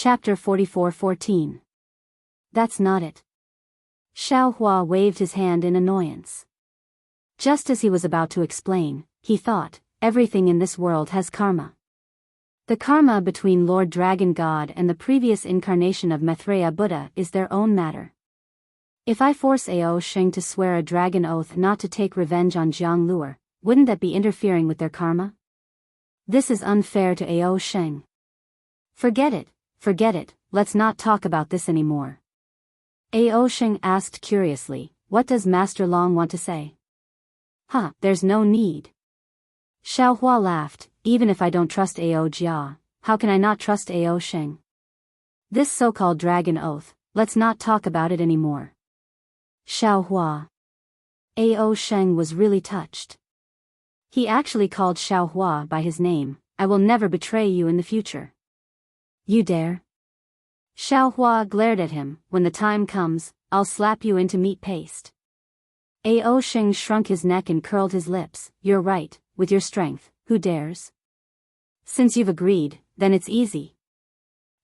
Chapter 44:14. That's not it. Xiao Hua waved his hand in annoyance. Just as he was about to explain, he thought, everything in this world has karma. The karma between Lord Dragon God and the previous incarnation of Maitreya Buddha is their own matter. If I force Ao Sheng to swear a dragon oath not to take revenge on Jiang Luer, wouldn't that be interfering with their karma? This is unfair to Ao Sheng. Forget it, let's not talk about this anymore. Ao Sheng asked curiously, what does Master Long want to say? There's no need. Xiao Hua laughed, even if I don't trust Ao Jia, how can I not trust Ao Sheng? This so-called dragon oath, let's not talk about it anymore. Xiao Hua. Ao Sheng was really touched. He actually called Xiao Hua by his name. I will never betray you in the future. You dare? Xiao Hua glared at him. When the time comes, I'll slap you into meat paste. Ao Sheng shrunk his neck and curled his lips. You're right, with your strength, who dares? Since you've agreed, then it's easy.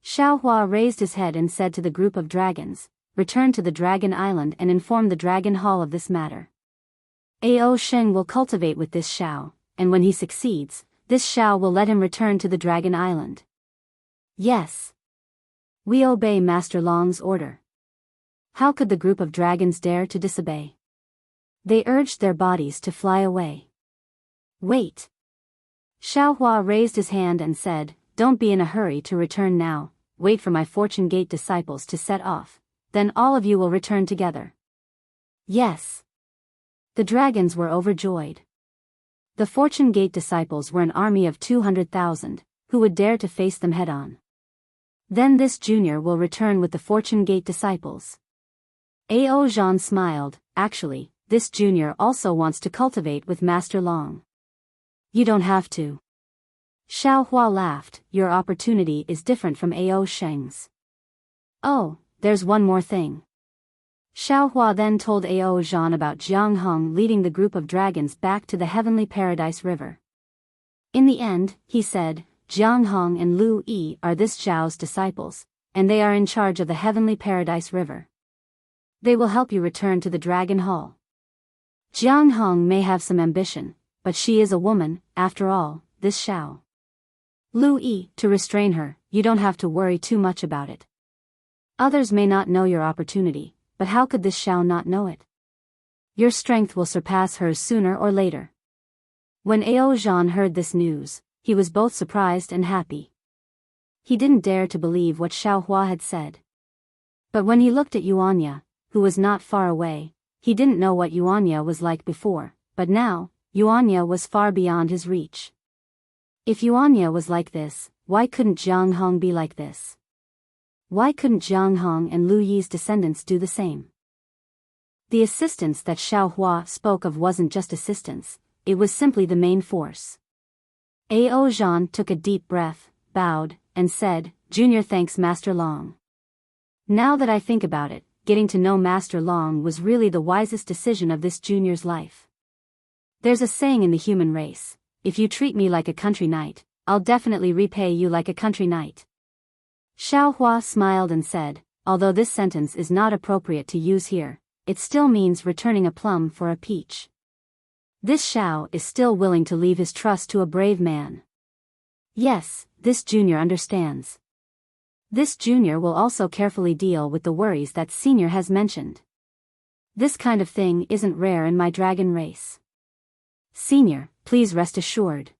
Xiao Hua raised his head and said to the group of dragons, return to the Dragon Island and inform the Dragon Hall of this matter. Ao Sheng will cultivate with this Xiao, and when he succeeds, this Xiao will let him return to the Dragon Island. Yes. We obey Master Long's order. How could the group of dragons dare to disobey? They urged their bodies to fly away. Wait. Xiao Hua raised his hand and said, don't be in a hurry to return now, wait for my Fortune Gate disciples to set off, then all of you will return together. Yes. The dragons were overjoyed. The Fortune Gate disciples were an army of 200,000, who would dare to face them head-on. Then this junior will return with the Fortune Gate disciples. Ao Zhan smiled, actually, this junior also wants to cultivate with Master Long. You don't have to. Xiao Hua laughed, your opportunity is different from Ao Sheng's. Oh, there's one more thing. Xiao Hua then told Ao Zhan about Jiang Hong leading the group of dragons back to the Heavenly Paradise River. In the end, he said, Jiang Hong and Lu Yi are this Zhao's disciples, and they are in charge of the Heavenly Paradise River. They will help you return to the Dragon Hall. Jiang Hong may have some ambition, but she is a woman, after all, this Xiao. Lu Yi, to restrain her, you don't have to worry too much about it. Others may not know your opportunity, but how could this Xiao not know it? Your strength will surpass hers sooner or later. When Ao Zhan heard this news, he was both surprised and happy. He didn't dare to believe what Xiao Hua had said. But when he looked at Yuanya, who was not far away, he didn't know what Yuanya was like before, but now, Yuanya was far beyond his reach. If Yuanya was like this, why couldn't Jiang Hong be like this? Why couldn't Jiang Hong and Lu Yi's descendants do the same? The assistance that Xiao Hua spoke of wasn't just assistance, it was simply the main force. Ao Zhan took a deep breath, bowed, and said, Junior thanks Master Long. Now that I think about it, getting to know Master Long was really the wisest decision of this junior's life. There's a saying in the human race, if you treat me like a country knight, I'll definitely repay you like a country knight. Xiao Hua smiled and said, although this sentence is not appropriate to use here, it still means returning a plum for a peach. This Xiao is still willing to leave his trust to a brave man. Yes, this junior understands. This junior will also carefully deal with the worries that senior has mentioned. This kind of thing isn't rare in my dragon race. Senior, please rest assured.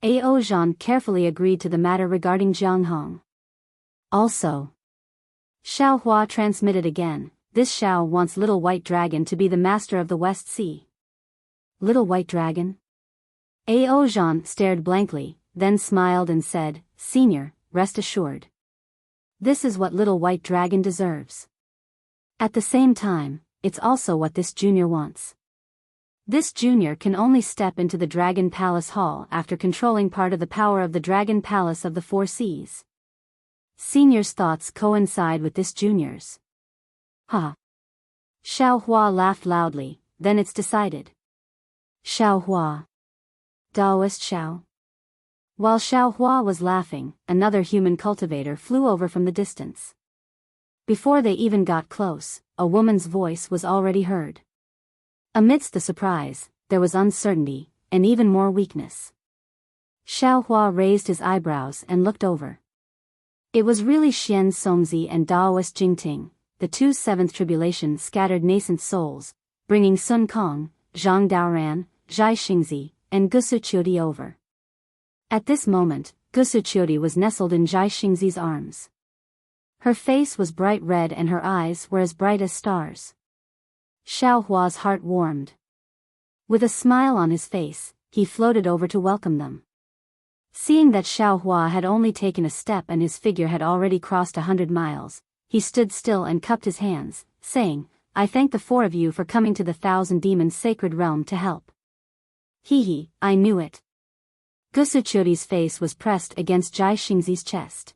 Ao Zhan carefully agreed to the matter regarding Jiang Hong. Also, Xiao Hua transmitted again, this Xiao wants Little White Dragon to be the master of the West Sea. Little White Dragon? Ao Zhan stared blankly, then smiled and said, Senior, rest assured. This is what Little White Dragon deserves. At the same time, it's also what this junior wants. This junior can only step into the Dragon Palace Hall after controlling part of the power of the Dragon Palace of the Four Seas. Senior's thoughts coincide with this junior's. Xiao Hua laughed loudly, then it's decided. Xiao Hua. Daoist Xiao. While Xiao Hua was laughing, another human cultivator flew over from the distance. Before they even got close, a woman's voice was already heard. Amidst the surprise, there was uncertainty, and even more weakness. Xiao Hua raised his eyebrows and looked over. It was really Xian Songzi and Daoist Jingting, the two seventh tribulation scattered nascent souls, bringing Sun Kong, Zhang Daoran, Zhai Xingzi, and Gusu Qiudi over. At this moment, Gusu Qiudi was nestled in Zhai Xingzi's arms. Her face was bright red and her eyes were as bright as stars. Xiao Hua's heart warmed. With a smile on his face, he floated over to welcome them. Seeing that Xiao Hua had only taken a step and his figure had already crossed 100 miles, he stood still and cupped his hands, saying, "I thank the four of you for coming to the Thousand Demons' sacred realm to help." He, I knew it. Gusu Qiudi's face was pressed against Zhai Xingzi's chest.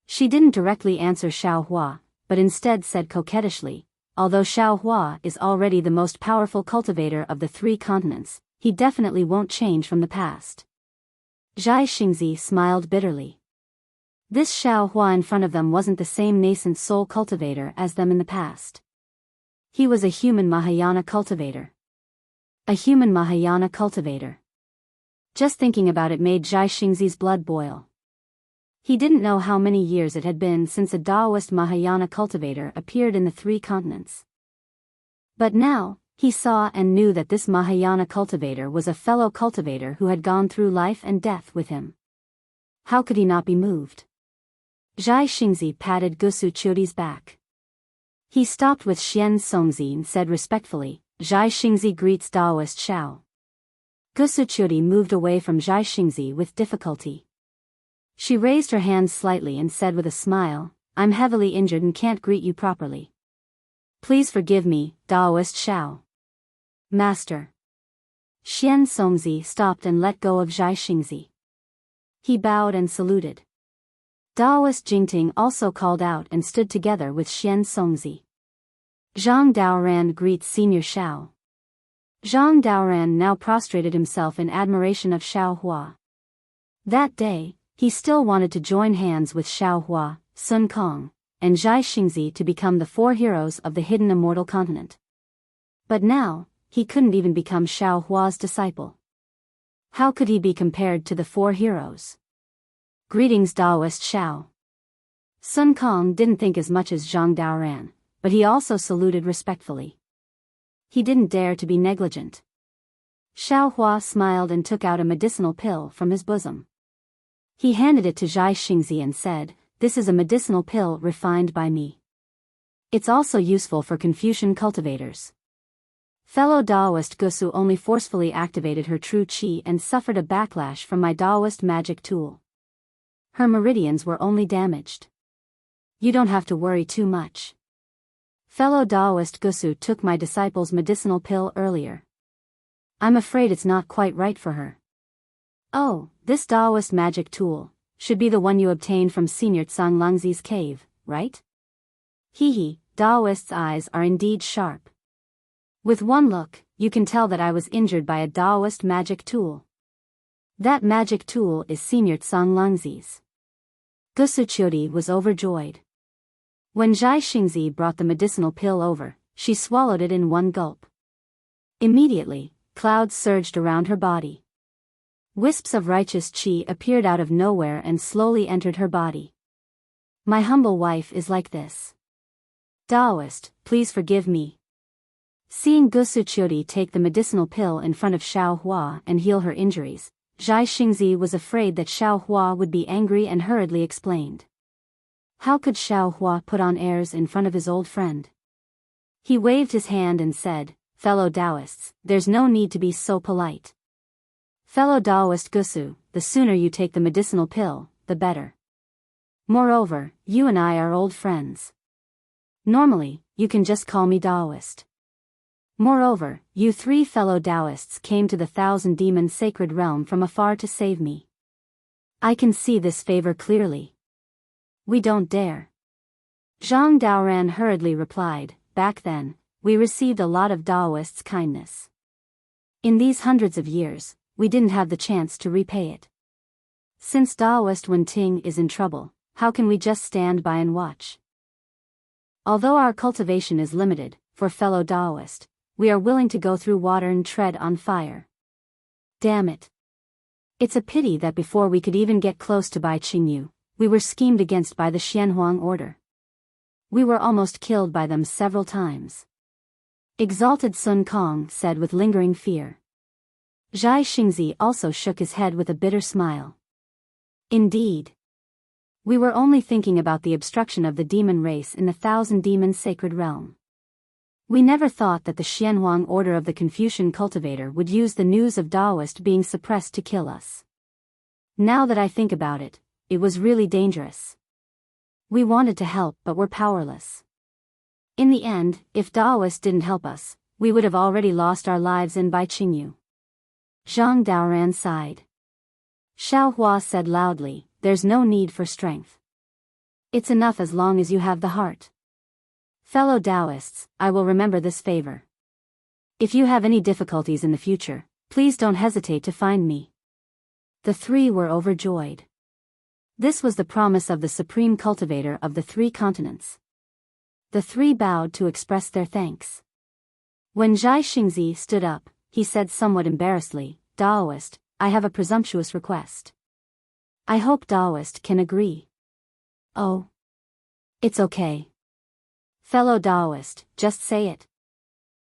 She didn't directly answer Xiao Hua, but instead said coquettishly, "Although Xiao Hua is already the most powerful cultivator of the three continents, he definitely won't change from the past." Zhai Xingzi smiled bitterly. This Xiao Hua in front of them wasn't the same nascent soul cultivator as them in the past. He was a human Mahayana cultivator. A human Mahayana cultivator. Just thinking about it made Zhai Xingzi's blood boil. He didn't know how many years it had been since a Daoist Mahayana cultivator appeared in the three continents. But now, he saw and knew that this Mahayana cultivator was a fellow cultivator who had gone through life and death with him. How could he not be moved? Zhai Xingzi patted Gusu Qiudi's back. He stopped with Xian Songzi and said respectfully, "Zhai Xingzi greets Daoist Xiao." Gusu Qiudi moved away from Zhai Xingzi with difficulty. She raised her hands slightly and said with a smile, "I'm heavily injured and can't greet you properly. Please forgive me, Daoist Xiao." "Master." Xian Songzi stopped and let go of Zhai Xingzi. He bowed and saluted. Daoist Jingting also called out and stood together with Xian Songzi. Zhang Daoran greets Senior Xiao. Zhang Daoran now prostrated himself in admiration of Xiao Hua. That day, he still wanted to join hands with Xiao Hua, Sun Kong, and Zhai Xingzi to become the four heroes of the hidden immortal continent. But now, he couldn't even become Xiao Hua's disciple. How could he be compared to the four heroes? "Greetings Daoist Xiao." Sun Kong didn't think as much as Zhang Daoran, but he also saluted respectfully. He didn't dare to be negligent. Xiao Hua smiled and took out a medicinal pill from his bosom. He handed it to Zhai Xingzi and said, "This is a medicinal pill refined by me. It's also useful for Confucian cultivators." Fellow Daoist Gusu only forcefully activated her true qi and suffered a backlash from my Daoist magic tool. Her meridians were only damaged. "You don't have to worry too much. Fellow Daoist Gusu took my disciple's medicinal pill earlier. I'm afraid it's not quite right for her." "Oh, this Daoist magic tool should be the one you obtained from Senior Tsang Lungzi's cave, right?" Daoist's eyes are indeed sharp. With one look, you can tell that I was injured by a Daoist magic tool. That magic tool is Senior Tsang Lungzi's. Gusu Qiudi was overjoyed. When Zhai Xingzi brought the medicinal pill over, she swallowed it in one gulp. Immediately, clouds surged around her body. Wisps of righteous qi appeared out of nowhere and slowly entered her body. "My humble wife is like this. Daoist, please forgive me." Seeing Gusu Qiudi take the medicinal pill in front of Xiao Hua and heal her injuries, Zhai Xingzi was afraid that Xiao Hua would be angry and hurriedly explained. How could Xiao Hua put on airs in front of his old friend? He waved his hand and said, "Fellow Daoists, there's no need to be so polite. Fellow Daoist Gusu, the sooner you take the medicinal pill, the better. Moreover, you and I are old friends. Normally, you can just call me Daoist. Moreover, you three fellow Daoists came to the Thousand Demons' sacred realm from afar to save me. I can see this favor clearly. We don't dare." Zhang Daoran hurriedly replied, "Back then, we received a lot of Daoists' kindness. In these hundreds of years, we didn't have the chance to repay it. Since Daoist Wen Ting is in trouble, how can we just stand by and watch? Although our cultivation is limited, for fellow Daoist, we are willing to go through water and tread on fire. Damn it. It's a pity that before we could even get close to Bai Qingyu, we were schemed against by the Xianhuang order. We were almost killed by them several times. Exalted Sun Kong said with lingering fear. Zhai Xingzi also shook his head with a bitter smile. Indeed. We were only thinking about the obstruction of the demon race in the Thousand Demons Sacred Realm. We never thought that the Xianhuang order of the Confucian cultivator would use the news of Daoist being suppressed to kill us. Now that I think about it, it was really dangerous. We wanted to help but were powerless. In the end, if Daoist didn't help us, we would have already lost our lives in Bai Qingyu. Zhang Daoran sighed. Xiao Hua said loudly, "There's no need for strength. It's enough as long as you have the heart. Fellow Taoists, I will remember this favor. If you have any difficulties in the future, please don't hesitate to find me." The three were overjoyed. This was the promise of the supreme cultivator of the three continents. The three bowed to express their thanks. When Zhai Xingzi stood up, he said somewhat embarrassedly, "Daoist, I have a presumptuous request. I hope Daoist can agree." "Oh. It's okay. Fellow Daoist, just say it.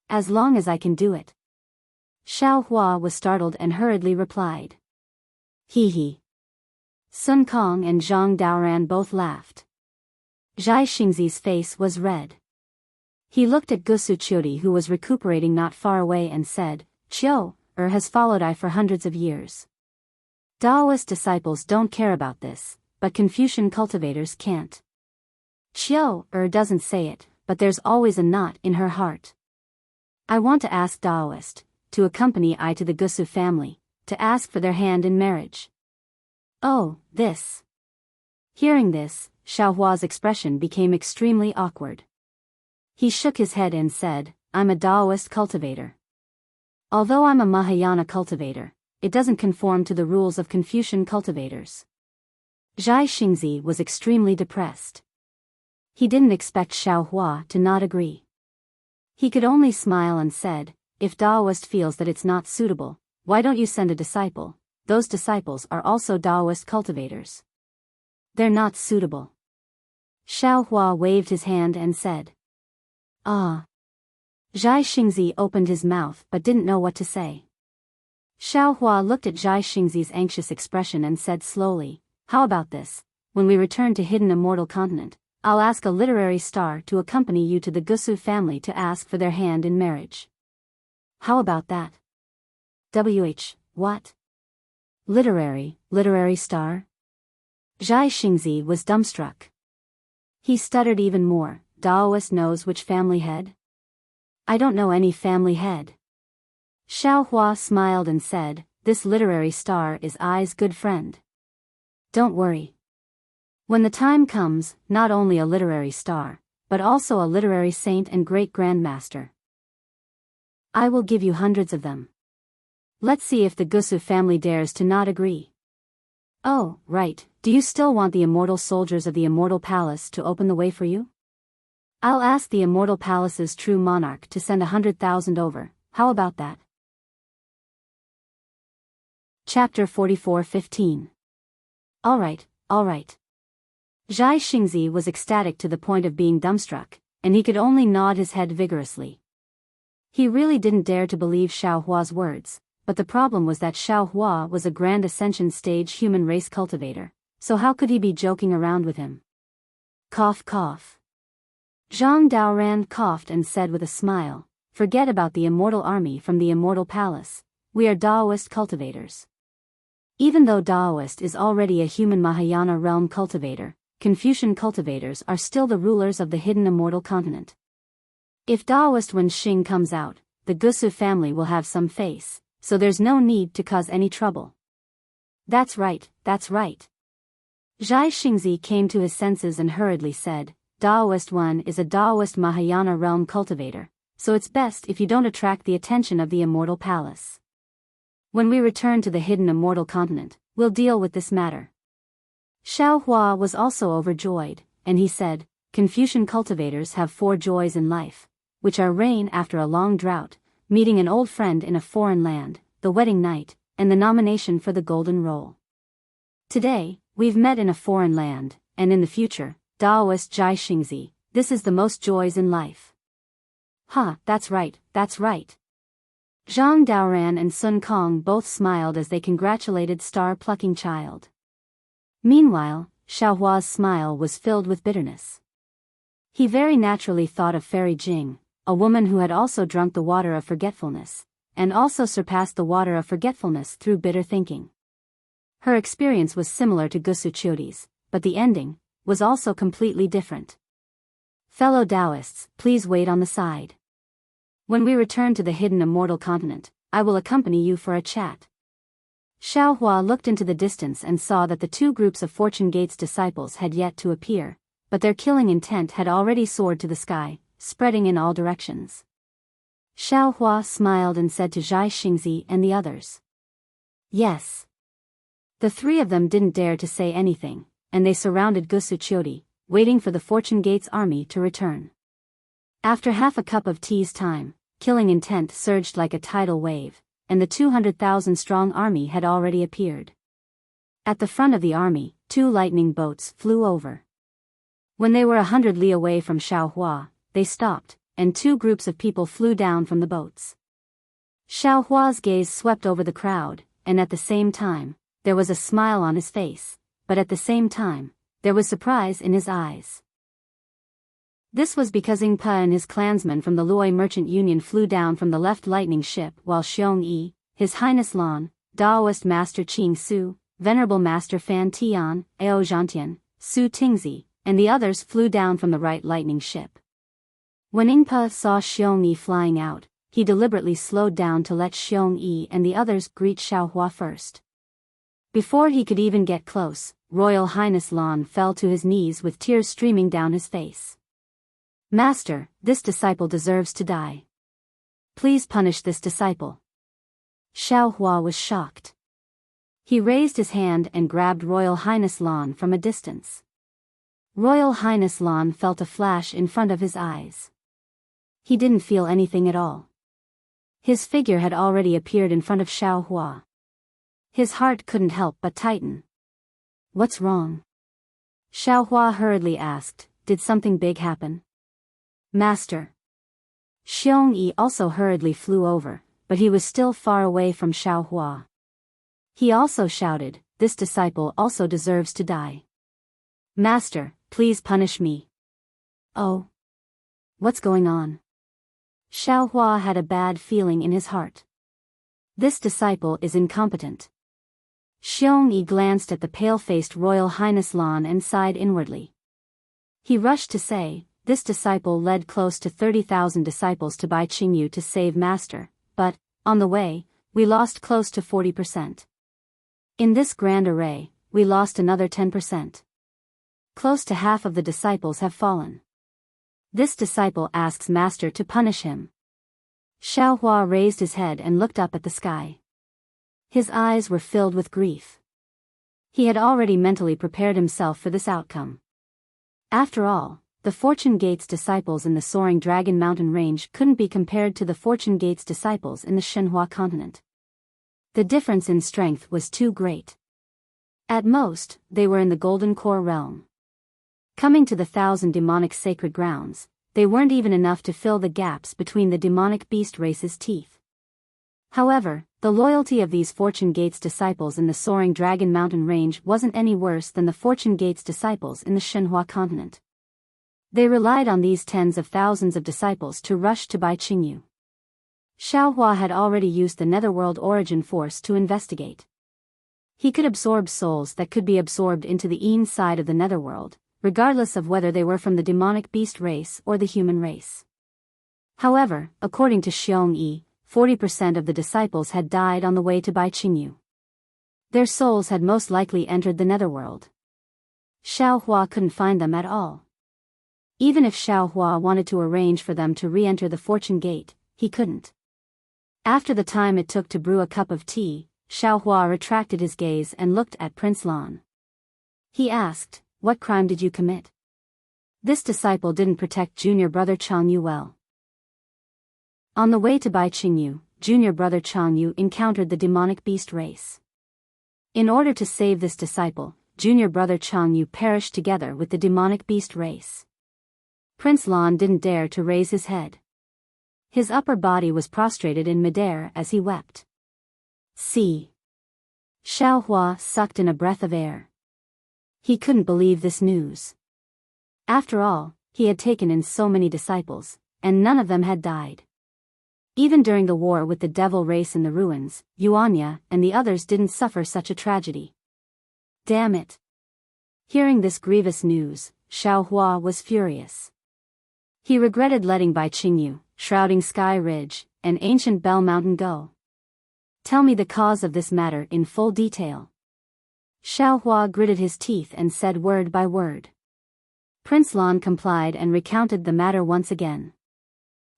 As long as I can do it." Xiao Hua was startled and hurriedly replied. "Hee hee." Sun Kong and Zhang Daoran both laughed. Zhai Xingzi's face was red. He looked at Gusu Qiudi, who was recuperating not far away, and said, "Qiu has followed I for hundreds of years. Daoist disciples don't care about this, but Confucian cultivators can't. Qiu doesn't say it, but there's always a knot in her heart. I want to ask Daoist to accompany I to the Gusu family, to ask for their hand in marriage." "Oh, this." Hearing this, Xiao Hua's expression became extremely awkward. He shook his head and said, "I'm a Daoist cultivator. Although I'm a Mahayana cultivator, it doesn't conform to the rules of Confucian cultivators." Zhai Xingzi was extremely depressed. He didn't expect Xiao Hua to not agree. He could only smile and said, "If Daoist feels that it's not suitable, why don't you send a disciple? Those disciples are also Daoist cultivators." "They're not suitable." Xiao Hua waved his hand and said. "Ah." Zhai Xingzi opened his mouth but didn't know what to say. Xiao Hua looked at Zhai Xingzi's anxious expression and said slowly, "How about this? When we return to Hidden Immortal Continent, I'll ask a literary star to accompany you to the Gusu family to ask for their hand in marriage. How about that?" What? Literary star? Zhai Xingzi was dumbstruck. He stuttered even more, "Daoist knows which family head? I don't know any family head." Xiao Hua smiled and said, "This literary star is I's good friend. Don't worry. When the time comes, not only a literary star, but also a literary saint and great grandmaster. I will give you hundreds of them. Let's see if the Gusu family dares to not agree." "Oh, right, do you still want the immortal soldiers of the Immortal Palace to open the way for you? I'll ask the Immortal Palace's true monarch to send 100,000 over, how about that?" Chapter 44:15. All right. Zhai Xingzi was ecstatic to the point of being dumbstruck, and he could only nod his head vigorously. He really didn't dare to believe Xiao Hua's words, but the problem was that Xiao Hua was a Grand Ascension stage human race cultivator, so how could he be joking around with him? Cough cough. Zhang Daoran coughed and said with a smile, "Forget about the immortal army from the Immortal Palace, we are Daoist cultivators. Even though Daoist is already a human Mahayana realm cultivator, Confucian cultivators are still the rulers of the Hidden Immortal Continent. If Daoist Wen Xing comes out, the Gusu family will have some face, so there's no need to cause any trouble." That's right. Zhai Xingzi came to his senses and hurriedly said, "Daoist Wen is a Daoist Mahayana realm cultivator, so it's best if you don't attract the attention of the Immortal Palace. When we return to the Hidden Immortal Continent, We'll deal with this matter. Xiao Hua was also overjoyed, and he said, Confucian cultivators have 4 joys in life, which are rain after a long drought, meeting an old friend in a foreign land, the wedding night, and the nomination for the golden role. Today, we've met in a foreign land, and in the future, Daoist Jai Xingzi, this is the most joys in life. That's right, that's right. Zhang Daoran and Sun Kong both smiled as they congratulated star-plucking child. Meanwhile, Xiao Hua's smile was filled with bitterness. He very naturally thought of Fairy Jing, a woman who had also drunk the water of forgetfulness, and also surpassed the water of forgetfulness through bitter thinking. Her experience was similar to Gusu Chioti's, but the ending was also completely different. Fellow Taoists, please wait on the side. When we return to the hidden Immortal continent, I will accompany you for a chat. Xiao Hua looked into the distance and saw that the 2 groups of Fortune Gate's disciples had yet to appear, but their killing intent had already soared to the sky, spreading in all directions. Xiao Hua smiled and said to Zhai Xingzi and the others. Yes. The 3 of them didn't dare to say anything, and they surrounded Gusu Chioti, waiting for the Fortune Gate's army to return. After half a cup of tea's time, killing intent surged like a tidal wave, and the 200,000-strong army had already appeared. At the front of the army, 2 lightning boats flew over. When they were 100 li away from Xiao Hua, they stopped, and 2 groups of people flew down from the boats. Xiao Hua's gaze swept over the crowd, and at the same time, there was a smile on his face, but at the same time, there was surprise in his eyes. This was because Ing Pa and his clansmen from the Luoy Merchant Union flew down from the left lightning ship while Xiong Yi, His Highness Lan, Daoist Master Qing Su, Venerable Master Fan Tian, Ao Zhantian, Su Tingzi, and the others flew down from the right lightning ship. When Ing Pa saw Xiong Yi flying out, he deliberately slowed down to let Xiong Yi and the others greet Xiao Hua first. Before he could even get close, Royal Highness Lan fell to his knees with tears streaming down his face. Master, this disciple deserves to die. Please punish this disciple. Xiao Hua was shocked. He raised his hand and grabbed Royal Highness Lan from a distance. Royal Highness Lan felt a flash in front of his eyes. He didn't feel anything at all. His figure had already appeared in front of Xiao Hua. His heart couldn't help but tighten. What's wrong? Xiao Hua hurriedly asked, did something big happen? Master. Xiong Yi also hurriedly flew over, but he was still far away from Xiao Hua. He also shouted, this disciple also deserves to die. Master, please punish me. Oh. What's going on? Xiao Hua had a bad feeling in his heart. This disciple is incompetent. Xiong Yi glanced at the pale-faced Royal Highness Lan and sighed inwardly. He rushed to say, this disciple led close to 30,000 disciples to Bai Qingyu to save Master, but, on the way, we lost close to 40%. In this grand array, we lost another 10%. Close to half of the disciples have fallen. This disciple asks Master to punish him. Xiao Hua raised his head and looked up at the sky. His eyes were filled with grief. He had already mentally prepared himself for this outcome. After all, the Fortune Gate's disciples in the soaring Dragon Mountain range couldn't be compared to the Fortune Gate's disciples in the Shenhua continent. The difference in strength was too great. At most, they were in the Golden Core realm. Coming to the 1,000 demonic sacred grounds, they weren't even enough to fill the gaps between the demonic beast race's teeth. However, the loyalty of these Fortune Gate's disciples in the soaring Dragon Mountain range wasn't any worse than the Fortune Gate's disciples in the Shenhua continent. They relied on these tens of thousands of disciples to rush to Bai Qingyu. Xiao Hua had already used the Netherworld Origin Force to investigate. He could absorb souls that could be absorbed into the inside of the Netherworld, regardless of whether they were from the demonic beast race or the human race. However, according to Xiong Yi, 40% of the disciples had died on the way to Bai Qingyu. Their souls had most likely entered the Netherworld. Xiao Hua couldn't find them at all. Even if Xiao Hua wanted to arrange for them to re-enter the Fortune Gate, he couldn't. After the time it took to brew a cup of tea, Xiaohua retracted his gaze and looked at Prince Lan. He asked, "What crime did you commit?" This disciple didn't protect junior brother Chang Yu well. On the way to Bai Qingyu, junior brother Chang Yu encountered the demonic beast race. In order to save this disciple, junior brother Chang Yu perished together with the demonic beast race. Prince Lan didn't dare to raise his head. His upper body was prostrated in midair as he wept. See. Xiaohua sucked in a breath of air. He couldn't believe this news. After all, he had taken in so many disciples, and none of them had died. Even during the war with the devil race in the ruins, Yuanya and the others didn't suffer such a tragedy. Damn it. Hearing this grievous news, Xiaohua was furious. He regretted letting Bai Qingyu, Shrouding Sky Ridge, and Ancient Bell Mountain go. Tell me the cause of this matter in full detail. Xiaohua gritted his teeth and said word by word. Prince Lan complied and recounted the matter once again.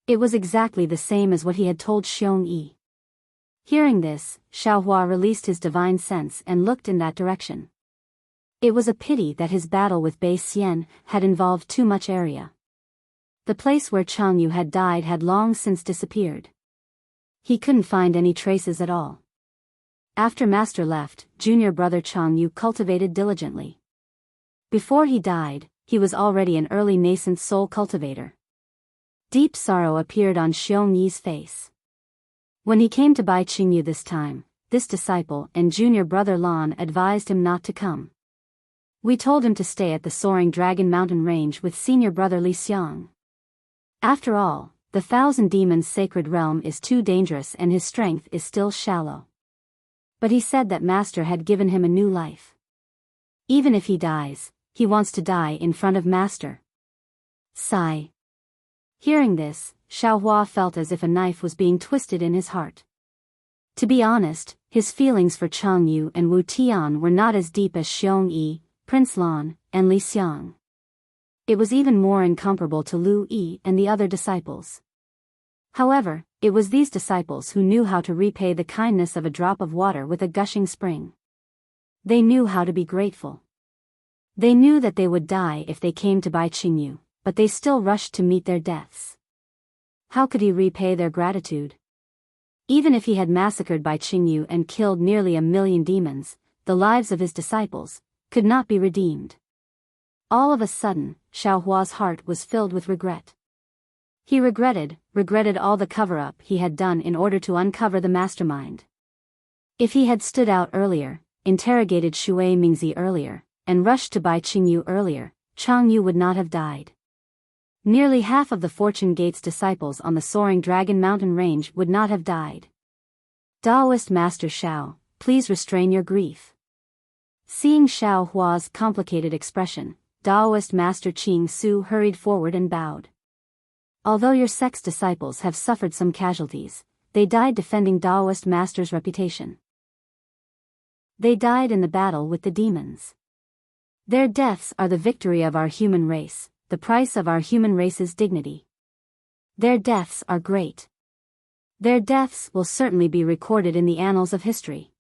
It was exactly the same as what he had told Xiong Yi. Hearing this, Xiaohua released his divine sense and looked in that direction. It was a pity that his battle with Bai Xian had involved too much area. The place where Chang Yu had died had long since disappeared. He couldn't find any traces at all. After Master left, junior brother Chang Yu cultivated diligently. Before he died, he was already an early nascent soul cultivator. Deep sorrow appeared on Xiong Yi's face. When he came to Bai Qingyu this time, this disciple and junior brother Lan advised him not to come. We told him to stay at the Soaring Dragon Mountain Range with senior brother Li Xiang. After all, the Thousand Demons' sacred realm is too dangerous and his strength is still shallow. But he said that Master had given him a new life. Even if he dies, he wants to die in front of Master. Sigh. Hearing this, Xiaohua felt as if a knife was being twisted in his heart. To be honest, his feelings for Chang Yu and Wu Tian were not as deep as Xiong Yi, Prince Lan, and Li Xiang. It was even more incomparable to Lu Yi and the other disciples. However, it was these disciples who knew how to repay the kindness of a drop of water with a gushing spring. They knew how to be grateful. They knew that they would die if they came to Bai Qingyu, but they still rushed to meet their deaths. How could he repay their gratitude? Even if he had massacred Bai Qingyu and killed nearly 1,000,000 demons, the lives of his disciples could not be redeemed. All of a sudden, Xiaohua's heart was filled with regret. He regretted all the cover-up he had done in order to uncover the mastermind. If he had stood out earlier, interrogated Shui Mingzi earlier, and rushed to Bai Qingyu earlier, Chang Yu would not have died. Nearly half of the Fortune Gate's disciples on the Soaring Dragon Mountain Range would not have died. Daoist Master Xiao, please restrain your grief. Seeing Xiaohua's complicated expression, Daoist Master Qing Su hurried forward and bowed. Although your sect's disciples have suffered some casualties, they died defending Daoist Master's reputation. They died in the battle with the demons. Their deaths are the victory of our human race, the price of our human race's dignity. Their deaths are great. Their deaths will certainly be recorded in the annals of history.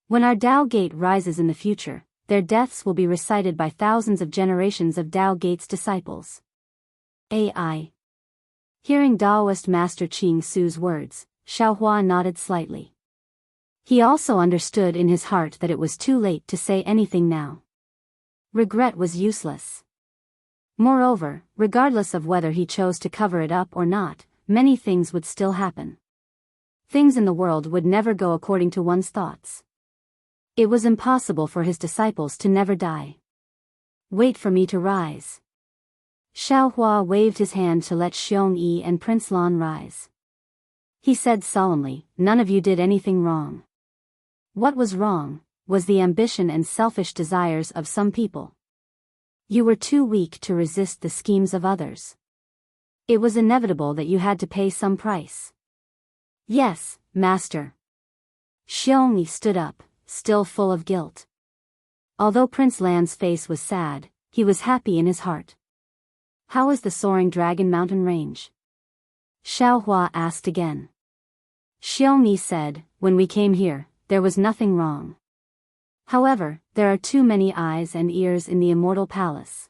When our Tao Gate rises in the future, their deaths will be recited by thousands of generations of Tao Gate's disciples. AI. Hearing Daoist Master Qing Su's words, Xiaohua nodded slightly. He also understood in his heart that it was too late to say anything now. Regret was useless. Moreover, regardless of whether he chose to cover it up or not, many things would still happen. Things in the world would never go according to one's thoughts. It was impossible for his disciples to never die. Wait for me to rise. Xiaohua waved his hand to let Xiong Yi and Prince Lan rise. He said solemnly, none of you did anything wrong. What was wrong was the ambition and selfish desires of some people. You were too weak to resist the schemes of others. It was inevitable that you had to pay some price. Yes, Master. Xiong Yi stood up, still full of guilt. Although Prince Lan's face was sad, he was happy in his heart. How is the Soaring Dragon Mountain Range? Xiaohua asked again. Xiong Yi said, when we came here, there was nothing wrong. However, there are too many eyes and ears in the Immortal Palace.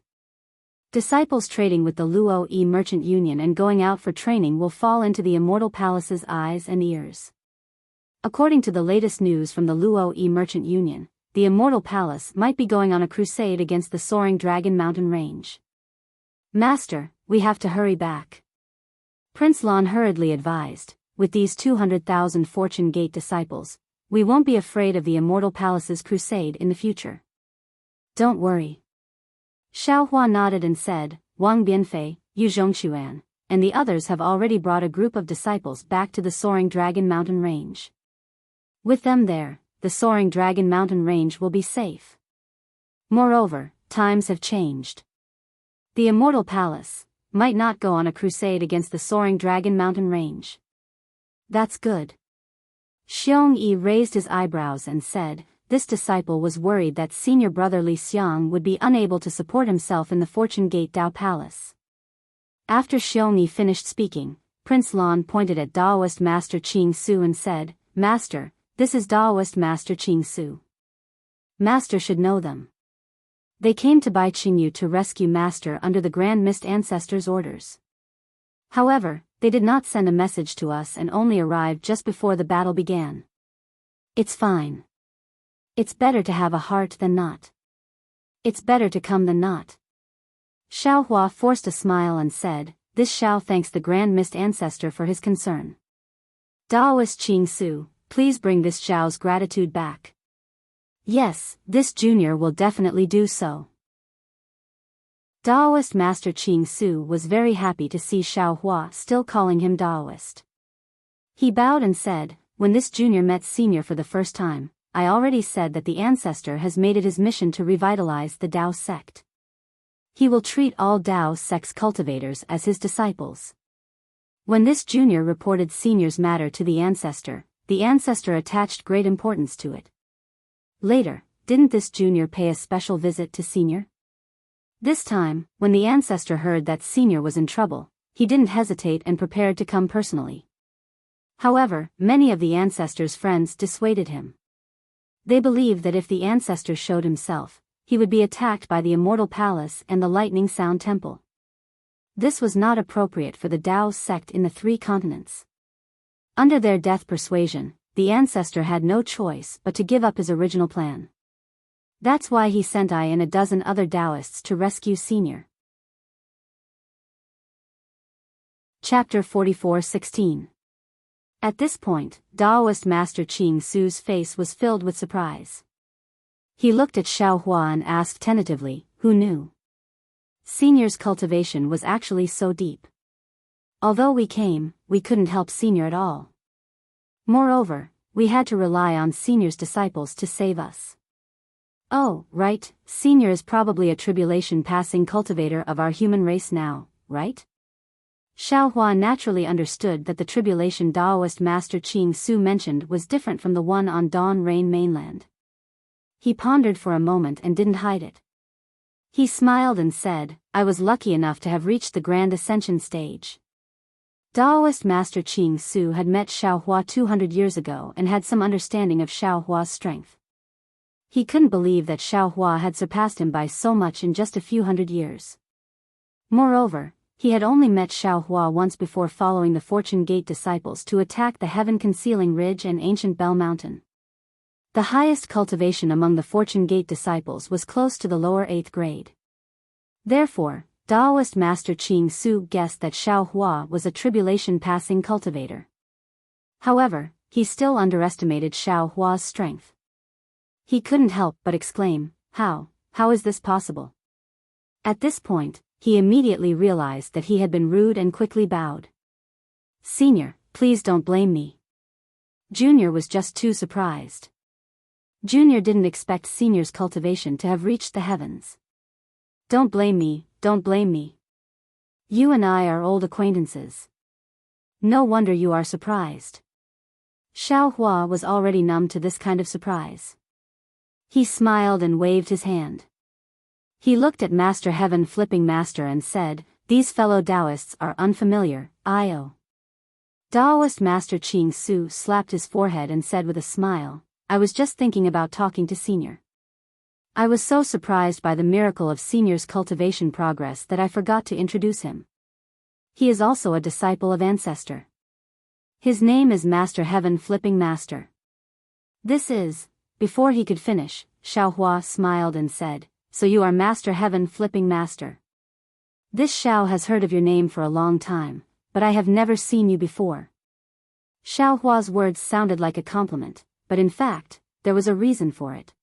Disciples trading with the Luo Yi Merchant Union and going out for training will fall into the Immortal Palace's eyes and ears. According to the latest news from the Luo Yi Merchant Union, the Immortal Palace might be going on a crusade against the soaring Dragon Mountain Range. Master, we have to hurry back. Prince Lan hurriedly advised, with these 200,000 Fortune Gate disciples, we won't be afraid of the Immortal Palace's crusade in the future. Don't worry. Xiaohua nodded and said, Wang Bianfei, Yu Zhongxuan, and the others have already brought a group of disciples back to the soaring Dragon Mountain Range. With them there, the soaring Dragon Mountain Range will be safe. Moreover, times have changed. The Immortal Palace might not go on a crusade against the soaring Dragon Mountain Range. That's good. Xiong Yi raised his eyebrows and said, this disciple was worried that senior brother Li Xiang would be unable to support himself in the Fortune Gate Dao Palace. After Xiong Yi finished speaking, Prince Lan pointed at Daoist Master Qing Su and said, Master, this is Daoist Master Qing Su. Master should know them. They came to Bai Qingyu to rescue Master under the Grand Mist Ancestor's orders. However, they did not send a message to us and only arrived just before the battle began. It's fine. It's better to have a heart than not. It's better to come than not. Xiaohua forced a smile and said, this Xiao thanks the Grand Mist Ancestor for his concern. Daoist Qing Su, please bring this Xiao's gratitude back. Yes, this junior will definitely do so. Daoist Master Qing Su was very happy to see Xiaohua still calling him Daoist. He bowed and said, when this junior met senior for the first time, I already said that the ancestor has made it his mission to revitalize the Dao sect. He will treat all Dao sect's cultivators as his disciples. When this junior reported senior's matter to the ancestor attached great importance to it. Later, didn't this junior pay a special visit to senior? This time, when the ancestor heard that senior was in trouble, he didn't hesitate and prepared to come personally. However, many of the ancestor's friends dissuaded him. They believed that if the ancestor showed himself, he would be attacked by the Immortal Palace and the Lightning Sound Temple. This was not appropriate for the Dao sect in the 3 continents. Under their death persuasion, the ancestor had no choice but to give up his original plan. That's why he sent I and a dozen other Daoists to rescue senior. Chapter 44:16. At this point, Daoist Master Qing Su's face was filled with surprise. He looked at Xiaohua and asked tentatively, who knew? Senior's cultivation was actually so deep. Although we came, we couldn't help senior at all. Moreover, we had to rely on senior's disciples to save us. Oh, right, senior is probably a tribulation-passing cultivator of our human race now, right? Xiaohua naturally understood that the tribulation Daoist Master Qing Su mentioned was different from the one on Dawn Rain mainland. He pondered for a moment and didn't hide it. He smiled and said, I was lucky enough to have reached the Grand Ascension stage. Daoist Master Qing Su had met Xiaohua 200 years ago and had some understanding of Xiaohua's strength. He couldn't believe that Xiaohua had surpassed him by so much in just a few hundred years. Moreover, he had only met Xiaohua once before following the Fortune Gate disciples to attack the heaven-concealing ridge and ancient Bell Mountain. The highest cultivation among the Fortune Gate disciples was close to the lower 8th grade. Therefore, Daoist Master Qing Su guessed that Xiaohua was a tribulation-passing cultivator. However, he still underestimated Xiaohua's strength. He couldn't help but exclaim, how is this possible? At this point, he immediately realized that he had been rude and quickly bowed. Senior, please don't blame me. Junior was just too surprised. Junior didn't expect Senior's cultivation to have reached the heavens. Don't blame me, don't blame me. You and I are old acquaintances. No wonder you are surprised. Xiaohua was already numb to this kind of surprise. He smiled and waved his hand. He looked at Master Heaven Flipping Master and said, these fellow Taoists are unfamiliar, I.O. Daoist Master Qing Su slapped his forehead and said with a smile, I was just thinking about talking to Senior. I was so surprised by the miracle of Senior's cultivation progress that I forgot to introduce him. He is also a disciple of Ancestor. His name is Master Heaven Flipping Master. This is..." Before he could finish, Xiaohua smiled and said, "So you are Master Heaven Flipping Master. This Xiao has heard of your name for a long time, but I have never seen you before." Xiaohua's words sounded like a compliment, but in fact, there was a reason for it.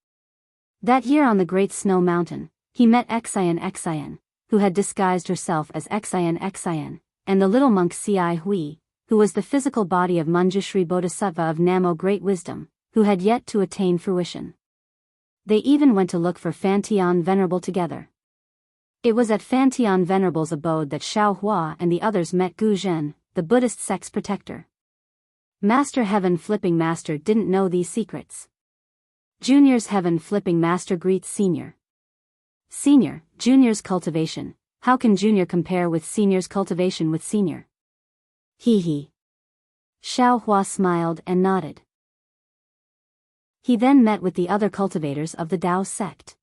That year on the Great Snow Mountain, he met Xian, who had disguised herself as Xian, and the little monk Ci Hui, who was the physical body of Manjushri Bodhisattva of Namo Great Wisdom, who had yet to attain fruition. They even went to look for Fantian Venerable together. It was at Fantian Venerable's abode that Xiaohua and the others met Gu Zhen, the Buddhist sect's protector. Master Heaven Flipping Master didn't know these secrets. Junior's Heaven Flipping Master greets Senior. "Senior, Junior's cultivation, how can Junior compare with Senior's cultivation with Senior?" He. Xiaohua smiled and nodded. He then met with the other cultivators of the Dao sect.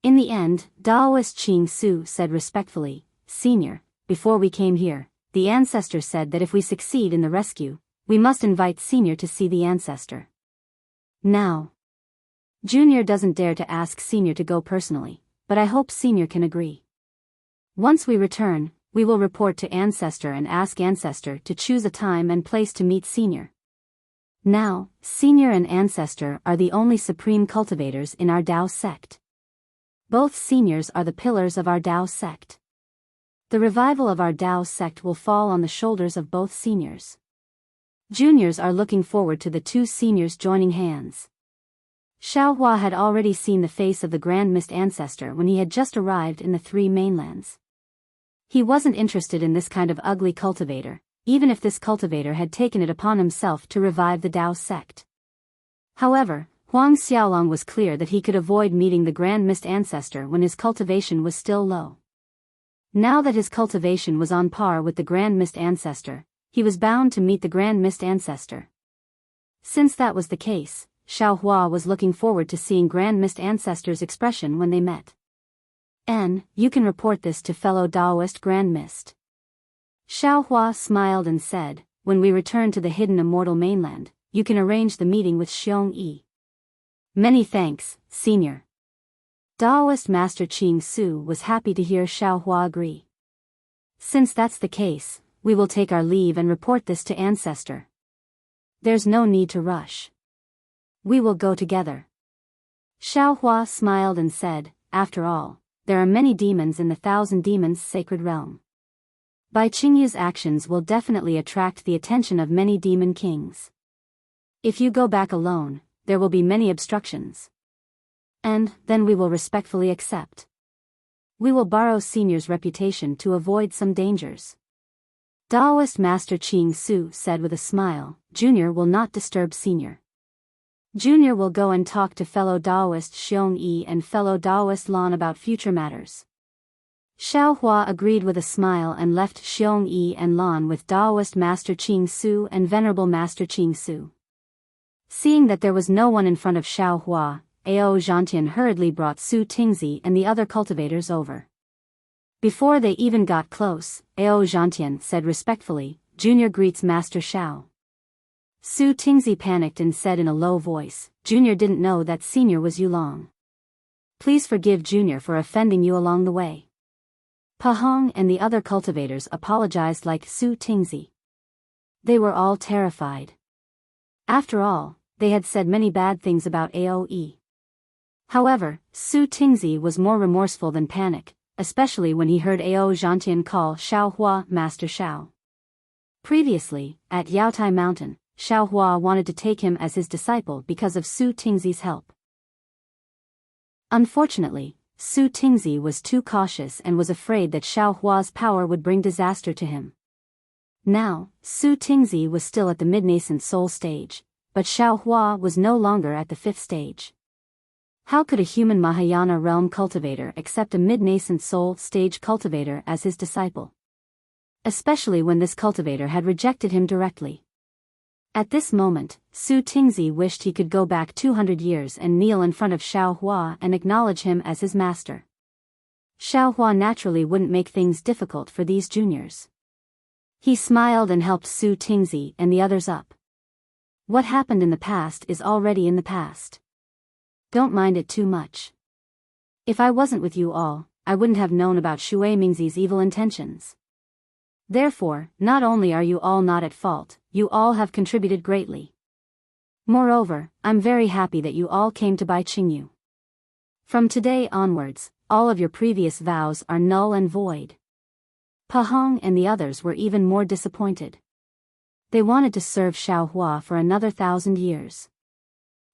In the end, Daoist Qing Su said respectfully, "Senior, before we came here, the Ancestor said that if we succeed in the rescue, we must invite Senior to see the Ancestor. Now, Junior doesn't dare to ask Senior to go personally, but I hope Senior can agree. Once we return, we will report to Ancestor and ask Ancestor to choose a time and place to meet Senior. Now, Senior and Ancestor are the only supreme cultivators in our Dao sect. Both seniors are the pillars of our Dao sect. The revival of our Dao sect will fall on the shoulders of both seniors. Juniors are looking forward to the two seniors joining hands." Xiaohua had already seen the face of the Grand Mist Ancestor when he had just arrived in the Three Mainlands. He wasn't interested in this kind of ugly cultivator, even if this cultivator had taken it upon himself to revive the Dao sect. However, Huang Xiaolong was clear that he could avoid meeting the Grand Mist Ancestor when his cultivation was still low. Now that his cultivation was on par with the Grand Mist Ancestor, he was bound to meet the Grand Mist Ancestor. Since that was the case, Xiaohua was looking forward to seeing Grand Mist Ancestor's expression when they met. You can report this to fellow Daoist Grand Mist." Xiaohua smiled and said, "When we return to the hidden Immortal mainland, you can arrange the meeting with Xiong Yi." "Many thanks, Senior." Daoist Master Qing Su was happy to hear Xiaohua agree. "Since that's the case, we will take our leave and report this to Ancestor. There's no need to rush. We will go together." Xiaohua smiled and said, "After all, there are many demons in the Thousand Demons sacred realm. Bai Qingyu's actions will definitely attract the attention of many demon kings. If you go back alone, there will be many obstructions. And then we will respectfully accept. We will borrow Senior's reputation to avoid some dangers." Daoist Master Qing Su said with a smile, "Junior will not disturb Senior. Junior will go and talk to fellow Daoist Xiong Yi and fellow Daoist Lan about future matters." Xiaohua agreed with a smile and left Xiong Yi and Lan with Daoist Master Qing Su and Venerable Master Qing Su. Seeing that there was no one in front of Xiaohua, Ao Zhantian hurriedly brought Su Tingzi and the other cultivators over. Before they even got close, Ao Zhantian said respectfully, "Junior greets Master Xiao." Su Tingzi panicked and said in a low voice, "Junior didn't know that Senior was Yulong. Please forgive Junior for offending you along the way." Pahong and the other cultivators apologized like Su Tingzi. They were all terrified. After all, they had said many bad things about Aoe. However, Su Tingzi was more remorseful than panic, especially when he heard Ao Zhantian call Xiaohua Master Xiao. Previously, at Yaotai Mountain, Xiaohua wanted to take him as his disciple because of Su Tingzi's help. Unfortunately, Su Tingzi was too cautious and was afraid that Xiaohua's power would bring disaster to him. Now, Su Tingzi was still at the mid-nascent soul stage, but Xiaohua was no longer at the 5th stage. How could a human Mahayana realm cultivator accept a mid-nascent soul stage cultivator as his disciple? Especially when this cultivator had rejected him directly. At this moment, Su Tingzi wished he could go back 200 years and kneel in front of Xiao Hua and acknowledge him as his master. Xiao Hua naturally wouldn't make things difficult for these juniors. He smiled and helped Su Tingzi and the others up. What happened in the past is already in the past. Don't mind it too much. If I wasn't with you all, I wouldn't have known about Shui Mingzi's evil intentions. Therefore, not only are you all not at fault, you all have contributed greatly. Moreover, I'm very happy that you all came to buy Qingyu. From today onwards, all of your previous vows are null and void. Pahong and the others were even more disappointed. They wanted to serve Xiao Hua for another 1,000 years.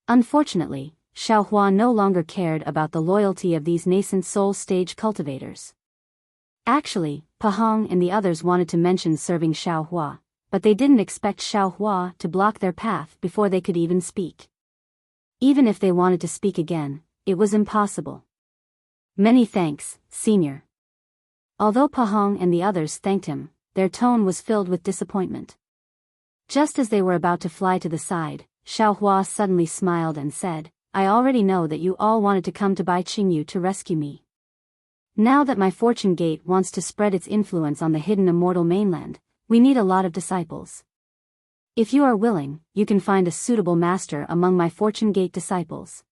Unfortunately, Xiao Hua no longer cared about the loyalty of these nascent soul stage cultivators. Actually, Pahong and the others wanted to mention serving Xiao Hua, but they didn't expect Xiao Hua to block their path before they could even speak. Even if they wanted to speak again, it was impossible. Many thanks, Senior. Although Pahong and the others thanked him, their tone was filled with disappointment. Just as they were about to fly to the side, Xiao Hua suddenly smiled and said, I already know that you all wanted to come to Bai Qingyu to rescue me. Now that my fortune gate wants to spread its influence on the hidden immortal mainland, we need a lot of disciples. If you are willing, you can find a suitable master among my fortune gate disciples.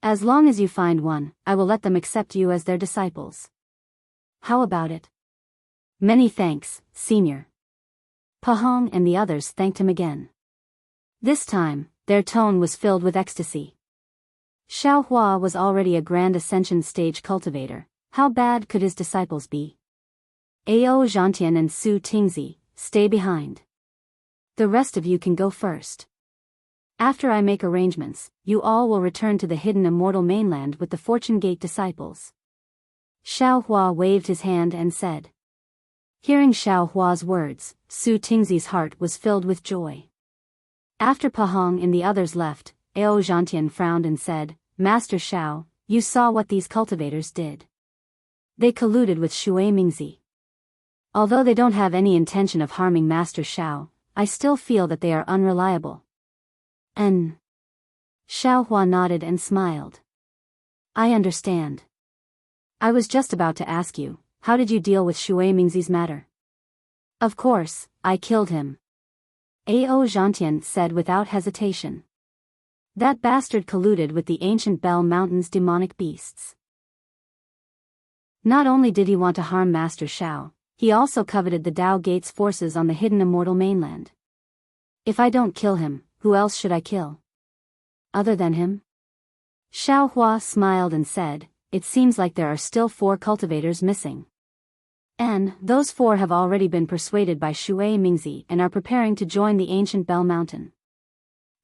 As long as you find one, I will let them accept you as their disciples. How about it? Many thanks, Senior. Pahong and the others thanked him again. This time, their tone was filled with ecstasy. Xiao Hua was already a grand ascension stage cultivator. How bad could his disciples be? Ao Zhantian and Su Tingzi, stay behind. The rest of you can go first. After I make arrangements, you all will return to the hidden immortal mainland with the Fortune Gate disciples. Xiao Hua waved his hand and said. Hearing Xiao Hua's words, Su Tingzi's heart was filled with joy. After Pahong and the others left, Ao Zhantian frowned and said, Master Xiao, you saw what these cultivators did. They colluded with Shui Mingzi. Although they don't have any intention of harming Master Xiao, I still feel that they are unreliable. Xiao Hua nodded and smiled. I understand. I was just about to ask you, how did you deal with Shui Mingzi's matter? Of course, I killed him. Ao Zhantian said without hesitation. That bastard colluded with the ancient Bell Mountain's demonic beasts. Not only did he want to harm Master Xiao, he also coveted the Dao Gate's forces on the hidden immortal mainland. If I don't kill him, who else should I kill? Other than him? Xiao Hua smiled and said, it seems like there are still 4 cultivators missing. And those 4 have already been persuaded by Shui Mingzi and are preparing to join the ancient Bell Mountain.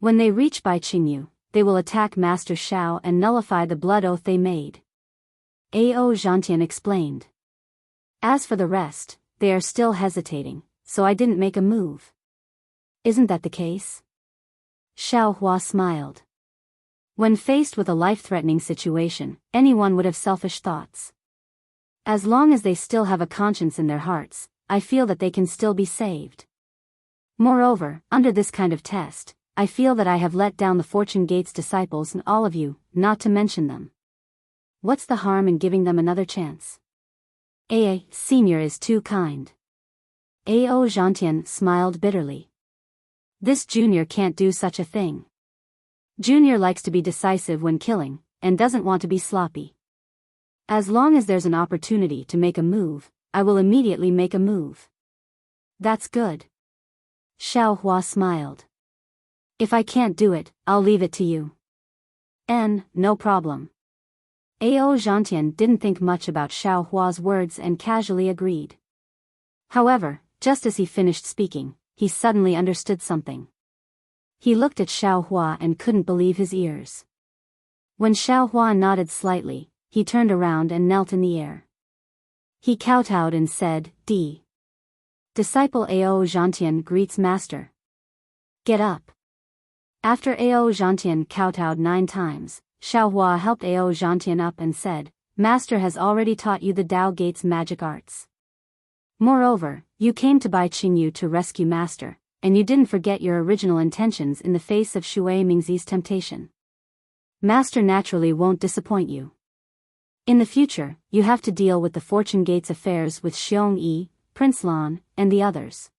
When they reach Bai Qingyu, they will attack Master Xiao and nullify the blood oath they made. Ao Zhantian explained. As for the rest, they are still hesitating, so I didn't make a move. Isn't that the case? Xiao Hua smiled. When faced with a life-threatening situation, anyone would have selfish thoughts. As long as they still have a conscience in their hearts, I feel that they can still be saved. Moreover, under this kind of test, I feel that I have let down the Fortune Gate's disciples and all of you, not to mention them. What's the harm in giving them another chance? Senior is too kind. Ao Zhantian smiled bitterly. This junior can't do such a thing. Junior likes to be decisive when killing, and doesn't want to be sloppy. As long as there's an opportunity to make a move, I will immediately make a move. That's good. Xiao Hua smiled. If I can't do it, I'll leave it to you. No problem. Ao Zhantian didn't think much about Xiao Hua's words and casually agreed. However, just as he finished speaking, he suddenly understood something. He looked at Xiao Hua and couldn't believe his ears. When Xiao Hua nodded slightly, he turned around and knelt in the air. He kowtowed and said, Disciple Ao Zhantian greets Master. Get up. After Ao Zhantian kowtowed 9 times, Xiao Hua helped Ao Zhantian up and said, Master has already taught you the Dao Gate's magic arts. Moreover, you came to Bai Qingyu to rescue Master, and you didn't forget your original intentions in the face of Shui Mingzi's temptation. Master naturally won't disappoint you. In the future, you have to deal with the Fortune Gate's affairs with Xiong Yi, Prince Lan, and the others.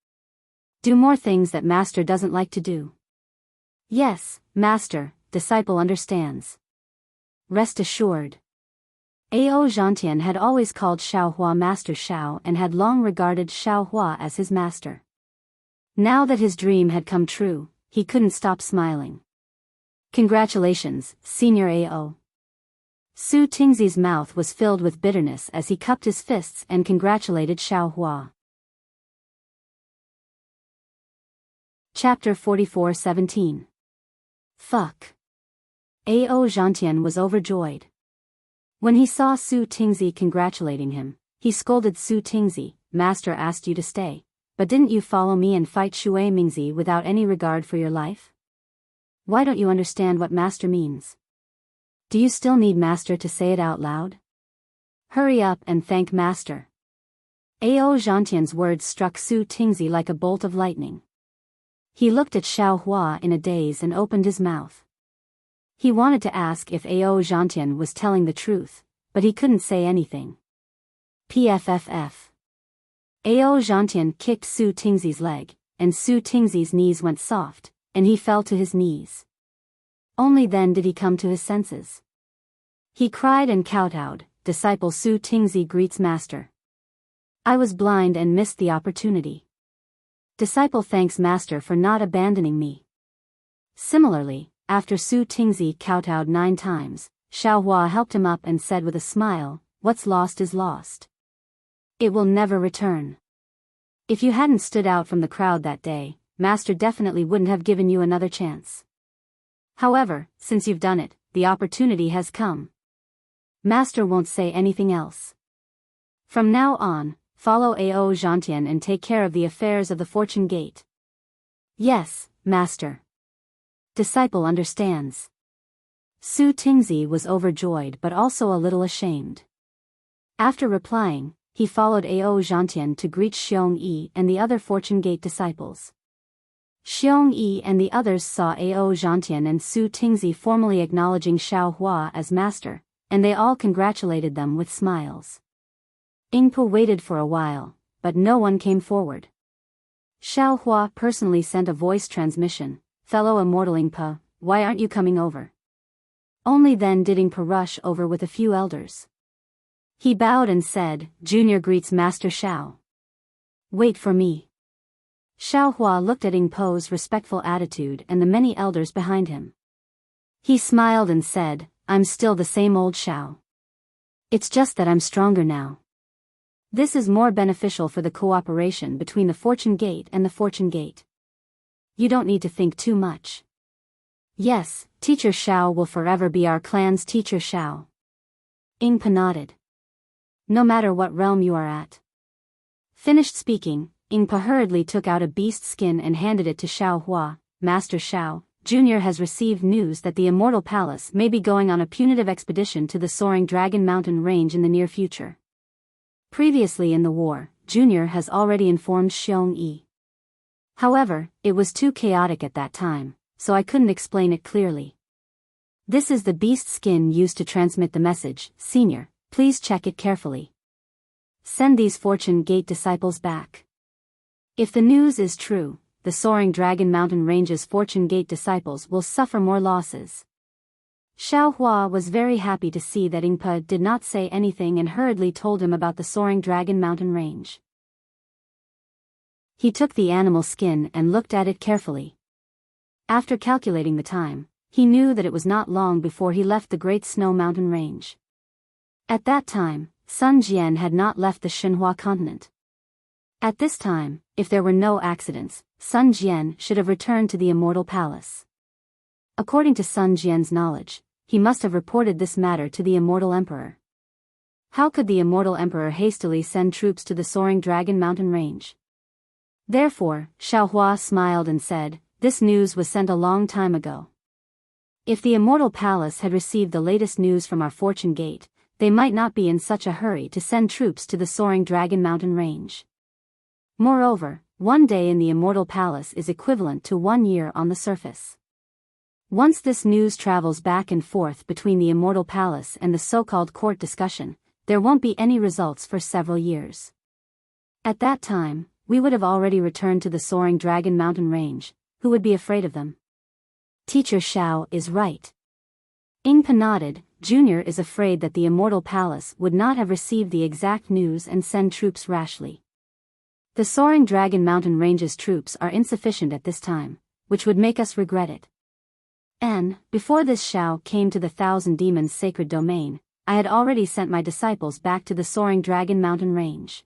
Do more things that Master doesn't like to do. Yes, Master, disciple understands. Rest assured. Ao Zhantian had always called Xiaohua Master Xiao and had long regarded Xiaohua as his master. Now that his dream had come true, he couldn't stop smiling. Congratulations, Senior Ao. Su Tingzi's mouth was filled with bitterness as he cupped his fists and congratulated Xiaohua. Chapter 44:17. Fuck. Ao Zhantian was overjoyed. When he saw Su Tingzi congratulating him, he scolded Su Tingzi, Master asked you to stay, but didn't you follow me and fight Shui Mingzi without any regard for your life? Why don't you understand what Master means? Do you still need Master to say it out loud? Hurry up and thank Master. Ao Zhantian's words struck Su Tingzi like a bolt of lightning. He looked at Xiaohua in a daze and opened his mouth. He wanted to ask if Ao Zhantian was telling the truth, but he couldn't say anything. PFFF. Ao Zhantian kicked Su Tingzi's leg, and Su Tingzi's knees went soft, and he fell to his knees. Only then did he come to his senses. He cried and kowtowed, Disciple Su Tingzi greets Master. I was blind and missed the opportunity. Disciple thanks Master for not abandoning me. Similarly, after Su Tingzi kowtowed 9 times, Xiaohua helped him up and said with a smile, what's lost is lost. It will never return. If you hadn't stood out from the crowd that day, Master definitely wouldn't have given you another chance. However, since you've done it, the opportunity has come. Master won't say anything else. From now on, follow Ao Zhantian and take care of the affairs of the Fortune Gate. Yes, Master. Disciple understands. Su Tingzi was overjoyed but also a little ashamed. After replying, he followed Ao Zhantian to greet Xiong Yi and the other Fortune Gate disciples. Xiong Yi and the others saw Ao Zhantian and Su Tingzi formally acknowledging Xiaohua as master, and they all congratulated them with smiles. Yingpo waited for a while, but no one came forward. Xiaohua personally sent a voice transmission, Fellow Immortal Yingpo, why aren't you coming over? Only then did Yingpo rush over with a few elders. He bowed and said, Junior greets Master Xiao. Wait for me. Xiaohua looked at Yingpo's respectful attitude and the many elders behind him. He smiled and said, I'm still the same old Xiao. It's just that I'm stronger now. This is more beneficial for the cooperation between the Fortune Gate and the Fortune Gate. You don't need to think too much. Yes, Teacher Xiao will forever be our clan's Teacher Xiao. Yingpo nodded. No matter what realm you are at. Finished speaking, Yingpo hurriedly took out a beast skin and handed it to Xiaohua. Master Xiao, Junior has received news that the Immortal Palace may be going on a punitive expedition to the Soaring Dragon Mountain Range in the near future. Previously in the war, Junior has already informed Xiong Yi. However, it was too chaotic at that time, so I couldn't explain it clearly. This is the beast skin used to transmit the message. Senior, please check it carefully. Send these Fortune Gate disciples back. If the news is true, the Soaring Dragon Mountain Range's Fortune Gate disciples will suffer more losses. Xiaohua was very happy to see that Yingpo did not say anything and hurriedly told him about the Soaring Dragon Mountain Range. He took the animal skin and looked at it carefully. After calculating the time, he knew that it was not long before he left the Great Snow Mountain Range. At that time, Sun Jian had not left the Xinhua continent. At this time, if there were no accidents, Sun Jian should have returned to the Immortal Palace. According to Sun Jian's knowledge, he must have reported this matter to the Immortal Emperor. How could the Immortal Emperor hastily send troops to the Soaring Dragon Mountain Range? Therefore, Xiaohua smiled and said, this news was sent a long time ago. If the Immortal Palace had received the latest news from our Fortune Gate, they might not be in such a hurry to send troops to the Soaring Dragon Mountain Range. Moreover, one day in the Immortal Palace is equivalent to 1 year on the surface. Once this news travels back and forth between the Immortal Palace and the so-called court discussion, there won't be any results for several years. At that time, we would have already returned to the soaring Dragon Mountain range. Who would be afraid of them? Teacher Xiao is right. Ingpa nodded. Junior is afraid that the Immortal Palace would not have received the exact news and send troops rashly. The soaring Dragon Mountain range's troops are insufficient at this time, which would make us regret it. And, before this Xiao came to the Thousand Demons' sacred domain, I had already sent my disciples back to the soaring Dragon Mountain range.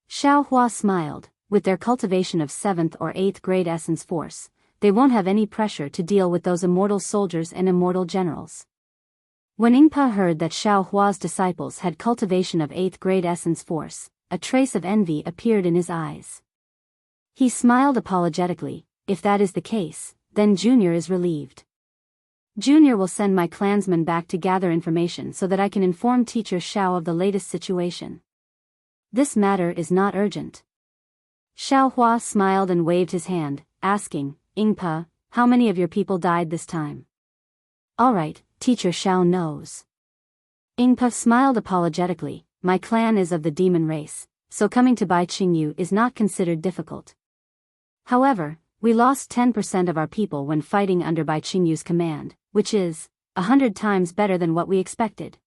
Xiao Hua smiled. With their cultivation of 7th or 8th grade essence force, they won't have any pressure to deal with those immortal soldiers and immortal generals. When Ingpa heard that Xiao Hua's disciples had cultivation of 8th grade essence force, a trace of envy appeared in his eyes. He smiled apologetically. If that is the case, then Junior is relieved. Junior will send my clansmen back to gather information so that I can inform Teacher Xiao of the latest situation. This matter is not urgent. Xiao Hua smiled and waved his hand, asking, Ingpa, how many of your people died this time? All right, Teacher Xiao knows. Ingpa smiled apologetically. My clan is of the demon race, so coming to Bai Qingyu is not considered difficult. However, we lost 10% of our people when fighting under Bai Qingyu's command, which is 100 times better than what we expected.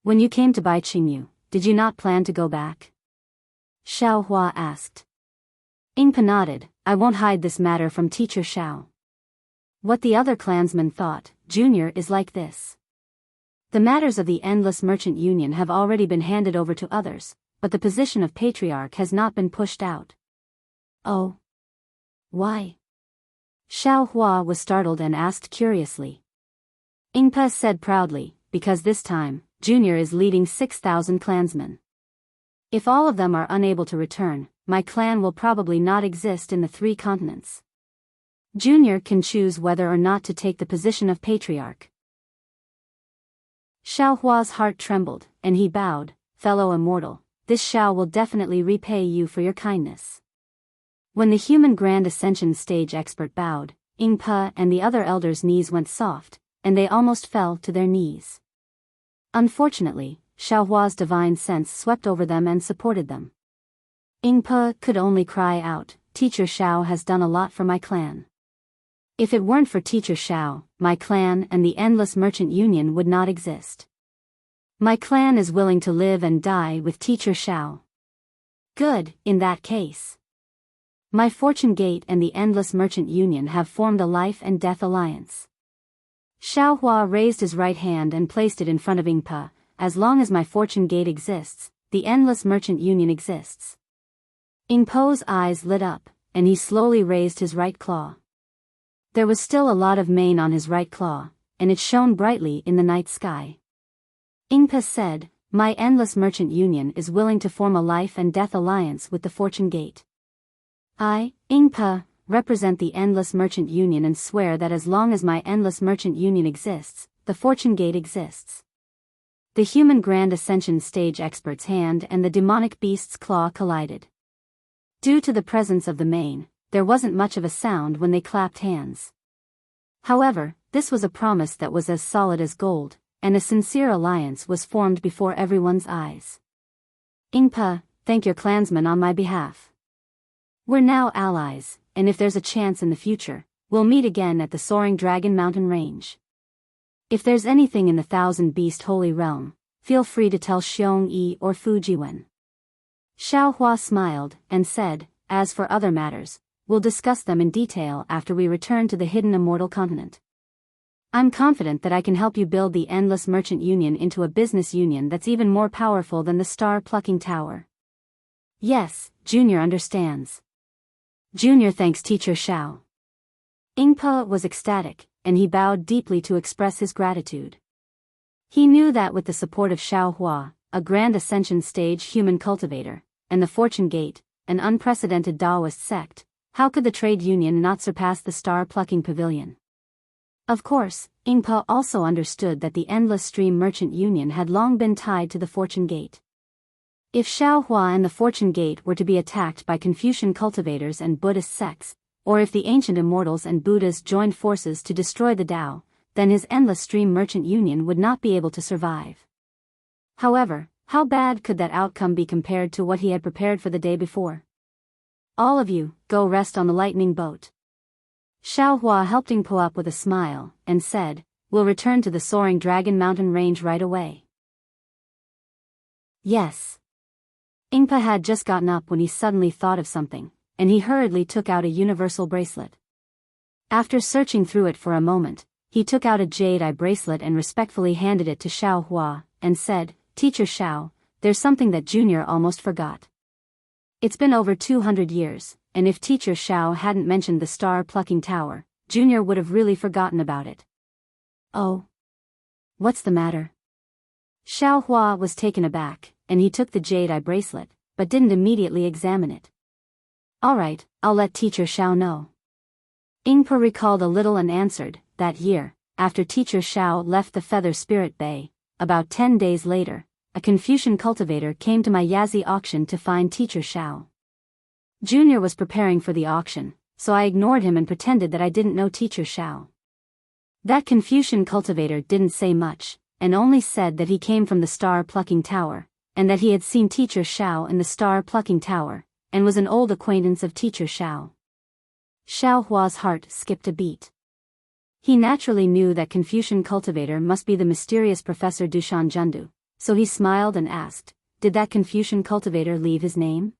When you came to Bai Qingyu, did you not plan to go back? Xiao Hua asked. Ingpa nodded. I won't hide this matter from Teacher Xiao. What the other clansmen thought, Junior is like this. The matters of the Endless Merchant Union have already been handed over to others, but the position of Patriarch has not been pushed out. Oh. Why? Xiao Hua was startled and asked curiously. Ingpa said proudly, because this time, Junior is leading 6,000 clansmen. If all of them are unable to return, my clan will probably not exist in the 3 continents. Junior can choose whether or not to take the position of Patriarch. Xiao Hua's heart trembled, and he bowed. Fellow Immortal, this Xiao will definitely repay you for your kindness. When the human Grand Ascension stage expert bowed, Ingpa and the other elders' knees went soft, and they almost fell to their knees. Unfortunately, Xiao Hua's divine sense swept over them and supported them. Ingpa could only cry out, Teacher Xiao has done a lot for my clan. If it weren't for Teacher Xiao, my clan and the Endless Merchant Union would not exist. My clan is willing to live and die with Teacher Xiao. Good, in that case. My Fortune Gate and the Endless Merchant Union have formed a life and death alliance. Xiao Hua raised his right hand and placed it in front of Ingpa. As long as my Fortune Gate exists, the Endless Merchant Union exists. Ingpa's eyes lit up, and he slowly raised his right claw. There was still a lot of mane on his right claw, and it shone brightly in the night sky. Ingpa said, my Endless Merchant Union is willing to form a life and death alliance with the Fortune Gate. I, Ingpa, represent the Endless Merchant Union and swear that as long as my Endless Merchant Union exists, the Fortune Gate exists. The human Grand Ascension stage expert's hand and the demonic beast's claw collided. Due to the presence of the mane, there wasn't much of a sound when they clapped hands. However, this was a promise that was as solid as gold, and a sincere alliance was formed before everyone's eyes. Ingpa, thank your clansmen on my behalf. We're now allies, and if there's a chance in the future, we'll meet again at the soaring Dragon Mountain range. If there's anything in the Thousand Beast Holy Realm, feel free to tell Xiong Yi or Fujiwen. Xiao Hua smiled, and said, as for other matters, we'll discuss them in detail after we return to the hidden Immortal Continent. I'm confident that I can help you build the Endless Merchant Union into a business union that's even more powerful than the Star-Plucking Tower. Yes, Junior understands. Junior thanks Teacher Xiao. Ingpa was ecstatic, and he bowed deeply to express his gratitude. He knew that with the support of Xiao Hua, a Grand Ascension stage human cultivator, and the Fortune Gate, an unprecedented Taoist sect, how could the trade union not surpass the Star-Plucking Pavilion? Of course, Ingpa also understood that the Endless Stream Merchant Union had long been tied to the Fortune Gate. If Xiaohua and the Fortune Gate were to be attacked by Confucian cultivators and Buddhist sects, or if the ancient immortals and Buddhas joined forces to destroy the Tao, then his endless stream merchant union would not be able to survive. However, how bad could that outcome be compared to what he had prepared for the day before? All of you, go rest on the lightning boat. Xiaohua helped Ingpo up with a smile, and said, we'll return to the soaring Dragon Mountain range right away. Yes. Ingpo had just gotten up when he suddenly thought of something, and he hurriedly took out a universal bracelet. After searching through it for a moment, he took out a jade eye bracelet and respectfully handed it to Xiaohua, and said, Teacher Xiao, there's something that Junior almost forgot. It's been over 200 years, and if Teacher Xiao hadn't mentioned the star-plucking tower, Junior would have really forgotten about it. Oh? What's the matter? Xiaohua was taken aback, and he took the jade eye bracelet, but didn't immediately examine it. Alright, I'll let Teacher Xiao know. Ingpo recalled a little and answered, that year, after Teacher Xiao left the Feather Spirit Bay, about 10 days later, a Confucian cultivator came to my Yazi auction to find Teacher Xiao. Junior was preparing for the auction, so I ignored him and pretended that I didn't know Teacher Xiao. That Confucian cultivator didn't say much, and only said that he came from the star-plucking tower, and that he had seen Teacher Xiao in the star-plucking tower, and was an old acquaintance of Teacher Xiao. Xiaohua's heart skipped a beat. He naturally knew that Confucian cultivator must be the mysterious Professor Dushan Jundu, so he smiled and asked, did that Confucian cultivator leave his name?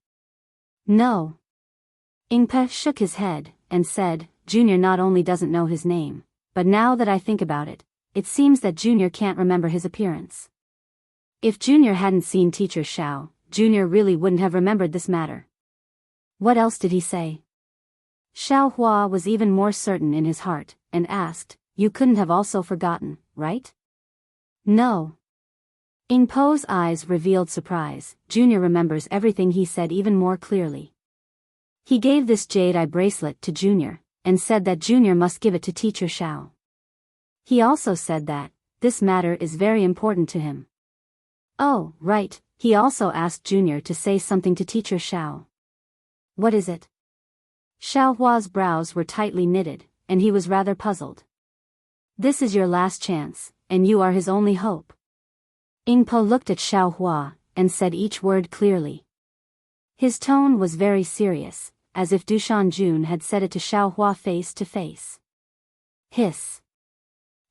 No. Ingpo shook his head, and said, Junior not only doesn't know his name, but now that I think about it, it seems that Junior can't remember his appearance. If Junior hadn't seen Teacher Xiao, Junior really wouldn't have remembered this matter. What else did he say? Xiaohua was even more certain in his heart, and asked, you couldn't have also forgotten, right? No. Ingpo's eyes revealed surprise. Junior remembers everything he said even more clearly. He gave this jade eye bracelet to Junior, and said that Junior must give it to Teacher Xiao. He also said that this matter is very important to him. Oh, right, he also asked Junior to say something to Teacher Xiao. What is it? Xiaohua's brows were tightly knitted, and he was rather puzzled. This is your last chance, and you are his only hope. Ingpo looked at Xiaohua, and said each word clearly. His tone was very serious, as if Dushan Jun had said it to Xiaohua face to face. Hiss.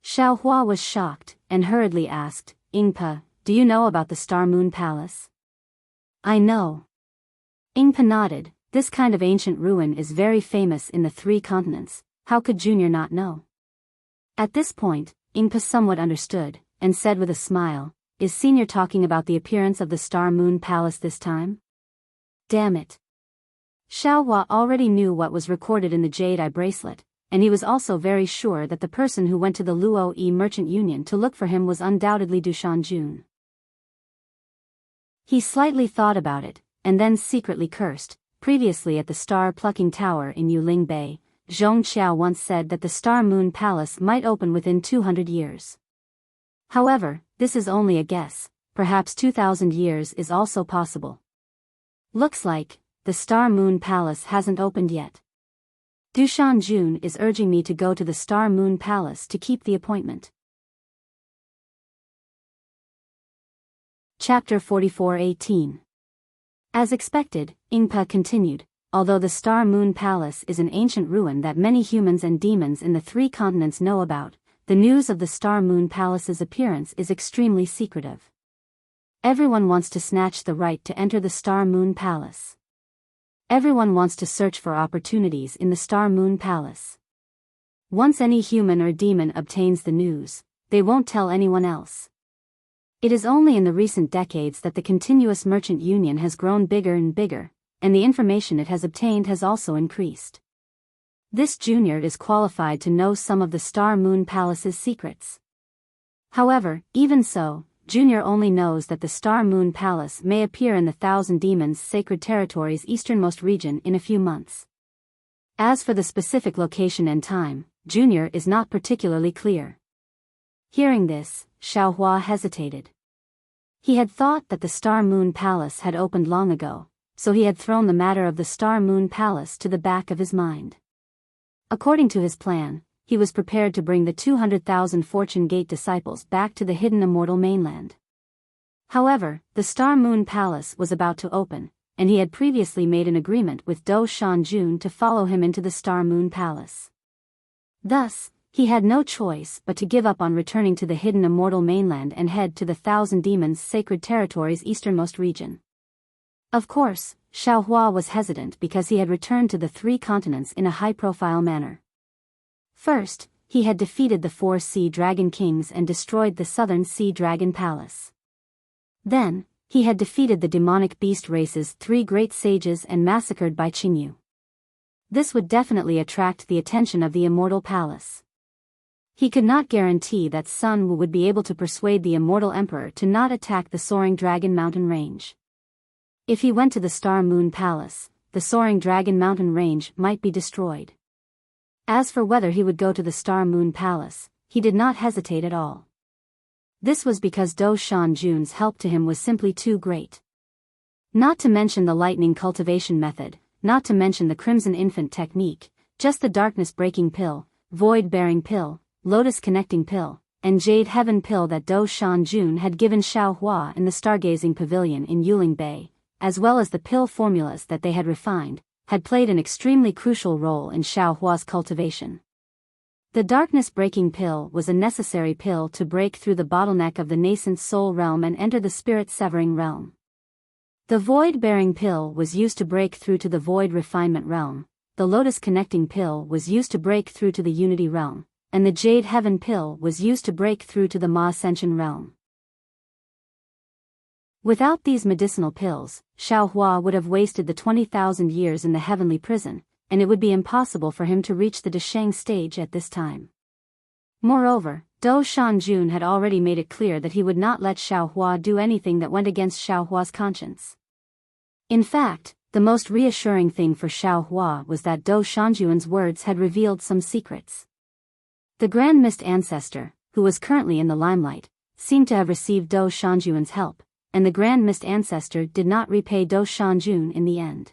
Xiaohua was shocked, and hurriedly asked, Ingpo, do you know about the Star Moon Palace? I know. Ingpo nodded. This kind of ancient ruin is very famous in the 3 continents, how could Junior not know? At this point, Ingpo somewhat understood, and said with a smile, is Senior talking about the appearance of the Star Moon Palace this time? Damn it. Xiaohua already knew what was recorded in the jade eye bracelet, and he was also very sure that the person who went to the Luo Yi Merchant Union to look for him was undoubtedly Dushan Jun. He slightly thought about it, and then secretly cursed. Previously at the star-plucking tower in Yuling Bay, Zhong Qiao once said that the Star Moon Palace might open within 200 years. However, this is only a guess, perhaps 2,000 years is also possible. Looks like the Star Moon Palace hasn't opened yet. Dushan Jun is urging me to go to the Star Moon Palace to keep the appointment. Chapter 44:18. As expected, Ingpo continued, although the Star Moon Palace is an ancient ruin that many humans and demons in the 3 continents know about, the news of the Star Moon Palace's appearance is extremely secretive. Everyone wants to snatch the right to enter the Star Moon Palace. Everyone wants to search for opportunities in the Star Moon Palace. Once any human or demon obtains the news, they won't tell anyone else. It is only in the recent decades that the continuous merchant union has grown bigger and bigger, and the information it has obtained has also increased. This junior is qualified to know some of the Star Moon Palace's secrets. However, even so, Junior only knows that the Star Moon Palace may appear in the Thousand Demons' Sacred Territory's easternmost region in a few months. As for the specific location and time, Junior is not particularly clear. Hearing this, Xiaohua hesitated. He had thought that the Star Moon Palace had opened long ago, so he had thrown the matter of the Star Moon Palace to the back of his mind. According to his plan, he was prepared to bring the 200,000 Fortune Gate disciples back to the hidden Immortal mainland. However, the Star Moon Palace was about to open, and he had previously made an agreement with Do Shanjun to follow him into the Star Moon Palace. Thus, he had no choice but to give up on returning to the hidden Immortal mainland and head to the Thousand Demons' sacred territory's easternmost region. Of course, Xiaohua was hesitant because he had returned to the three continents in a high-profile manner. First, he had defeated the 4 Sea Dragon Kings and destroyed the Southern Sea Dragon Palace. Then, he had defeated the demonic beast race's 3 great sages and massacred Bai Qingyu. This would definitely attract the attention of the Immortal Palace. He could not guarantee that Sun Wu would be able to persuade the Immortal Emperor to not attack the Soaring Dragon Mountain Range. If he went to the Star Moon Palace, the Soaring Dragon Mountain Range might be destroyed. As for whether he would go to the Star Moon Palace, he did not hesitate at all. This was because Do Shanjun's help to him was simply too great. Not to mention the lightning cultivation method, not to mention the Crimson Infant technique, just the darkness breaking pill, void bearing pill, lotus connecting pill, and jade heaven pill that Do Shanjun had given Xiaohua in the stargazing pavilion in Yuling Bay, as well as the pill formulas that they had refined, had played an extremely crucial role in Xiaohua's cultivation. The darkness-breaking pill was a necessary pill to break through the bottleneck of the nascent soul realm and enter the spirit-severing realm. The void-bearing pill was used to break through to the void refinement realm, the lotus-connecting pill was used to break through to the unity realm, and the jade heaven pill was used to break through to the Ma-ascension realm. Without these medicinal pills, Xiaohua would have wasted the 20,000 years in the heavenly prison, and it would be impossible for him to reach the Desheng stage at this time. Moreover, Do Shanjun had already made it clear that he would not let Xiaohua do anything that went against Xiaohua's conscience. In fact, the most reassuring thing for Xiaohua was that Do Shanjun's words had revealed some secrets. The Grand Mist Ancestor, who was currently in the limelight, seemed to have received Do Shanjun's help, and the Grand Mist Ancestor did not repay Do Shanjun in the end.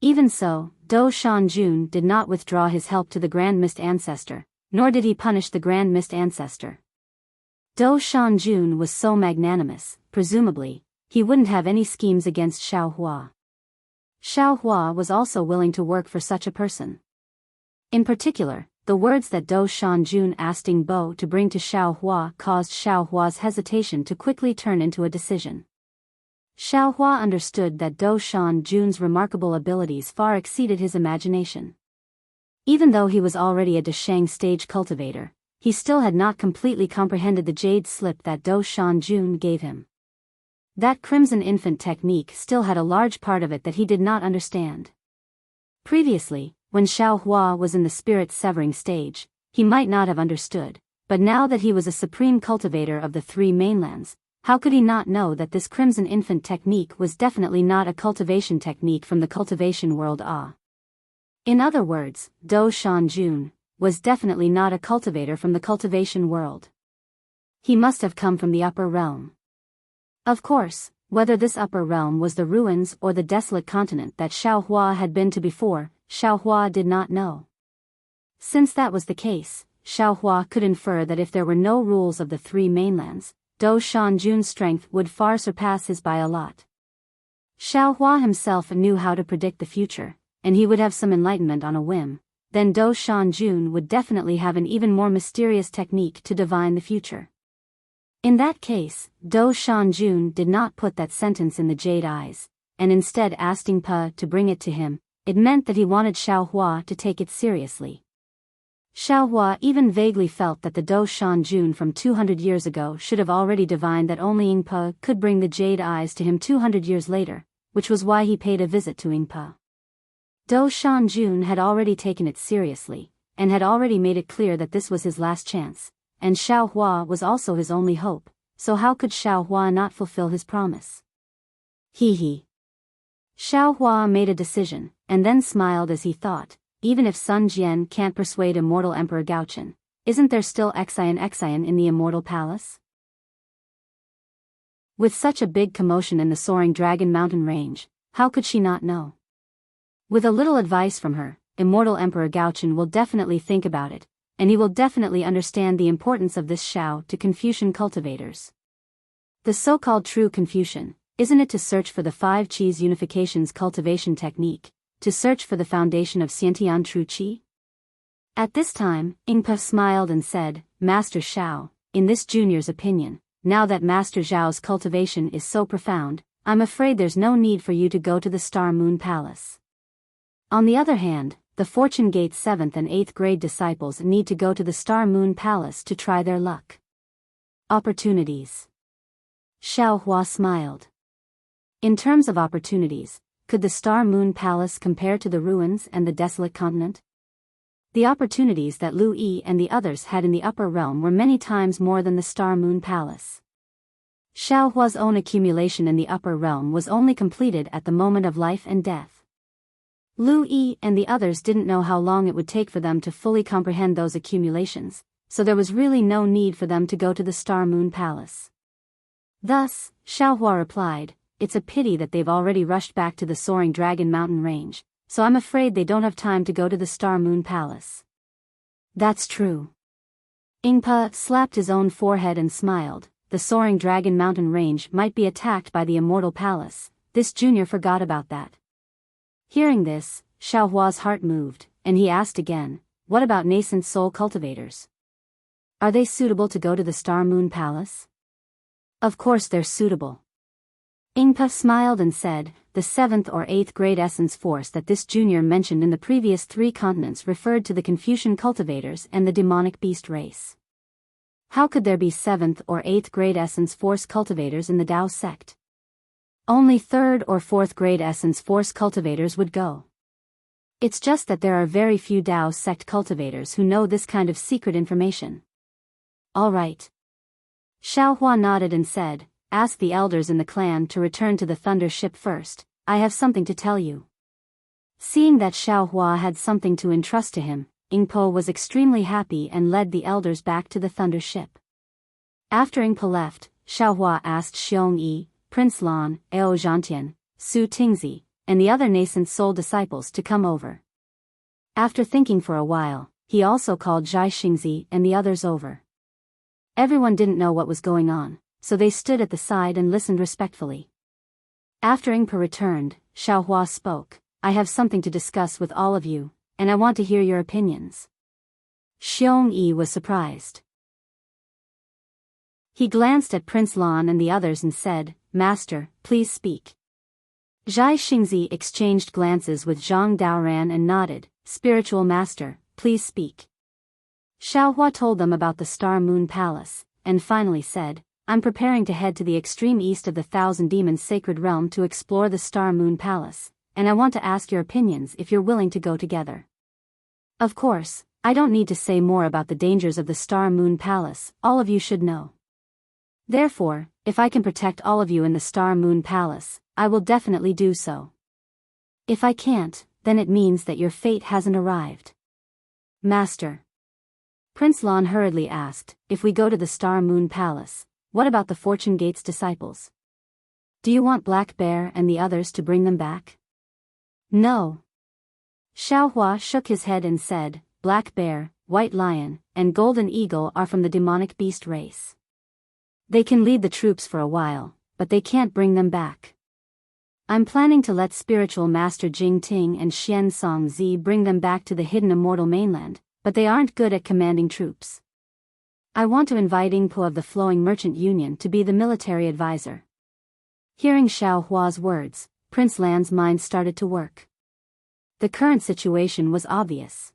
Even so, Do Shanjun did not withdraw his help to the Grand Mist Ancestor, nor did he punish the Grand Mist Ancestor. Do Shanjun was so magnanimous, presumably, he wouldn't have any schemes against Xiaohua. Xiaohua was also willing to work for such a person. In particular, the words that Do Shanjun asked Ding Bo to bring to Xiaohua caused Xiaohua's hesitation to quickly turn into a decision. Xiaohua understood that Do Shanjun's remarkable abilities far exceeded his imagination. Even though he was already a Desheng stage cultivator, he still had not completely comprehended the jade slip that Do Shanjun gave him. That Crimson Infant technique still had a large part of it that he did not understand. Previously, when Xiaohua was in the spirit-severing stage, he might not have understood, but now that he was a supreme cultivator of the 3 mainlands, how could he not know that this Crimson Infant technique was definitely not a cultivation technique from the cultivation world? In other words, Do Shanjun was definitely not a cultivator from the cultivation world. He must have come from the upper realm. Of course, whether this upper realm was the ruins or the desolate continent that Xiaohua had been to before, Xiaohua did not know. Since that was the case, Xiaohua could infer that if there were no rules of the 3 mainlands, Do Shanjun's strength would far surpass his by a lot. Xiaohua himself knew how to predict the future, and he would have some enlightenment on a whim. Then Do Shanjun would definitely have an even more mysterious technique to divine the future. In that case, Do Shanjun did not put that sentence in the jade eyes, and instead asked Ding Po to bring it to him. It meant that he wanted Xiaohua to take it seriously. Xiaohua even vaguely felt that the Do Shanjun from 200 years ago should have already divined that only Ding Po could bring the jade eyes to him 200 years later, which was why he paid a visit to Ding Po. Do Shanjun had already taken it seriously, and had already made it clear that this was his last chance, and Xiaohua was also his only hope, so how could Xiaohua not fulfill his promise? He. Xiaohua made a decision, and then smiled as he thought, even if Sun Jian can't persuade Immortal Emperor Gaochen, isn't there still Xian in the Immortal Palace? With such a big commotion in the soaring Dragon Mountain range, how could she not know? With a little advice from her, Immortal Emperor Gaochen will definitely think about it, and he will definitely understand the importance of this Shao to Confucian cultivators. The so-called true Confucian, isn't it to search for the 5 Qis unification's cultivation technique, to search for the foundation of Xiantian true Qi? At this time, Yingpe smiled and said, Master Shao, in this junior's opinion, now that Master Zhao's cultivation is so profound, I'm afraid there's no need for you to go to the Star Moon Palace. On the other hand, the Fortune Gate's 7th and 8th grade disciples need to go to the Star Moon Palace to try their luck. Opportunities. Xiao Hua smiled. In terms of opportunities, could the Star Moon Palace compare to the ruins and the desolate continent? The opportunities that Lu Yi and the others had in the upper realm were many times more than the Star Moon Palace. Xiao Hua's own accumulation in the upper realm was only completed at the moment of life and death. Lu Yi and the others didn't know how long it would take for them to fully comprehend those accumulations, so there was really no need for them to go to the Star Moon Palace. Thus, Xiao Hua replied, it's a pity that they've already rushed back to the soaring Dragon Mountain range, so I'm afraid they don't have time to go to the Star Moon Palace. That's true. Yingpe slapped his own forehead and smiled. The soaring Dragon Mountain range might be attacked by the Immortal Palace. This junior forgot about that. Hearing this, Xiao Hua's heart moved, and he asked again, what about nascent soul cultivators? Are they suitable to go to the Star Moon Palace? Of course they're suitable. Yingpe smiled and said, the 7th or 8th grade essence force that this junior mentioned in the previous 3 continents referred to the Confucian cultivators and the demonic beast race. How could there be 7th or 8th grade essence force cultivators in the Dao sect? Only 3rd or 4th grade essence force cultivators would go. It's just that there are very few Dao sect cultivators who know this kind of secret information. All right. Xiao Hua nodded and said, ask the elders in the clan to return to the Thunder ship first, I have something to tell you. Seeing that Xiao Hua had something to entrust to him, Yingpe was extremely happy and led the elders back to the Thunder ship. After Yingpe left, Xiao Hua asked Xiong Yi, Prince Lan, Ao Zhantian, Su Tingzi, and the other nascent soul disciples to come over. After thinking for a while, he also called Zhai Xingzi and the others over. Everyone didn't know what was going on, so they stood at the side and listened respectfully. After Yingpe returned, Xiao Hua spoke, I have something to discuss with all of you, and I want to hear your opinions. Xiong Yi was surprised. He glanced at Prince Lan and the others and said, Master, please speak. Zhai Xingzi exchanged glances with Zhang Daoran and nodded, Spiritual Master, please speak. Xiao Hua told them about the Star Moon Palace, and finally said, I'm preparing to head to the extreme east of the Thousand Demons Sacred Realm to explore the Star Moon Palace, and I want to ask your opinions if you're willing to go together. Of course, I don't need to say more about the dangers of the Star Moon Palace, all of you should know. Therefore, if I can protect all of you in the Star Moon Palace, I will definitely do so. If I can't, then it means that your fate hasn't arrived. Master. Prince Lan hurriedly asked, if we go to the Star Moon Palace, what about the Fortune Gate's disciples? Do you want Black Bear and the others to bring them back? No. Xiao Hua shook his head and said, Black Bear, White Lion, and Golden Eagle are from the demonic beast race. They can lead the troops for a while, but they can't bring them back. I'm planning to let Spiritual Master Jing Ting and Xian Song Zi bring them back to the hidden Immortal mainland, but they aren't good at commanding troops. I want to invite Yingpe of the Flowing Merchant Union to be the military advisor. Hearing Xiao Hua's words, Prince Lan's mind started to work. The current situation was obvious.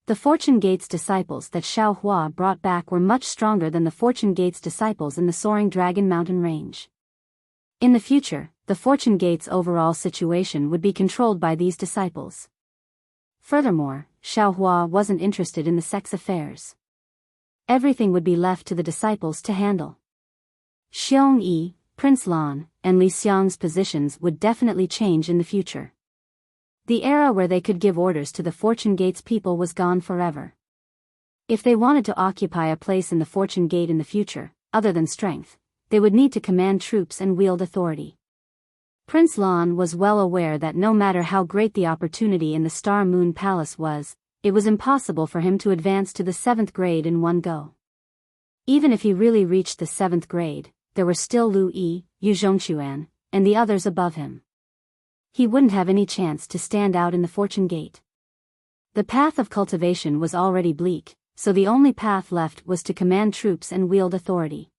The Fortune Gate's disciples that Xiao Hua brought back were much stronger than the Fortune Gate's disciples in the soaring Dragon Mountain range. In the future, the Fortune Gate's overall situation would be controlled by these disciples. Furthermore, Xiao Hua wasn't interested in the sex affairs. Everything would be left to the disciples to handle. Xiong Yi, Prince Lan, and Li Xiang's positions would definitely change in the future. The era where they could give orders to the Fortune Gate's people was gone forever. If they wanted to occupy a place in the Fortune Gate in the future, other than strength, they would need to command troops and wield authority. Prince Lan was well aware that no matter how great the opportunity in the Star Moon Palace was, it was impossible for him to advance to the 7th grade in one go. Even if he really reached the 7th grade, there were still Lu Yi, Yu Zhongquan, and the others above him. He wouldn't have any chance to stand out in the Fortune Gate. The path of cultivation was already bleak, so the only path left was to command troops and wield authority.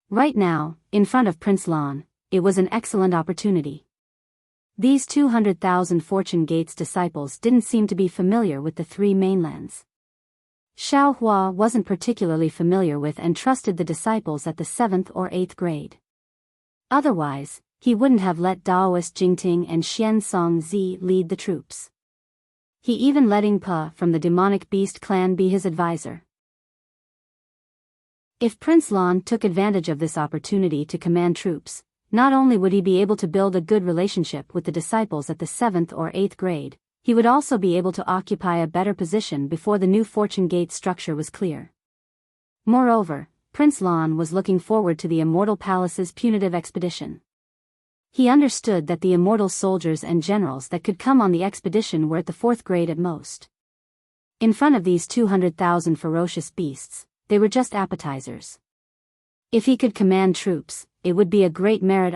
Right now, in front of Prince Lan, it was an excellent opportunity. These 200,000 Fortune Gates disciples didn't seem to be familiar with the 3 mainlands. Xiao Hua wasn't particularly familiar with and trusted the disciples at the 7th or 8th grade. Otherwise, he wouldn't have let Daoist Jingting and Xian Songzi lead the troops. He even let Ing Pa from the demonic beast clan be his advisor. If Prince Lan took advantage of this opportunity to command troops, not only would he be able to build a good relationship with the disciples at the 7th or 8th grade, he would also be able to occupy a better position before the new Fortune Gate structure was clear. Moreover, Prince Lan was looking forward to the Immortal Palace's punitive expedition. He understood that the immortal soldiers and generals that could come on the expedition were at the 4th grade at most. In front of these 200,000 ferocious beasts, they were just appetizers. If he could command troops, it would be a great merit.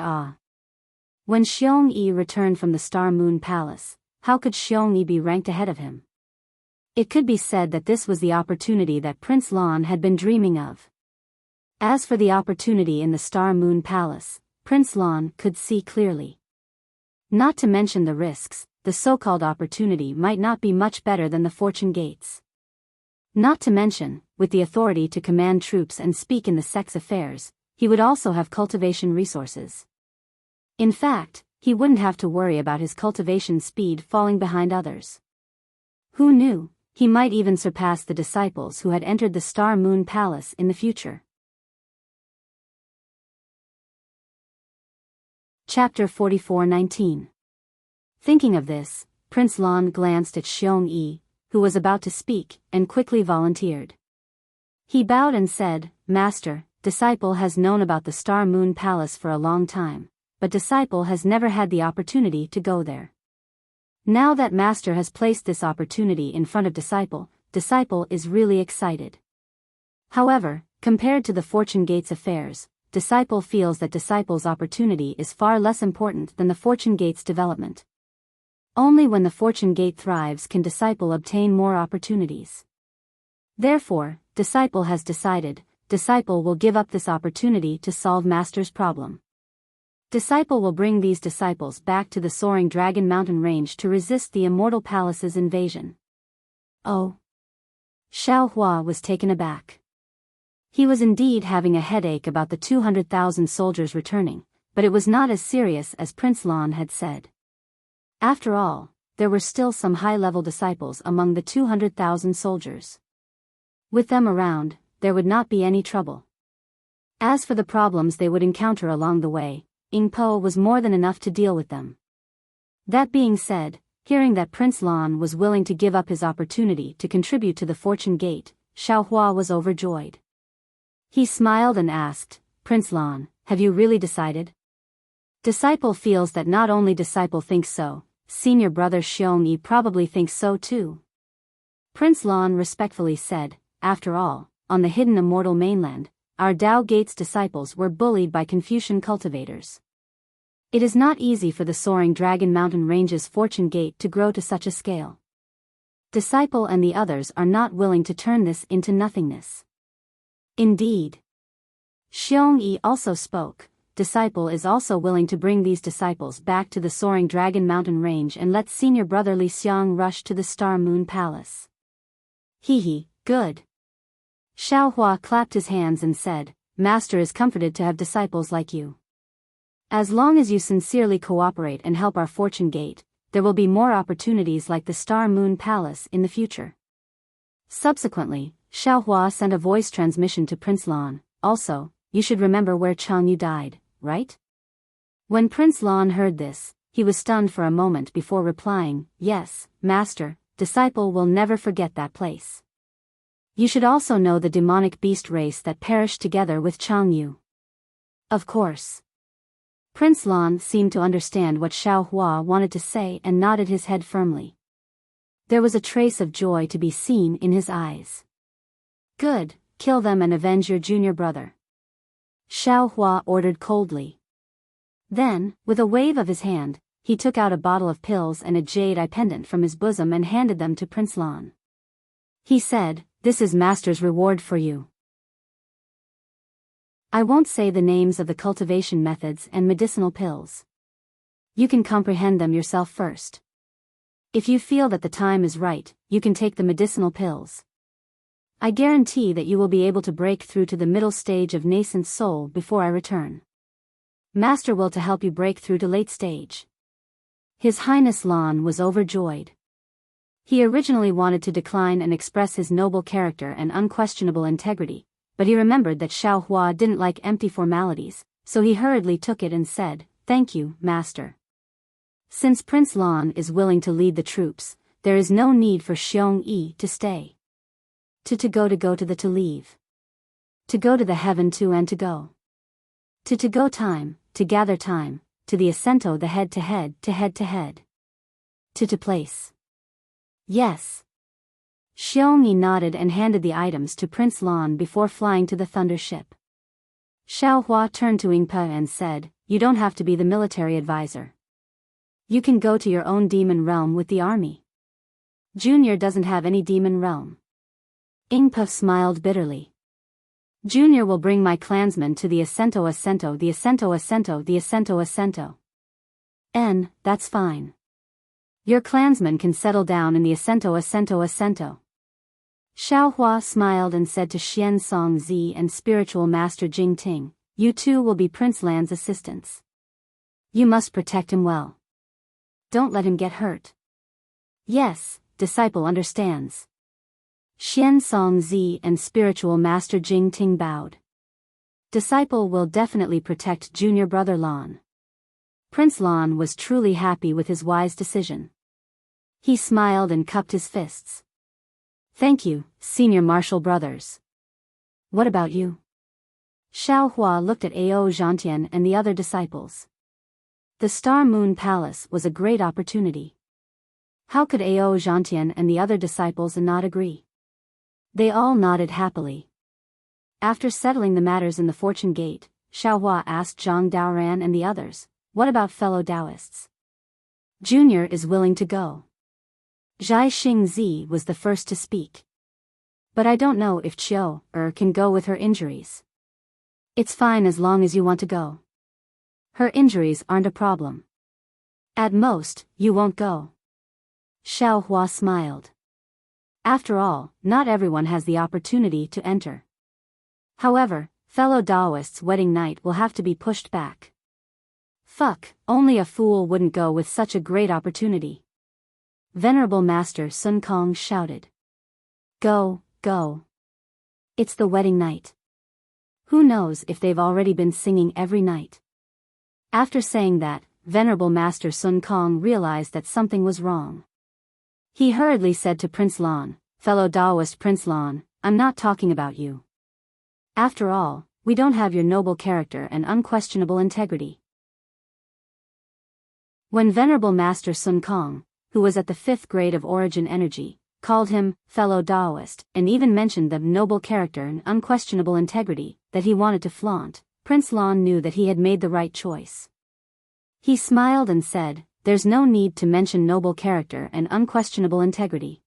When Xiong Yi returned from the Star Moon Palace, how could Xiong Yi be ranked ahead of him? It could be said that this was the opportunity that Prince Lan had been dreaming of. As for the opportunity in the Star Moon Palace, Prince Lan could see clearly. Not to mention the risks, the so-called opportunity might not be much better than the Fortune Gates. Not to mention, with the authority to command troops and speak in the sect's affairs, he would also have cultivation resources. In fact, he wouldn't have to worry about his cultivation speed falling behind others. Who knew, he might even surpass the disciples who had entered the Star Moon Palace in the future. Chapter 44:19. Thinking of this, Prince Lan glanced at Xiong Yi, who was about to speak, and quickly volunteered. He bowed and said, "Master, Disciple has known about the Star Moon Palace for a long time, but Disciple has never had the opportunity to go there. Now that Master has placed this opportunity in front of Disciple, Disciple is really excited. However, compared to the Fortune Gate's affairs, Disciple feels that Disciple's opportunity is far less important than the Fortune Gate's development. Only when the Fortune Gate thrives can Disciple obtain more opportunities. Therefore, Disciple has decided, Disciple will give up this opportunity to solve Master's problem. Disciple will bring these disciples back to the Soaring Dragon Mountain Range to resist the Immortal Palace's invasion." Oh. Xiao Hua was taken aback. He was indeed having a headache about the 200,000 soldiers returning, but it was not as serious as Prince Lan had said. After all, there were still some high-level disciples among the 200,000 soldiers. With them around, there would not be any trouble. As for the problems they would encounter along the way, Ing Po was more than enough to deal with them. That being said, hearing that Prince Lan was willing to give up his opportunity to contribute to the Fortune Gate, Xiao Hua was overjoyed. He smiled and asked, "Prince Lan, have you really decided?" Disciple feels that not only Disciple thinks so, senior brother Xiong Yi probably thinks so too. Prince Lan respectfully said, "After all, on the hidden immortal mainland, our Dao Gate's disciples were bullied by Confucian cultivators. It is not easy for the Soaring Dragon Mountain Range's Fortune Gate to grow to such a scale. Disciple and the others are not willing to turn this into nothingness." Indeed. Xiong Yi also spoke. Disciple is also willing to bring these disciples back to the Soaring Dragon Mountain Range and let senior brother Li Xiang rush to the Star Moon Palace. He, good. Xiao Hua clapped his hands and said, "Master is comforted to have disciples like you. As long as you sincerely cooperate and help our Fortune Gate, there will be more opportunities like the Star Moon Palace in the future." Subsequently, Xiao Hua sent a voice transmission to Prince Lan. "Also, you should remember where Chang Yu died, right?" When Prince Lan heard this, he was stunned for a moment before replying, "Yes, Master, Disciple will never forget that place. You should also know the demonic beast race that perished together with Chang Yu." Of course. Prince Lan seemed to understand what Xiao Hua wanted to say and nodded his head firmly. There was a trace of joy to be seen in his eyes. Good, kill them and avenge your junior brother. Xiao Hua ordered coldly. Then, with a wave of his hand, he took out a bottle of pills and a jade eye pendant from his bosom and handed them to Prince Lan. He said, "This is Master's reward for you. I won't say the names of the cultivation methods and medicinal pills. You can comprehend them yourself first. If you feel that the time is right, you can take the medicinal pills. I guarantee that you will be able to break through to the middle stage of nascent soul before I return. Master will to help you break through to late stage." His Highness Lan was overjoyed. He originally wanted to decline and express his noble character and unquestionable integrity, but he remembered that Xiao Hua didn't like empty formalities, so he hurriedly took it and said, "Thank you, Master. Since Prince Lan is willing to lead the troops, there is no need for Xiong Yi to stay. To go to the to leave. To go to the heaven to and to go. To go time, to gather time, to the ascento the head to head to head to head. To place. Yes." Xiong Yi nodded and handed the items to Prince Lan before flying to the thunder ship. Xiao Hua turned to Yingpe and said, "You don't have to be the military advisor. You can go to your own demon realm with the army. Junior doesn't have any demon realm." Yingpe smiled bitterly. "Junior will bring my clansmen to the ascento the ascento. That's fine. Your clansmen can settle down in the ascento. Xiao Hua smiled and said to Xian Song Zi and spiritual master Jing Ting, "You two will be Prince Lan's assistants. You must protect him well. Don't let him get hurt." "Yes, disciple understands." Xian Song Zi and spiritual master Jing Ting bowed. Disciple will definitely protect junior brother Lan. Prince Lan was truly happy with his wise decision. He smiled and cupped his fists. "Thank you, senior martial brothers. What about you?" Xiao Hua looked at Ao Zhantian and the other disciples. The Star Moon Palace was a great opportunity. How could Ao Zhantian and the other disciples not agree? They all nodded happily. After settling the matters in the Fortune Gate, Xiao Hua asked Zhang Daoran and the others, "What about fellow Taoists?" "Junior is willing to go." Zhai Xingzi was the first to speak. "But I don't know if Qiu can go with her injuries." "It's fine as long as you want to go. Her injuries aren't a problem. At most, you won't go." Xiao Hua smiled. After all, not everyone has the opportunity to enter. However, fellow Taoists' wedding night will have to be pushed back. Fuck, only a fool wouldn't go with such a great opportunity. Venerable Master Sun Kong shouted. Go. It's the wedding night. Who knows if they've already been singing every night. After saying that, Venerable Master Sun Kong realized that something was wrong. He hurriedly said to Prince Lan, "Fellow Taoist Prince Lan, I'm not talking about you. After all, we don't have your noble character and unquestionable integrity." When Venerable Master Sun Kong, who was at the 5th grade of Origin Energy, called him fellow Taoist, and even mentioned the noble character and unquestionable integrity that he wanted to flaunt, Prince Lan knew that he had made the right choice. He smiled and said, "There's no need to mention noble character and unquestionable integrity.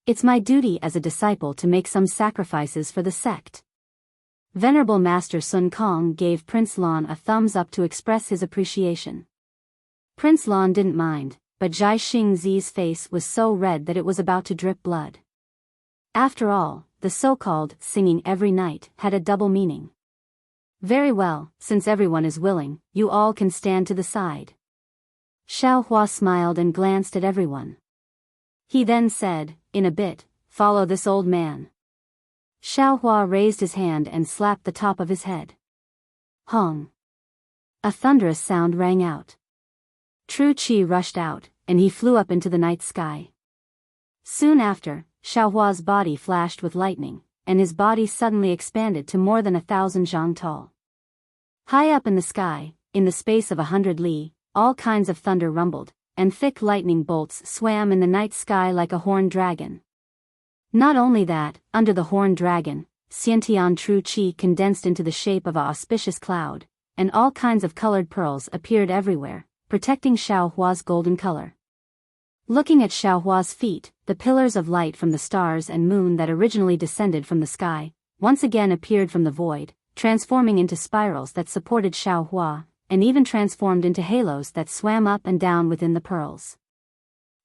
It's my duty as a disciple to make some sacrifices for the sect." Venerable Master Sun Kong gave Prince Lan a thumbs up to express his appreciation. Prince Lan didn't mind, but Zhai Xingzi's face was so red that it was about to drip blood. After all, the so-called singing every night had a double meaning. "Very well, since everyone is willing, you all can stand to the side." Xiao Hua smiled and glanced at everyone. He then said, "In a bit, follow this old man." Xiao Hua raised his hand and slapped the top of his head. Hong! A thunderous sound rang out. True Qi rushed out, and he flew up into the night sky. Soon after, Xiao Hua's body flashed with lightning, and his body suddenly expanded to more than 1,000 zhang tall. High up in the sky, in the space of 100 li, all kinds of thunder rumbled, and thick lightning bolts swam in the night sky like a horned dragon. Not only that, under the horned dragon, Xiantian true qi condensed into the shape of a auspicious cloud, and all kinds of colored pearls appeared everywhere, protecting Xiaohua's golden color. Looking at Xiaohua's feet, the pillars of light from the stars and moon that originally descended from the sky, once again appeared from the void, transforming into spirals that supported Xiaohua, and even transformed into halos that swam up and down within the pearls.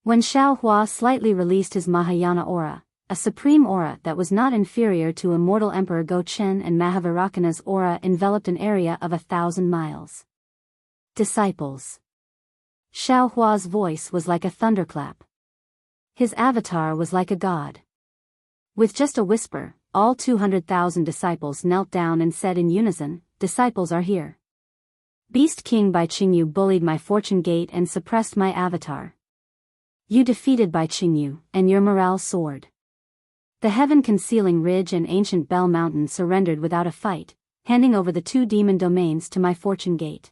When Xiaohua slightly released his Mahayana aura, a supreme aura that was not inferior to Immortal Emperor Go-Chen and Mahavirakana's aura enveloped an area of 1,000 miles. Disciples. Xiaohua's voice was like a thunderclap. His avatar was like a god. With just a whisper, all 200,000 disciples knelt down and said in unison, "Disciples are here. Beast King Bai Qingyu bullied my fortune gate and suppressed my avatar. You defeated Bai Qingyu, and your morale soared. The heaven-concealing ridge and ancient Bell Mountain surrendered without a fight, handing over the 2 demon domains to my fortune gate."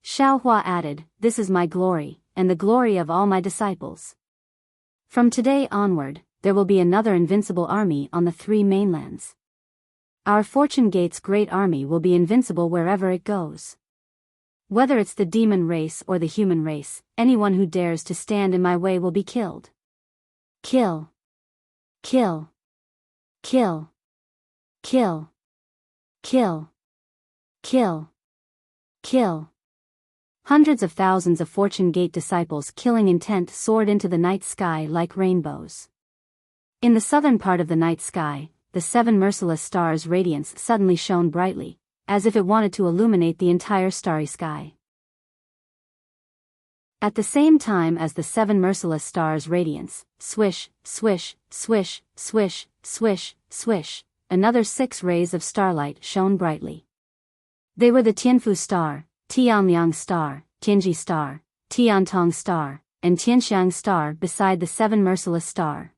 Xiaohua added, "This is my glory, and the glory of all my disciples. From today onward, there will be another invincible army on the 3 mainlands. Our fortune gate's great army will be invincible wherever it goes. Whether it's the demon race or the human race, anyone who dares to stand in my way will be killed. Kill. Kill. Kill. Kill. Kill. Kill. Kill." Hundreds of thousands of Fortune Gate disciples' killing intent soared into the night sky like rainbows. In the southern part of the night sky, the 7 merciless stars' radiance suddenly shone brightly, as if it wanted to illuminate the entire starry sky. At the same time as the 7 merciless stars' radiance, swish, swish, swish, swish, swish, swish, another 6 rays of starlight shone brightly. They were the Tianfu star, Tianliang star, Tianji star, Tiantong star, and Tianxiang star beside the 7 merciless star.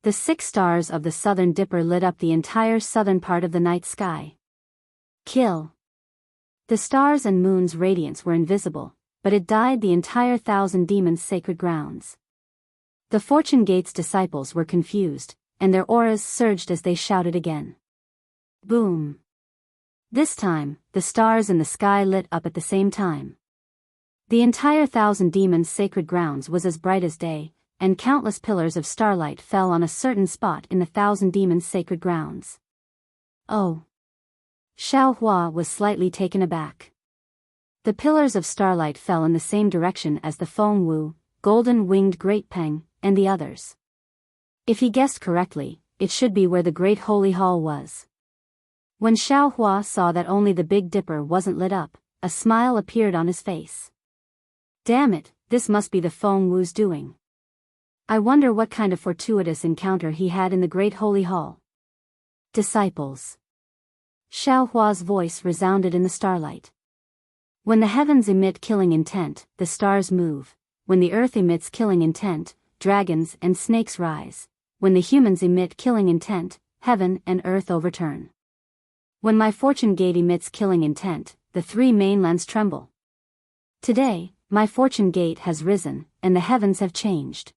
The 6 stars of the southern dipper lit up the entire southern part of the night sky. Kill. The stars and moon's radiance were invisible, but it dyed the entire 1,000 demons' sacred grounds. The Fortune Gate's disciples were confused, and their auras surged as they shouted again. Boom. This time, the stars in the sky lit up at the same time. The entire 1,000 demons' sacred grounds was as bright as day, and countless pillars of starlight fell on a certain spot in the 1,000 demons' sacred grounds. Oh. Xiaohua was slightly taken aback. The pillars of starlight fell in the same direction as the Feng Wu, golden-winged Great Peng, and the others. If he guessed correctly, it should be where the Great Holy Hall was. When Xiaohua saw that only the Big Dipper wasn't lit up, a smile appeared on his face. Damn it, this must be the Feng Wu's doing. I wonder what kind of fortuitous encounter he had in the Great Holy Hall. Disciples. Xiaohua's voice resounded in the starlight. When the heavens emit killing intent, the stars move. When the earth emits killing intent, dragons and snakes rise. When the humans emit killing intent, heaven and earth overturn. When my fortune gate emits killing intent, the 3 mainlands tremble. Today, my fortune gate has risen, and the heavens have changed.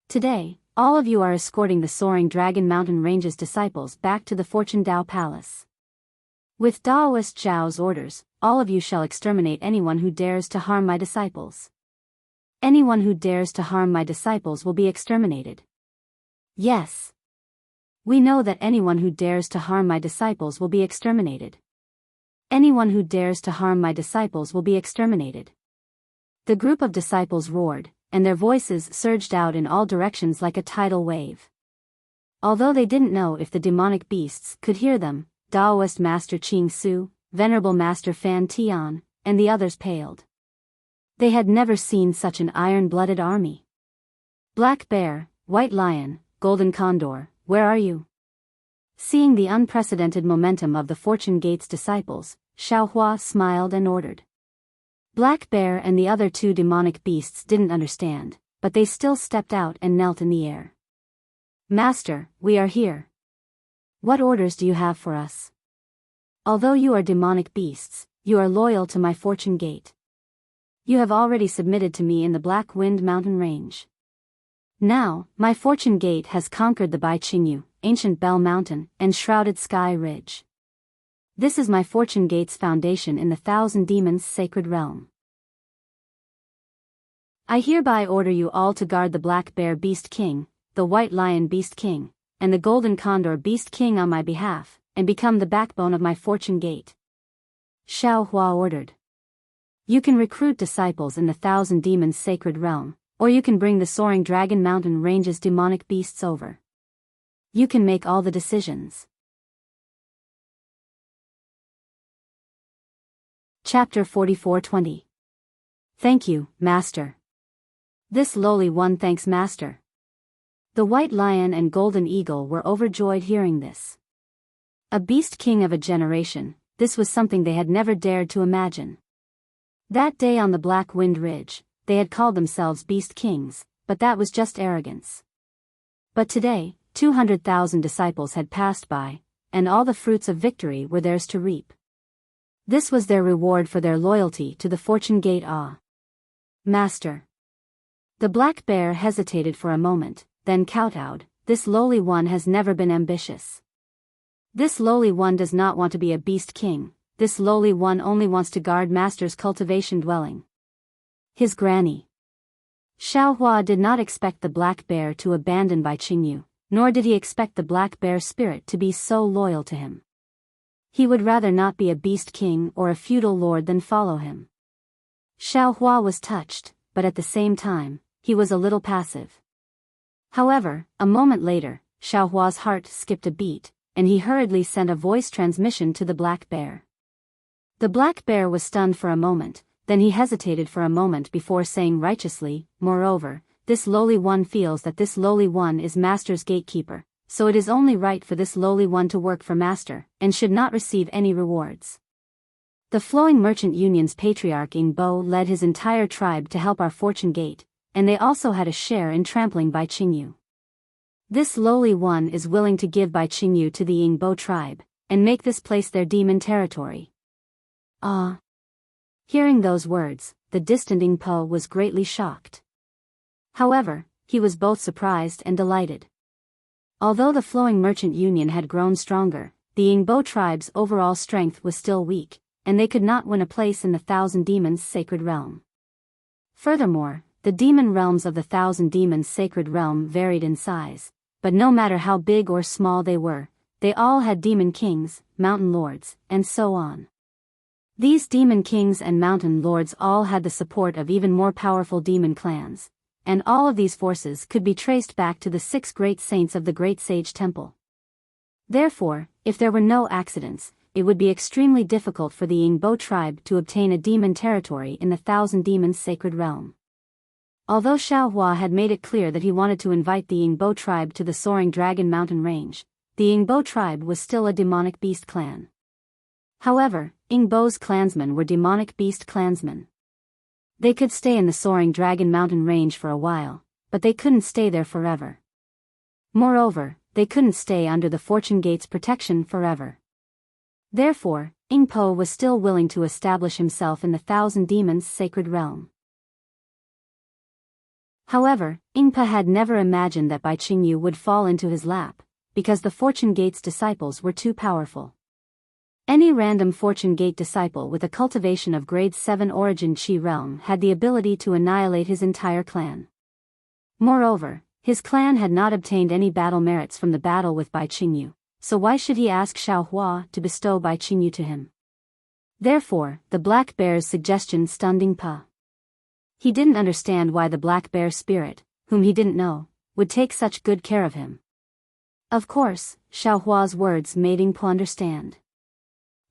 Today, all of you are escorting the soaring Dragon Mountain Range's disciples back to the Fortune Dao Palace. With Daoist Zhao's orders, all of you shall exterminate anyone who dares to harm my disciples. Anyone who dares to harm my disciples will be exterminated. Yes. We know that anyone who dares to harm my disciples will be exterminated. Anyone who dares to harm my disciples will be exterminated. The group of disciples roared, and their voices surged out in all directions like a tidal wave. Although they didn't know if the demonic beasts could hear them, Daoist Master Qing Su, Venerable Master Fan Tian, and the others paled. They had never seen such an iron-blooded army. Black Bear, White Lion, Golden Condor, where are you? Seeing the unprecedented momentum of the Fortune Gate's disciples, Xiaohua smiled and ordered. Black Bear and the other 2 demonic beasts didn't understand, but they still stepped out and knelt in the air. Master, we are here. What orders do you have for us? Although you are demonic beasts, you are loyal to my fortune gate. You have already submitted to me in the Black Wind Mountain Range. Now, my fortune gate has conquered the Bai Qingyu, ancient Bell Mountain, and shrouded Sky Ridge. This is my fortune gate's foundation in the Thousand Demons' sacred realm. I hereby order you all to guard the Black Bear Beast King, the White Lion Beast King, and the Golden Condor Beast King on my behalf, and become the backbone of my fortune gate. Xiao Hua ordered. You can recruit disciples in the Thousand Demons' sacred realm, or you can bring the Soaring Dragon Mountain Range's demonic beasts over. You can make all the decisions. Chapter 44:20. Thank you, Master. This lowly one thanks Master. The White Lion and Golden Eagle were overjoyed hearing this. A beast king of a generation, this was something they had never dared to imagine. That day on the Black Wind Ridge, they had called themselves Beast Kings, but that was just arrogance. But today, 200,000 disciples had passed by, and all the fruits of victory were theirs to reap. This was their reward for their loyalty to the Fortune Gate. Ah, Master. The Black Bear hesitated for a moment, then kowtowed. This lowly one has never been ambitious. This lowly one does not want to be a beast king, this lowly one only wants to guard Master's cultivation dwelling. His granny. Xiao Hua did not expect the Black Bear to abandon Bai Qingyu, nor did he expect the Black Bear spirit to be so loyal to him. He would rather not be a beast king or a feudal lord than follow him. Xiao Hua was touched, but at the same time, he was a little passive. However, a moment later, Xiao Hua's heart skipped a beat, and he hurriedly sent a voice transmission to the Black Bear. The Black Bear was stunned for a moment, then he hesitated for a moment before saying righteously, moreover, this lowly one feels that this lowly one is Master's gatekeeper, so it is only right for this lowly one to work for Master, and should not receive any rewards. The Flowing Merchant Union's patriarch Ing Bo led his entire tribe to help our fortune gate, and they also had a share in trampling Bai Qingyu. This lowly one is willing to give Bai Qingyu to the Ing Bo tribe, and make this place their demon territory. Ah! Hearing those words, the distant Ing Po was greatly shocked. However, he was both surprised and delighted. Although the Flowing Merchant Union had grown stronger, the Ing Bo tribe's overall strength was still weak, and they could not win a place in the Thousand Demons' sacred realm. Furthermore, the demon realms of the Thousand Demons' sacred realm varied in size, but no matter how big or small they were, they all had demon kings, mountain lords, and so on. These demon kings and mountain lords all had the support of even more powerful demon clans, and all of these forces could be traced back to the 6 great saints of the Great Sage Temple. Therefore, if there were no accidents, it would be extremely difficult for the Ing Bo tribe to obtain a demon territory in the Thousand Demons' sacred realm. Although Xiao Hua had made it clear that he wanted to invite the Ing Bo tribe to the Soaring Dragon Mountain Range, the Ing Bo tribe was still a demonic beast clan. However, Ing Bo's clansmen were demonic beast clansmen. They could stay in the Soaring Dragon Mountain Range for a while, but they couldn't stay there forever. Moreover, they couldn't stay under the Fortune Gate's protection forever. Therefore, Ing Po was still willing to establish himself in the Thousand Demons' sacred realm. However, Ing Po had never imagined that Bai Qingyu would fall into his lap, because the Fortune Gate's disciples were too powerful. Any random Fortune Gate disciple with a cultivation of grade 7 origin Qi realm had the ability to annihilate his entire clan. Moreover, his clan had not obtained any battle merits from the battle with Bai Qingyu, so why should he ask Xiao Hua to bestow Bai Qingyu to him? Therefore, the Black Bear's suggestion stunned Ing Po. He didn't understand why the Black Bear spirit, whom he didn't know, would take such good care of him. Of course, Xiao Hua's words made Ing Po understand.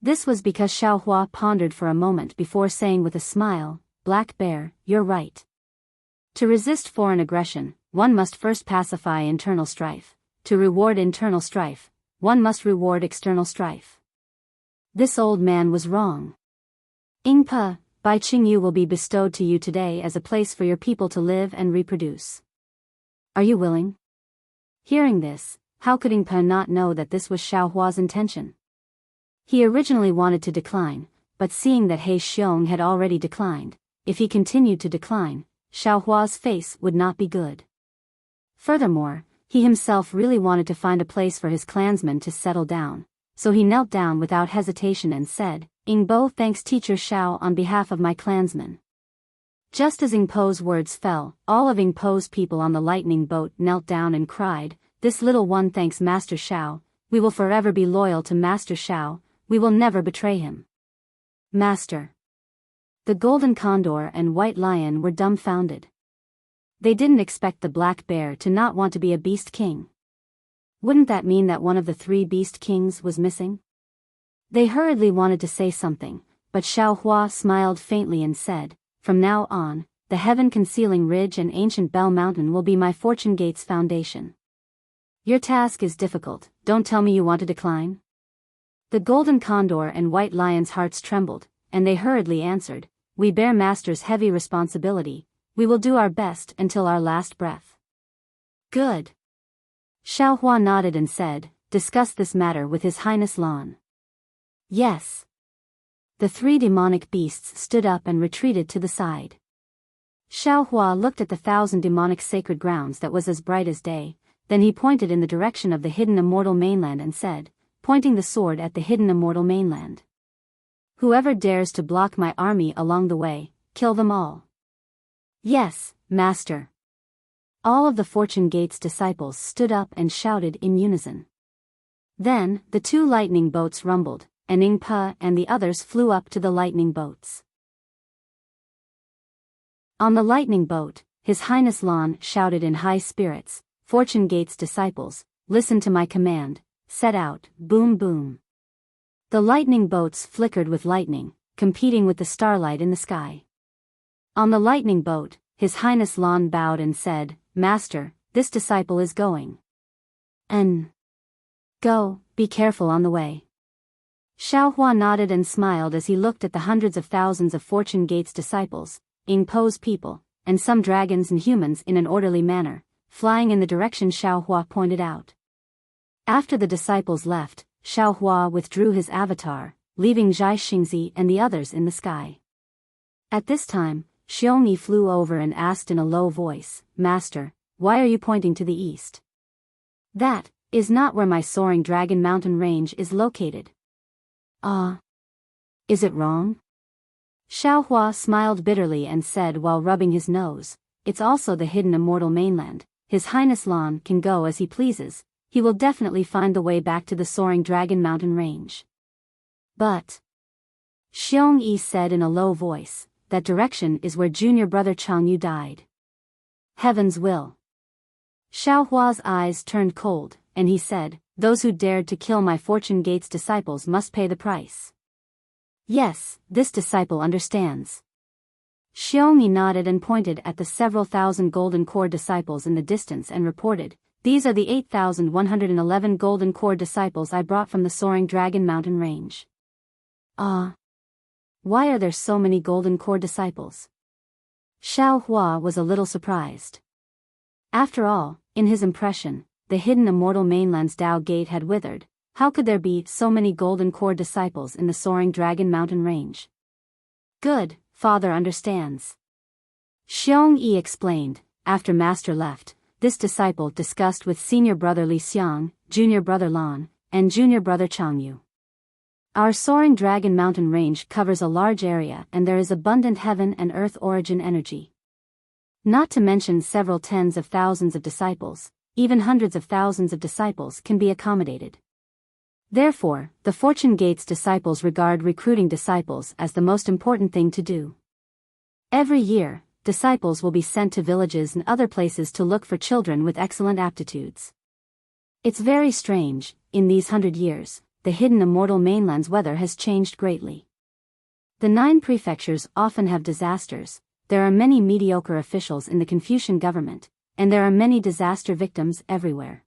This was because Xiao Hua pondered for a moment before saying with a smile, Black Bear, you're right. To resist foreign aggression, one must first pacify internal strife. To reward internal strife, one must reward external strife. This old man was wrong. Ing Po, Bai Qingyu will be bestowed to you today as a place for your people to live and reproduce. Are you willing? Hearing this, how could Ing Po not know that this was Xiao Hua's intention? He originally wanted to decline, but seeing that He Xiong had already declined, if he continued to decline, Xiaohua's face would not be good. Furthermore, he himself really wanted to find a place for his clansmen to settle down, so he knelt down without hesitation and said, "Ingbo thanks Teacher Xiao on behalf of my clansmen." Just as Ingpo's words fell, all of Ingpo's people on the lightning boat knelt down and cried, "This little one thanks Master Xiao, we will forever be loyal to Master Xiao, we will never betray him." Master. The golden condor and white lion were dumbfounded. They didn't expect the black bear to not want to be a beast king. Wouldn't that mean that one of the 3 beast kings was missing? They hurriedly wanted to say something, but Xiaohua smiled faintly and said, "From now on, the heaven-concealing ridge and ancient Bell Mountain will be my Fortune Gate's foundation. Your task is difficult, don't tell me you want to decline." The golden condor and white lion's hearts trembled, and they hurriedly answered, "We bear Master's heavy responsibility, we will do our best until our last breath." "Good." Xiaohua nodded and said, "Discuss this matter with His Highness Lan." "Yes." The 3 demonic beasts stood up and retreated to the side. Xiaohua looked at the 1,000 demonic sacred grounds that was as bright as day, then he pointed in the direction of the hidden immortal mainland and said, pointing the sword at the hidden immortal mainland, "Whoever dares to block my army along the way, kill them all." "Yes, Master." All of the Fortune Gate's disciples stood up and shouted in unison. Then, the 2 lightning boats rumbled, and Ingpa and the others flew up to the lightning boats. On the lightning boat, His Highness Lan shouted in high spirits, "Fortune Gate's disciples, listen to my command, set out, boom boom." The lightning boats flickered with lightning, competing with the starlight in the sky. On the lightning boat, His Highness Lan bowed and said, "Master, this disciple is going." Go, be careful on the way." Xiaohua nodded and smiled as he looked at the hundreds of thousands of Fortune Gate's disciples, Ingpo's people, and some dragons and humans in an orderly manner, flying in the direction Xiaohua pointed out. After the disciples left, Xiaohua withdrew his avatar, leaving Zhai Xingzi and the others in the sky. At this time, Xiongyi flew over and asked in a low voice, "Master, why are you pointing to the east?" "That is not where my soaring dragon mountain range is located." Is it wrong?" Xiaohua smiled bitterly and said while rubbing his nose, "It's also the hidden immortal mainland. His Highness Lan can go as he pleases, he will definitely find the way back to the soaring dragon mountain range." "But," Xiongyi said in a low voice, "that direction is where junior brother Changyu died." "Heaven's will." Xiaohua's eyes turned cold, and he said, "Those who dared to kill my Fortune Gate's disciples must pay the price." "Yes, this disciple understands." Xiongyi nodded and pointed at the several thousand golden core disciples in the distance and reported, "These are the 8,111 golden core disciples I brought from the soaring dragon mountain range." Why are there so many golden core disciples?" Xiaohua was a little surprised. After all, in his impression, the hidden immortal mainland's Dao Gate had withered. How could there be so many golden core disciples in the soaring dragon mountain range? "Good, Father understands." Xiongyi explained, after Master left, this disciple discussed with senior brother Li Xiang, junior brother Lan, and junior brother Changyu. "Our soaring dragon mountain range covers a large area and there is abundant heaven and earth origin energy. Not to mention several tens of thousands of disciples, even hundreds of thousands of disciples can be accommodated. Therefore, the Fortune Gate's disciples regard recruiting disciples as the most important thing to do. Every year, disciples will be sent to villages and other places to look for children with excellent aptitudes. It's very strange, in these 100 years, the hidden immortal mainland's weather has changed greatly. The 9 prefectures often have disasters, there are many mediocre officials in the Confucian government, and there are many disaster victims everywhere.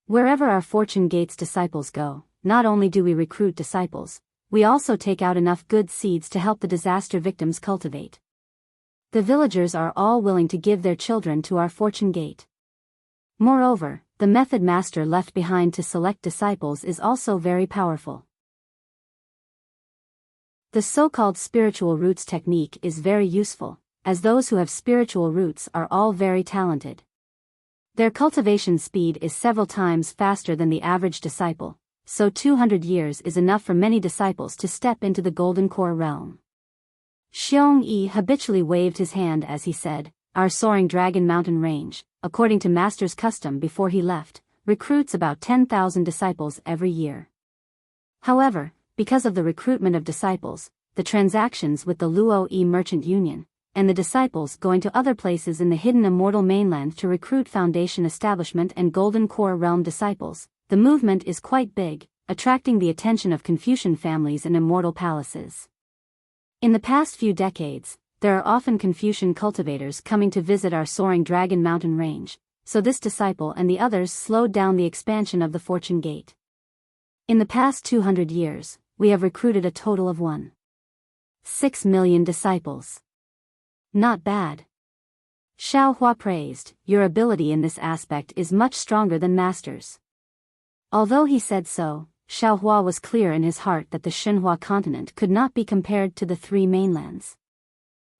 Wherever our Fortune Gate's disciples go, not only do we recruit disciples, we also take out enough good seeds to help the disaster victims cultivate. The villagers are all willing to give their children to our Fortune Gate. Moreover, the method Master left behind to select disciples is also very powerful. The so-called spiritual roots technique is very useful, as those who have spiritual roots are all very talented. Their cultivation speed is several times faster than the average disciple, so 200 years is enough for many disciples to step into the golden core realm. Xiong Yi habitually waved his hand as he said, "Our soaring dragon mountain range, according to Master's custom before he left, recruits about 10,000 disciples every year. However, because of the recruitment of disciples, the transactions with the Luo Yi Merchant Union, and the disciples going to other places in the hidden Immortal mainland to recruit Foundation Establishment and Golden Core Realm disciples, the movement is quite big, attracting the attention of Confucian families in Immortal palaces. In the past few decades, there are often Confucian cultivators coming to visit our soaring Dragon Mountain range, so this disciple and the others slowed down the expansion of the Fortune Gate. In the past 200 years, we have recruited a total of 1.6 million disciples. Not bad. Xiao Hua praised, your ability in this aspect is much stronger than Master's. Although he said so, Xiao Hua was clear in his heart that the Xinhua continent could not be compared to the three mainlands.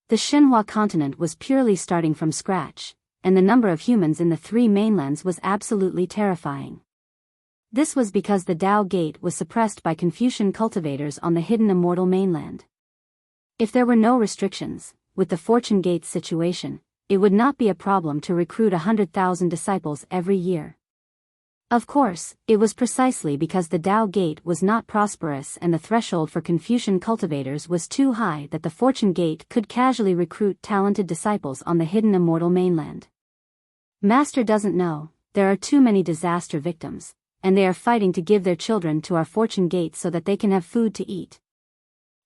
The Xinhua continent was purely starting from scratch, and the number of humans in the three mainlands was absolutely terrifying. This was because the Dao Gate was suppressed by Confucian cultivators on the hidden Immortal mainland. If there were no restrictions, with the Fortune Gate situation, it would not be a problem to recruit 100,000 disciples every year. Of course, it was precisely because the Dao Gate was not prosperous and the threshold for Confucian cultivators was too high that the Fortune Gate could casually recruit talented disciples on the hidden Immortal mainland. Master doesn't know, there are too many disaster victims, and they are fighting to give their children to our Fortune Gate so that they can have food to eat.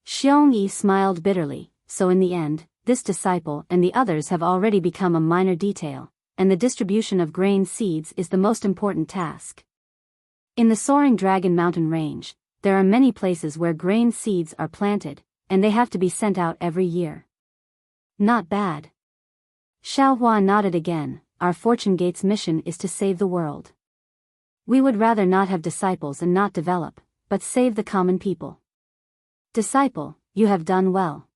Xiong Yi smiled bitterly, so in the end, this disciple and the others have already become a minor detail, and the distribution of grain seeds is the most important task. In the soaring Dragon Mountain range, there are many places where grain seeds are planted, and they have to be sent out every year. Not bad. Xiao Hua nodded again, our Fortune Gate's mission is to save the world. We would rather not have disciples and not develop, but save the common people. Disciple, you have done well.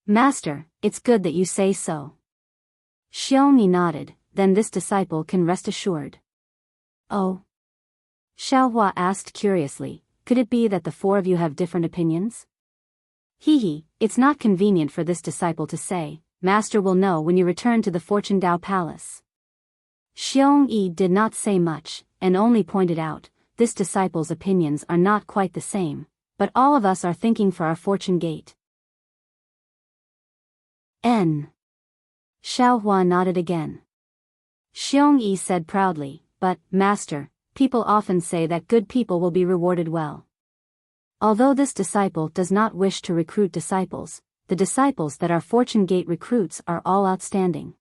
Master, it's good that you say so. Xiong Yi nodded, then this disciple can rest assured. Oh? Xiao Hua asked curiously, could it be that the four of you have different opinions? Hee, it's not convenient for this disciple to say, Master will know when you return to the Fortune Dao Palace. Xiong Yi did not say much, and only pointed out, this disciple's opinions are not quite the same, but all of us are thinking for our Fortune Gate. Xiao Hua nodded again. Xiong Yi said proudly, but, Master, people often say that good people will be rewarded well. Although this disciple does not wish to recruit disciples, the disciples that our Fortune Gate recruits are all outstanding.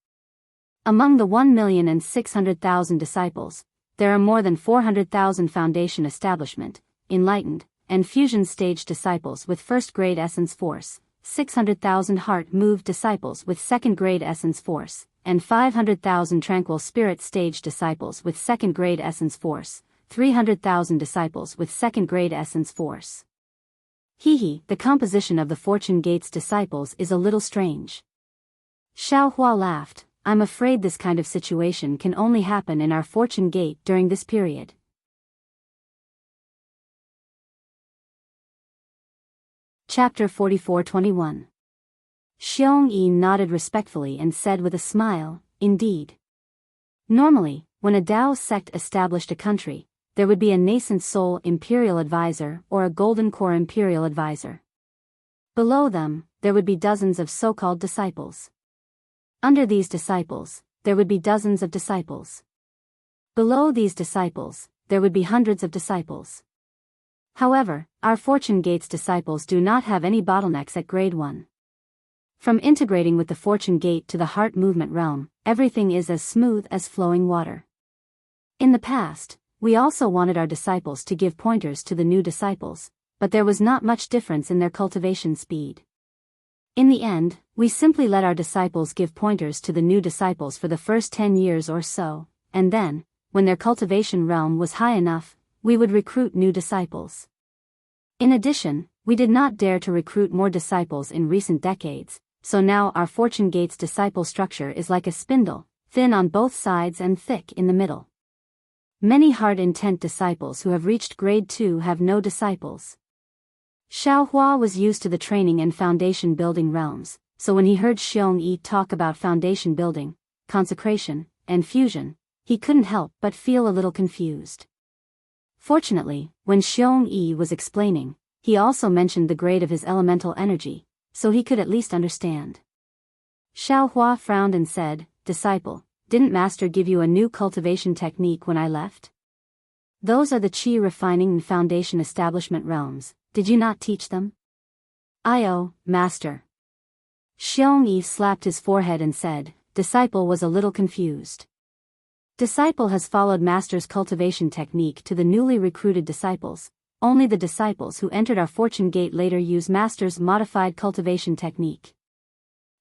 Among the 1,600,000 disciples, there are more than 400,000 Foundation Establishment, Enlightened, and Fusion Stage disciples with first-grade Essence Force, 600,000 heart-moved disciples with second-grade Essence Force, and 500,000 Tranquil Spirit Stage disciples with second-grade Essence Force, 300,000 disciples with second-grade Essence Force. The composition of the Fortune Gate's disciples is a little strange. Xiao Hua laughed, I'm afraid this kind of situation can only happen in our Fortune Gate during this period. Chapter 44-21. Xiong Yi nodded respectfully and said with a smile, indeed. Normally, when a Dao sect established a country, there would be a nascent soul imperial advisor or a golden core imperial advisor. Below them, there would be dozens of so-called disciples. Under these disciples, there would be dozens of disciples. Below these disciples, there would be hundreds of disciples. However, our Fortune Gate's disciples do not have any bottlenecks at grade 1. From integrating with the Fortune Gate to the heart movement realm, everything is as smooth as flowing water. In the past, we also wanted our disciples to give pointers to the new disciples, but there was not much difference in their cultivation speed. In the end, we simply let our disciples give pointers to the new disciples for the first 10 years or so, and then, when their cultivation realm was high enough, we would recruit new disciples. In addition, We did not dare to recruit more disciples in recent decades, so now our Fortune Gate's disciple structure is like a spindle, thin on both sides and thick in the middle. Many hard-intent disciples who have reached grade 2 have no disciples. Xiaohua was used to the training and foundation building realms, so when he heard Xiong Yi talk about foundation building, consecration, and fusion, he couldn't help but feel a little confused. Fortunately, when Xiong Yi was explaining, he also mentioned the grade of his elemental energy, so he could at least understand. Xiaohua frowned and said, "Disciple, didn't Master give you a new cultivation technique when I left? Those are the qi refining and foundation establishment realms, did you not teach them?" Master." Xiong Yi slapped his forehead and said, Disciple was a little confused. Disciple has followed Master's cultivation technique to the newly recruited disciples. Only the disciples who entered our Fortune Gate later use Master's modified cultivation technique.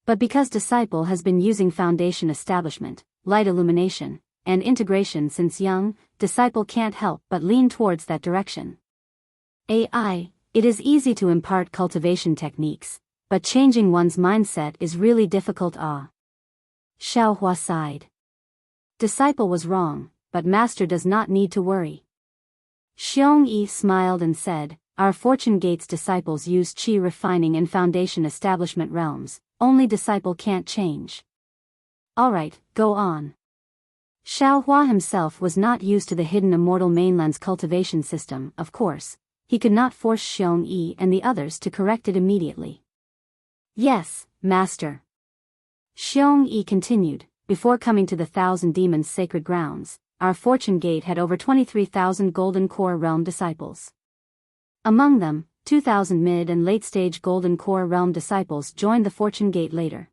But because Disciple has been using foundation establishment, light illumination, and integration since young, Disciple can't help but lean towards that direction. It is easy to impart cultivation techniques, but changing one's mindset is really difficult. Xiaohua sighed. Disciple was wrong, but Master does not need to worry. Xiong Yi smiled and said, Our Fortune Gate's disciples use qi refining and foundation establishment realms, only Disciple can't change. Alright, go on. Xiaohua himself was not used to the hidden Immortal mainland's cultivation system, of course. He could not force Xiong Yi and the others to correct it immediately. Yes, Master. Xiong Yi continued, before coming to the Thousand Demons' sacred grounds, our Fortune Gate had over 23,000 Golden Core Realm disciples. Among them, 2,000 mid- and late-stage Golden Core Realm disciples joined the Fortune Gate later.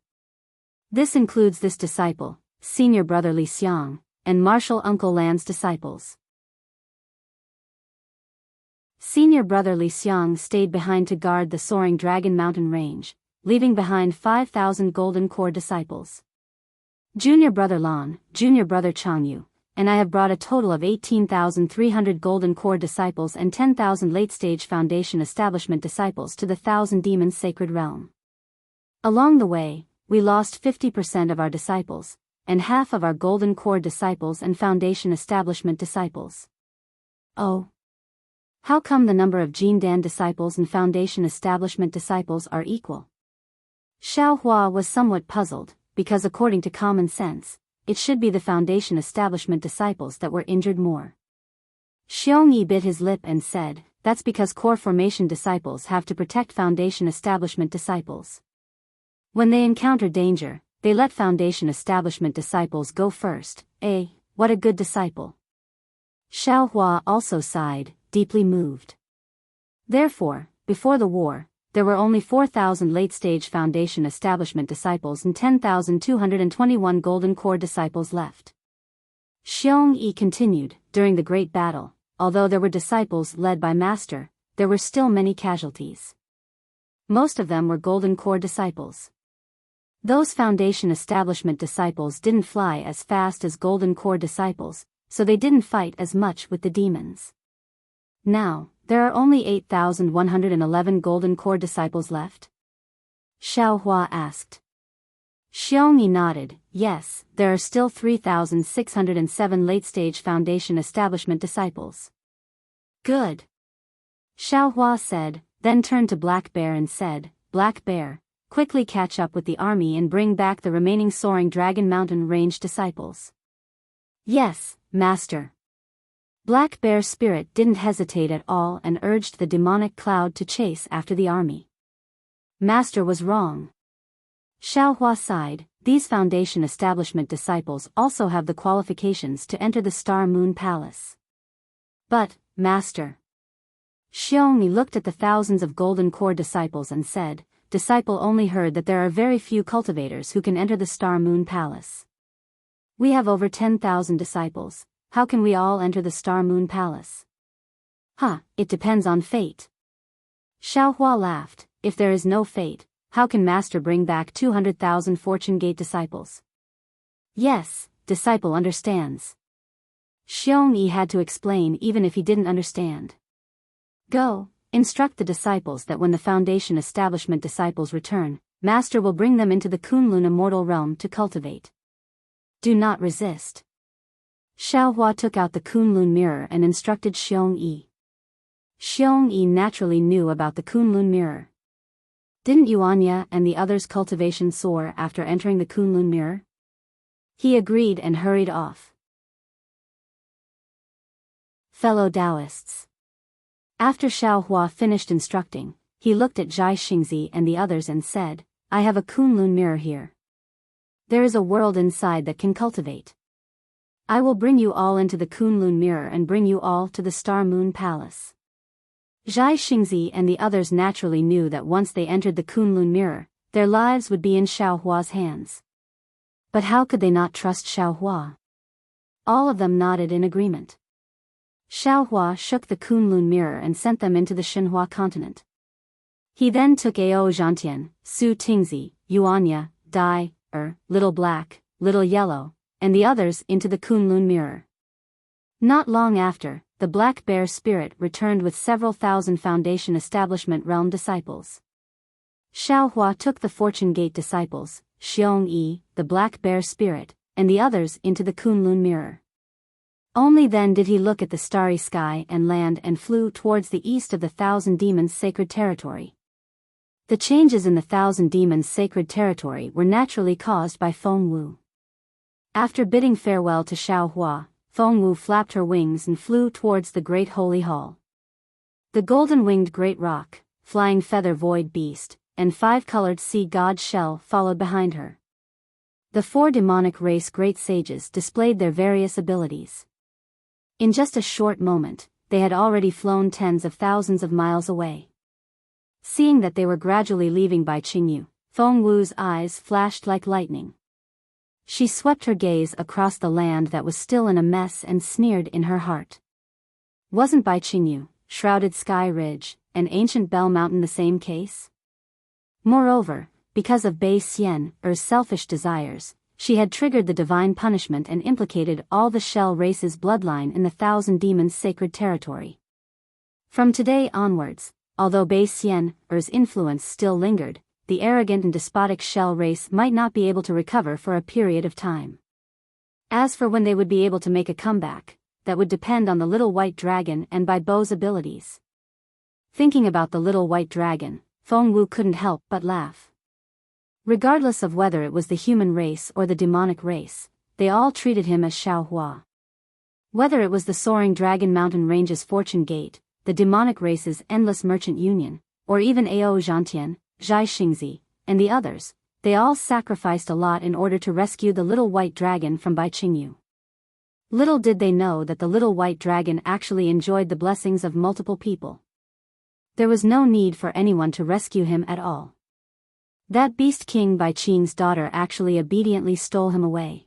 This includes this disciple, Senior Brother Li Xiang, and Martial Uncle Lan's disciples. Senior Brother Li Xiang stayed behind to guard the soaring Dragon Mountain range, leaving behind 5,000 Golden Core disciples. Junior Brother Lan, Junior Brother Changyu, and I have brought a total of 18,300 Golden Core disciples and 10,000 late-stage Foundation Establishment disciples to the Thousand Demons' sacred realm. Along the way, we lost 50% of our disciples, and half of our Golden Core disciples and Foundation Establishment disciples. Oh. How come the number of Jindan disciples and Foundation Establishment disciples are equal? Xiaohua was somewhat puzzled, because according to common sense, it should be the Foundation Establishment disciples that were injured more. Xiong Yi bit his lip and said, That's because Core Formation disciples have to protect Foundation Establishment disciples. When they encounter danger, they let Foundation Establishment disciples go first. What a good disciple. Xiaohua also sighed, deeply moved. Therefore, before the war, there were only 4,000 late-stage Foundation Establishment disciples and 10,221 Golden Core disciples left. Xiong Yi continued, during the Great Battle, although there were disciples led by Master, there were still many casualties. Most of them were Golden Core disciples. Those Foundation Establishment disciples didn't fly as fast as Golden Core disciples, so they didn't fight as much with the demons. Now, there are only 8,111 Golden Core disciples left? Xiaohua asked. Xiong Yi nodded, yes, there are still 3,607 late-stage Foundation Establishment disciples. Good. Xiaohua said, then turned to Black Bear and said, Black Bear, quickly catch up with the army and bring back the remaining soaring Dragon Mountain range disciples. Yes, Master. Black Bear's spirit didn't hesitate at all and urged the demonic cloud to chase after the army. Master was wrong. Xiaohua sighed, these Foundation Establishment disciples also have the qualifications to enter the Star Moon Palace. But, Master. Xiong Yi looked at the thousands of Golden Core disciples and said, Disciple only heard that there are very few cultivators who can enter the Star Moon Palace. We have over 10,000 disciples. How can we all enter the Star Moon Palace? It depends on fate. Xiaohua laughed, if there is no fate, how can Master bring back 200,000 Fortune Gate disciples? Yes, disciple understands. Xiong Yi had to explain even if he didn't understand. Go, instruct the disciples that when the Foundation Establishment disciples return, Master will bring them into the Kunlun Immortal realm to cultivate. Do not resist. Xiaohua took out the Kunlun mirror and instructed Xiong Yi. Xiong Yi naturally knew about the Kunlun mirror. Didn't Yuanya and the others' cultivation soar after entering the Kunlun mirror? He agreed and hurried off. Fellow Taoists. After Xiaohua finished instructing, he looked at Zhai Xingzi and the others and said, I have a Kunlun mirror here. There is a world inside that can cultivate. I will bring you all into the Kunlun mirror and bring you all to the Star Moon Palace. Zhai Xingzi and the others naturally knew that once they entered the Kunlun mirror, their lives would be in Xiaohua's hands. But how could they not trust Xiaohua? All of them nodded in agreement. Xiaohua shook the Kunlun mirror and sent them into the Xinhua continent. He then took Ao Zhantian, Su Tingzi, Yuanya, Dai, Little Black, Little Yellow, and the others into the Kunlun mirror. Not long after, the Black Bear spirit returned with several thousand Foundation Establishment realm disciples. Xiaohua took the Fortune Gate disciples, Xiong Yi, the Black Bear spirit, and the others into the Kunlun mirror. Only then did he look at the starry sky and land and flew towards the east of the Thousand Demons' sacred territory. The changes in the Thousand Demons' sacred territory were naturally caused by Feng Wu. After bidding farewell to Xiaohua, Feng Wu flapped her wings and flew towards the Great Holy Hall. The golden-winged Great Rock, Flying Feather Void Beast, and five-colored Sea God Shell followed behind her. The four demonic race great sages displayed their various abilities. In just a short moment, they had already flown tens of thousands of miles away. Seeing that they were gradually leaving Bai Qingyu, Feng Wu's eyes flashed like lightning. She swept her gaze across the land that was still in a mess and sneered in her heart. Wasn't Bai Qingyu, Shrouded Sky Ridge, and Ancient Bell Mountain the same case? Moreover, because of Bai Xian's selfish desires, she had triggered the divine punishment and implicated all the Shell race's bloodline in the Thousand Demons' sacred territory. From today onwards, although Bai Xian's influence still lingered, the arrogant and despotic Shell race might not be able to recover for a period of time. As for when they would be able to make a comeback, that would depend on the Little White Dragon and Bai Bo's abilities. Thinking about the Little White Dragon, Feng Wu couldn't help but laugh. Regardless of whether it was the human race or the demonic race, they all treated him as Xiaohua. Whether it was the soaring Dragon Mountain Range's Fortune Gate, the demonic race's Endless Merchant Union, or even Ao Zhantian, Zhai Xingzi, and the others, they all sacrificed a lot in order to rescue the Little White Dragon from Bai Qingyu. Little did they know that the Little White Dragon actually enjoyed the blessings of multiple people. There was no need for anyone to rescue him at all. That beast King Bai Qing's daughter actually obediently stole him away.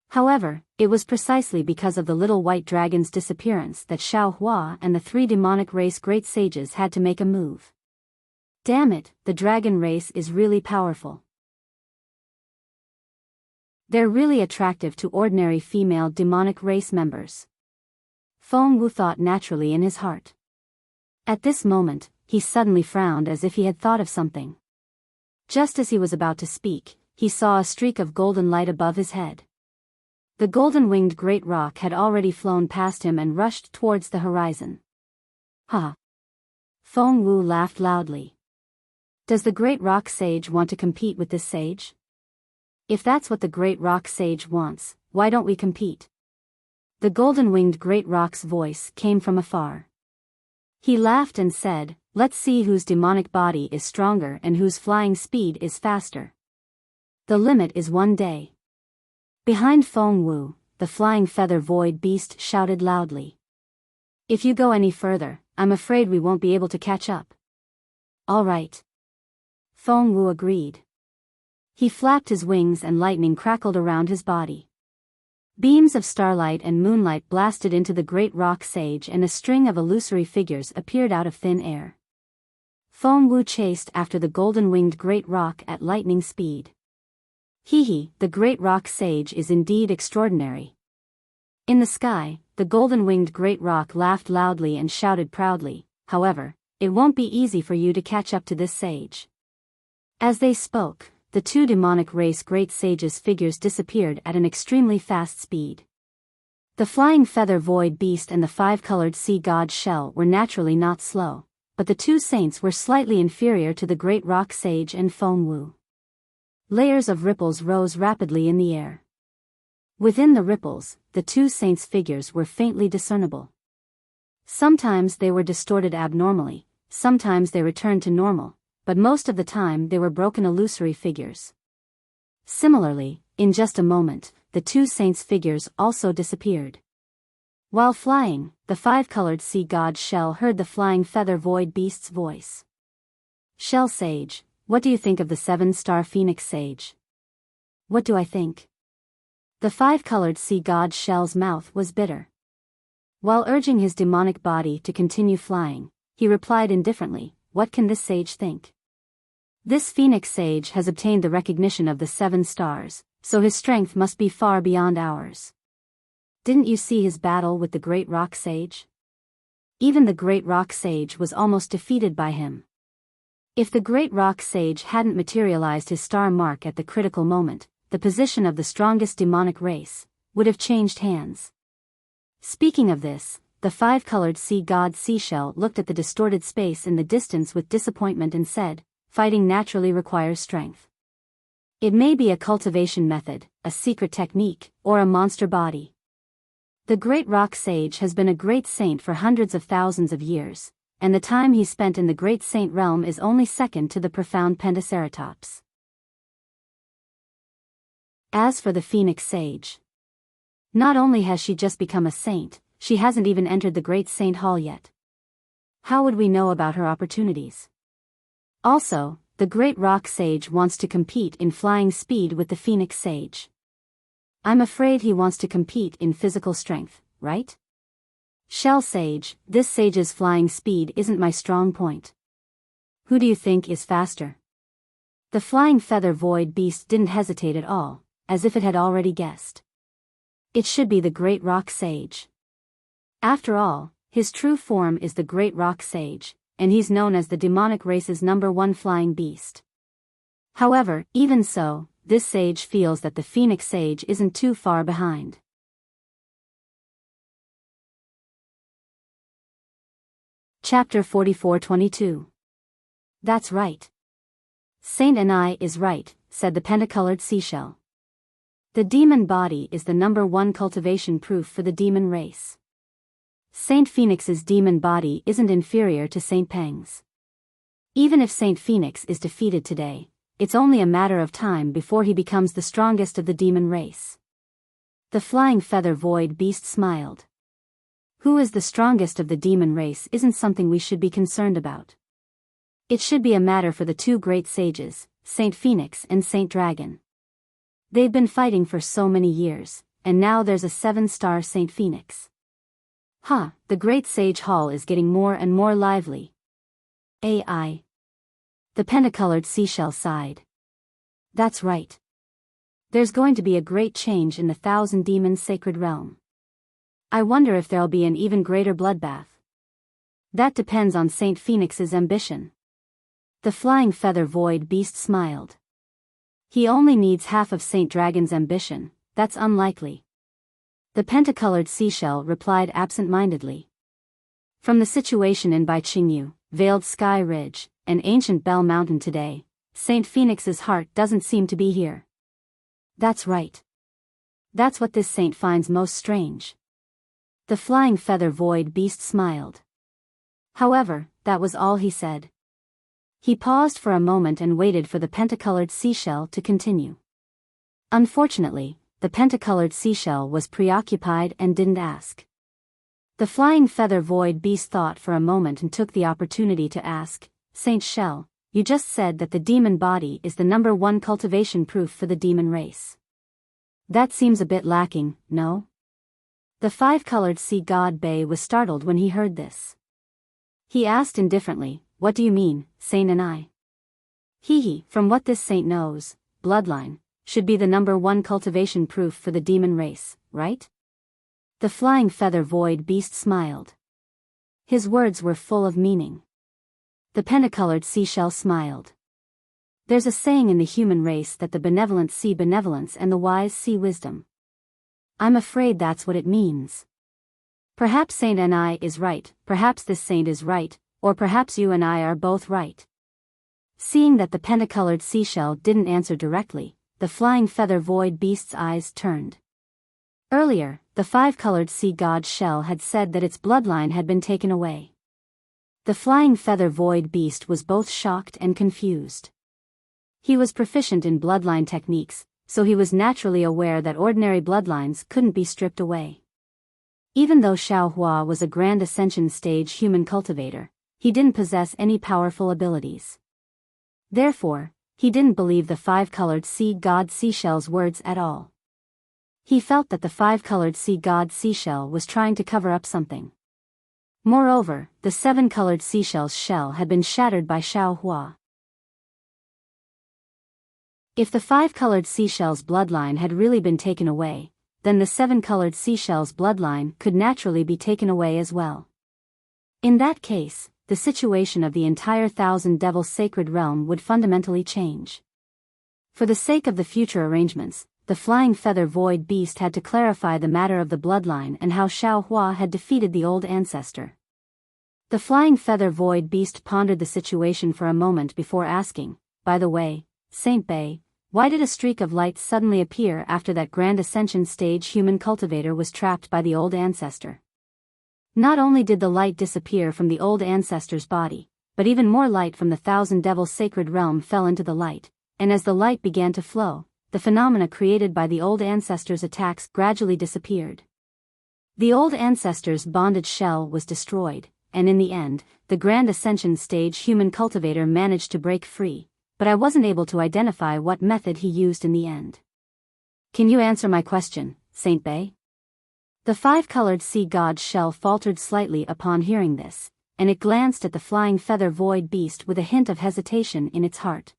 However, it was precisely because of the Little White Dragon's disappearance that Xiaohua and the three demonic race great sages had to make a move. Damn it, the dragon race is really powerful. They're really attractive to ordinary female demonic race members. Feng Wu thought naturally in his heart. At this moment, he suddenly frowned as if he had thought of something. Just as he was about to speak, he saw a streak of golden light above his head. The golden-winged great rock had already flown past him and rushed towards the horizon. Ha! Feng Wu laughed loudly. Does the great rock sage want to compete with this sage? If that's what the great rock sage wants, why don't we compete? The golden-winged great rock's voice came from afar. He laughed and said, let's see whose demonic body is stronger and whose flying speed is faster. The limit is 1 day. Behind Feng Wu, the flying feather void beast shouted loudly. If you go any further, I'm afraid we won't be able to catch up. All right. Feng Wu agreed. He flapped his wings and lightning crackled around his body. Beams of starlight and moonlight blasted into the great rock sage and a string of illusory figures appeared out of thin air. Feng Wu chased after the golden-winged great rock at lightning speed. Hee, the great rock sage is indeed extraordinary. In the sky, the golden-winged great rock laughed loudly and shouted proudly, however, it won't be easy for you to catch up to this sage." As they spoke, the two demonic race great sages' figures disappeared at an extremely fast speed. The flying feather void beast and the five-colored sea god shell were naturally not slow, but the two saints were slightly inferior to the great rock sage and Feng Wu. Layers of ripples rose rapidly in the air. Within the ripples, the two saints' figures were faintly discernible. Sometimes they were distorted abnormally, sometimes they returned to normal, but most of the time they were broken illusory figures. Similarly, in just a moment, the two saints' figures also disappeared. While flying, the five-colored sea god Shell heard the flying feather void beast's voice. "Shell Sage, what do you think of the seven-star Phoenix Sage?" "What do I think?" The five-colored sea god Shell's mouth was bitter. While urging his demonic body to continue flying, he replied indifferently, "What can this sage think? This Phoenix Sage has obtained the recognition of the 7 stars, so his strength must be far beyond ours. Didn't you see his battle with the Great Rock Sage? Even the Great Rock Sage was almost defeated by him. If the Great Rock Sage hadn't materialized his star mark at the critical moment, the position of the strongest demonic race would have changed hands." Speaking of this, the five-colored sea god Seashell looked at the distorted space in the distance with disappointment and said, "Fighting naturally requires strength. It may be a cultivation method, a secret technique, or a monster body. The Great Rock Sage has been a great saint for hundreds of thousands of years, and the time he spent in the Great Saint realm is only second to the profound Pentaceratops. As for the Phoenix Sage, not only has she just become a saint, she hasn't even entered the Great Saint Hall yet. How would we know about her opportunities? Also, the Great Rock Sage wants to compete in flying speed with the Phoenix Sage. I'm afraid he wants to compete in physical strength, right? Shell Sage, this sage's flying speed isn't my strong point. Who do you think is faster?" The flying feather void beast didn't hesitate at all, as if it had already guessed. It should be the Great Rock Sage. After all, his true form is the Great Rock Sage, and he's known as the demonic race's #1 flying beast. However, even so, this sage feels that the Phoenix Sage isn't too far behind. Chapter 44-22. That's right. Saint Anai is right, said the pentacolored seashell. The demon body is the #1 cultivation proof for the demon race. Saint Phoenix's demon body isn't inferior to Saint Peng's. Even if Saint Phoenix is defeated today, it's only a matter of time before he becomes the strongest of the demon race. The flying feather void beast smiled. Who is the strongest of the demon race isn't something we should be concerned about. It should be a matter for the two great sages, Saint Phoenix and Saint Dragon. They've been fighting for so many years, and now there's a 7-star Saint Phoenix. The Great Sage Hall is getting more and more lively. AI. The pentacolored seashell sighed. That's right. There's going to be a great change in the 1,000 demons sacred realm. I wonder if there'll be an even greater bloodbath. That depends on Saint Phoenix's ambition. The flying feather void beast smiled. He only needs half of Saint Dragon's ambition. That's unlikely. The pentacolored seashell replied absent-mindedly. From the situation in Baiqingyu, Veiled Sky Ridge, and Ancient Bell Mountain today, Saint Phoenix's heart doesn't seem to be here. That's right. That's what this saint finds most strange. The flying feather void beast smiled. However, that was all he said. He paused for a moment and waited for the pentacolored seashell to continue. Unfortunately, the pentacolored seashell was preoccupied and didn't ask. The flying feather void beast thought for a moment and took the opportunity to ask, "Saint Shell, you just said that the demon body is the #1 cultivation proof for the demon race. That seems a bit lacking, no?" The five-colored sea god Bei was startled when he heard this. He asked indifferently, "What do you mean, Saint Anai?" From what this saint knows, bloodline should be the #1 cultivation proof for the demon race, right? The flying feather void beast smiled. His words were full of meaning. The pentacolored seashell smiled. There's a saying in the human race that the benevolent see benevolence and the wise see wisdom. I'm afraid that's what it means. Perhaps Saint and I is right, perhaps this saint is right, or perhaps you and I are both right. Seeing that the pentacolored seashell didn't answer directly, the flying feather void beast's eyes turned. Earlier, the five-colored sea god shell had said that its bloodline had been taken away. The flying feather void beast was both shocked and confused. He was proficient in bloodline techniques, so he was naturally aware that ordinary bloodlines couldn't be stripped away. Even though Xiaohua was a Grand Ascension stage human cultivator, he didn't possess any powerful abilities. Therefore, he didn't believe the five-colored sea god seashell's words at all. He felt that the five-colored sea god seashell was trying to cover up something. Moreover, the seven-colored seashell's shell had been shattered by Xiaohua. If the five-colored seashell's bloodline had really been taken away, then the seven-colored seashell's bloodline could naturally be taken away as well. In that case, the situation of the entire Thousand Devil Sacred Realm would fundamentally change. For the sake of the future arrangements, the flying feather void beast had to clarify the matter of the bloodline and how Xiaohua had defeated the old ancestor. The flying feather void beast pondered the situation for a moment before asking, "By the way, Saint Bei, why did a streak of light suddenly appear after that Grand Ascension stage human cultivator was trapped by the old ancestor?" Not only did the light disappear from the old ancestor's body, but even more light from the Thousand Devil Sacred Realm fell into the light, and as the light began to flow, the phenomena created by the old ancestor's attacks gradually disappeared. The old ancestor's bondage shell was destroyed, and in the end, the Grand Ascension stage human cultivator managed to break free, but I wasn't able to identify what method he used in the end. Can you answer my question, Saint Bei? The five-colored sea god's shell faltered slightly upon hearing this, and it glanced at the flying feather void beast with a hint of hesitation in its heart.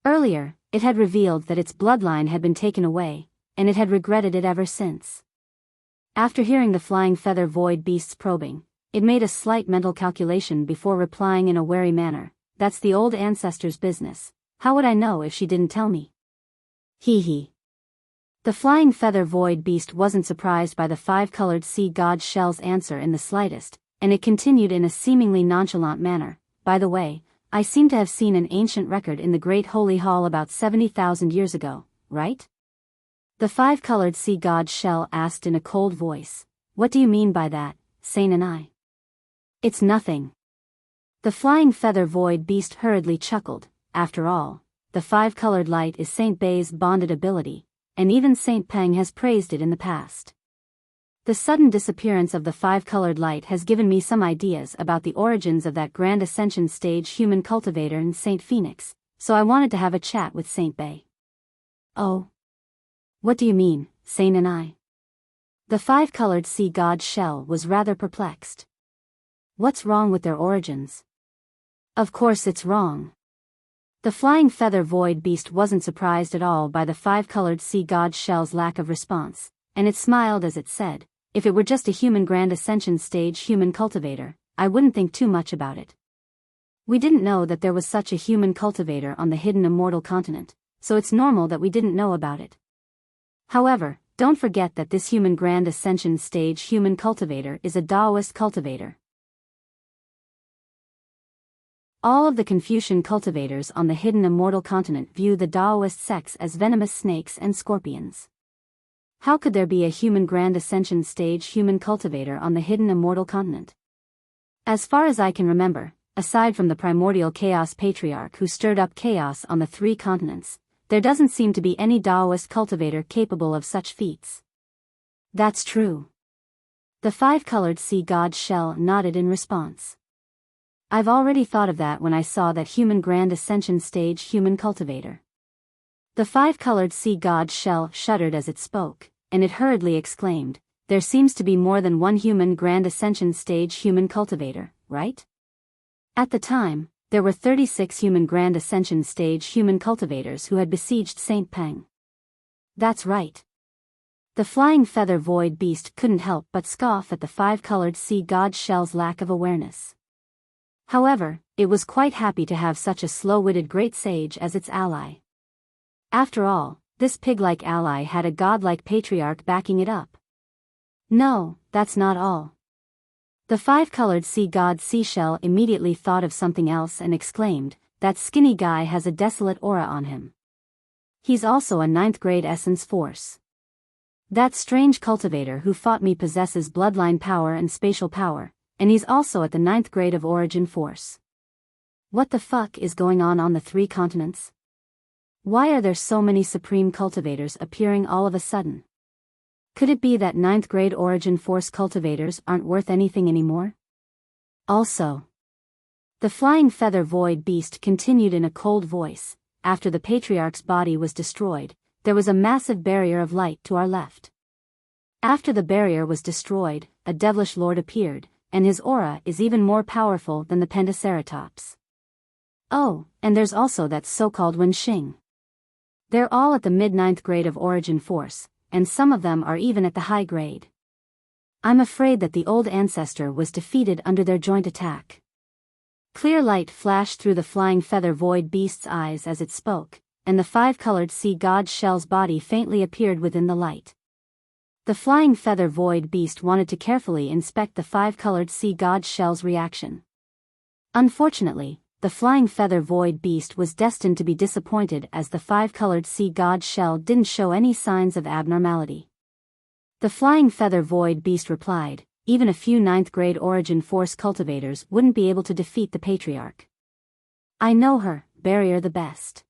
Earlier, it had revealed that its bloodline had been taken away, and it had regretted it ever since. After hearing the flying feather void beast's probing, it made a slight mental calculation before replying in a wary manner, "That's the old ancestor's business. How would I know if she didn't tell me?" Hee hee. The flying feather void beast wasn't surprised by the five-colored sea god shell's answer in the slightest, and it continued in a seemingly nonchalant manner, "By the way, I seem to have seen an ancient record in the Great Holy Hall about 70,000 years ago, right?" The five-colored sea god shell asked in a cold voice, "What do you mean by that, Saint and I?" "It's nothing." The flying feather void beast hurriedly chuckled. "After all, the five-colored light is Saint Bei's bonded ability, and even Saint Peng has praised it in the past. The sudden disappearance of the five-colored light has given me some ideas about the origins of that Grand Ascension stage human cultivator in Saint Phoenix, so I wanted to have a chat with Saint Bei." "Oh? What do you mean, Saint and I?" The five-colored sea god shell was rather perplexed. "What's wrong with their origins?" "Of course it's wrong." The flying feather void beast wasn't surprised at all by the five-colored sea god shell's lack of response, and it smiled as it said, "If it were just a human Grand Ascension stage human cultivator, I wouldn't think too much about it. We didn't know that there was such a human cultivator on the hidden Immortal continent, so it's normal that we didn't know about it. However, don't forget that this human Grand Ascension stage human cultivator is a Taoist cultivator. All of the Confucian cultivators on the hidden Immortal continent view the Taoist sects as venomous snakes and scorpions. How could there be a human Grand Ascension stage human cultivator on the hidden Immortal continent? As far as I can remember, aside from the primordial chaos patriarch who stirred up chaos on the three continents, there doesn't seem to be any Taoist cultivator capable of such feats." "That's true." The five-colored sea god shell nodded in response. "I've already thought of that when I saw that human Grand Ascension stage human cultivator." The five-colored sea god shell shuddered as it spoke, and it hurriedly exclaimed, "There seems to be more than one human Grand Ascension stage human cultivator, right?" At the time, there were 36 human Grand Ascension stage human cultivators who had besieged Saint Peng. "That's right." The flying feather void beast couldn't help but scoff at the five-colored sea god shell's lack of awareness. However, it was quite happy to have such a slow-witted great sage as its ally. After all, this pig-like ally had a godlike patriarch backing it up. No, that's not all. The five-colored sea god Seashell immediately thought of something else and exclaimed, "That skinny guy has a desolate aura on him. He's also a 9th grade essence force. That strange cultivator who fought me possesses bloodline power and spatial power, and he's also at the 9th grade of origin force. What the fuck is going on the 3 continents? Why are there so many supreme cultivators appearing all of a sudden? Could it be that 9th grade origin force cultivators aren't worth anything anymore? Also, the flying feather void beast continued in a cold voice, after the patriarch's body was destroyed, there was a massive barrier of light to our left. After the barrier was destroyed, a devilish lord appeared, and his aura is even more powerful than the Pentaceratops. Oh, and there's also that so-called Wenxing. They're all at the mid-9th grade of origin force, and some of them are even at the high grade. I'm afraid that the old ancestor was defeated under their joint attack." Clear light flashed through the flying feather void beast's eyes as it spoke, and the 5-colored sea god shell's body faintly appeared within the light. The flying feather void beast wanted to carefully inspect the 5-colored sea god shell's reaction. Unfortunately, the flying feather void beast was destined to be disappointed as the 5-colored sea god shell didn't show any signs of abnormality. The flying feather void beast replied, "Even a few 9th grade origin force cultivators wouldn't be able to defeat the patriarch. I know her, barrier the best.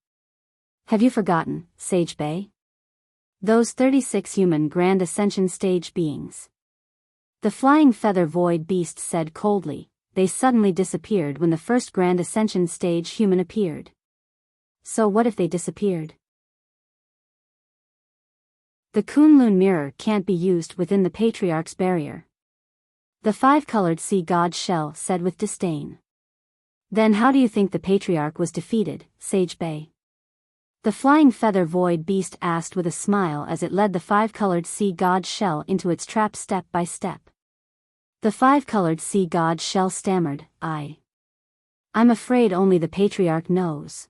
Have you forgotten, Sage Bay? Those 36 human Grand Ascension stage beings." The flying feather void beast said coldly, "They suddenly disappeared when the first Grand Ascension stage human appeared. So what if they disappeared? The Kunlun mirror can't be used within the patriarch's barrier." The 5-colored sea god shell said with disdain. "Then how do you think the patriarch was defeated, Sage Bay?" The flying feather void beast asked with a smile as it led the 5-colored sea god shell into its trap step by step. The 5-colored sea god shell stammered, I'm afraid only the patriarch knows.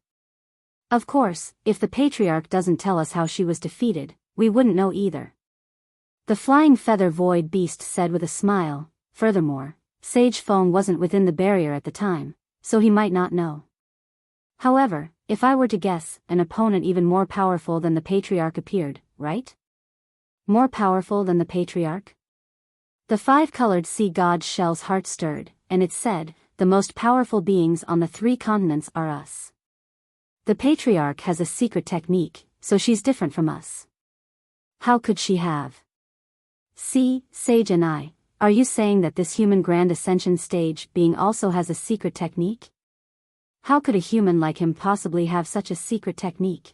Of course, if the patriarch doesn't tell us how she was defeated, we wouldn't know either." The flying feather void beast said with a smile, "Furthermore, Sage Phone wasn't within the barrier at the time, so he might not know. However, if I were to guess, an opponent even more powerful than the patriarch appeared, right? More powerful than the patriarch?" The 5-colored sea god shell's heart stirred, and it said, "The most powerful beings on the 3 continents are us. The patriarch has a secret technique, so she's different from us. How could she have? See, Sage and I, are you saying that this human Grand Ascension stage being also has a secret technique? How could a human like him possibly have such a secret technique?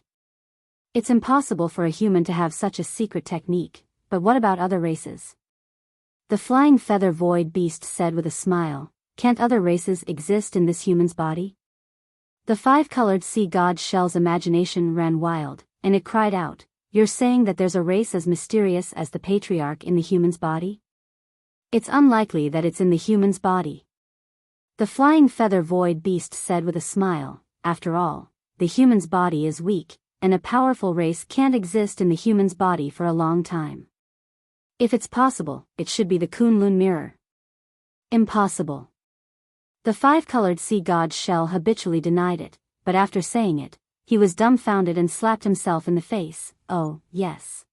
It's impossible for a human to have such a secret technique, but what about other races?" The flying feather void beast said with a smile, "Can't other races exist in this human's body?" The 5-colored sea god shell's imagination ran wild, and it cried out, "You're saying that there's a race as mysterious as the patriarch in the human's body? It's unlikely that it's in the human's body." The flying feather void beast said with a smile, "After all, the human's body is weak, and a powerful race can't exist in the human's body for a long time. If it's possible, it should be the Kunlun mirror." Impossible. The 5-colored sea god shell habitually denied it, but after saying it, he was dumbfounded and slapped himself in the face. "Oh, yes.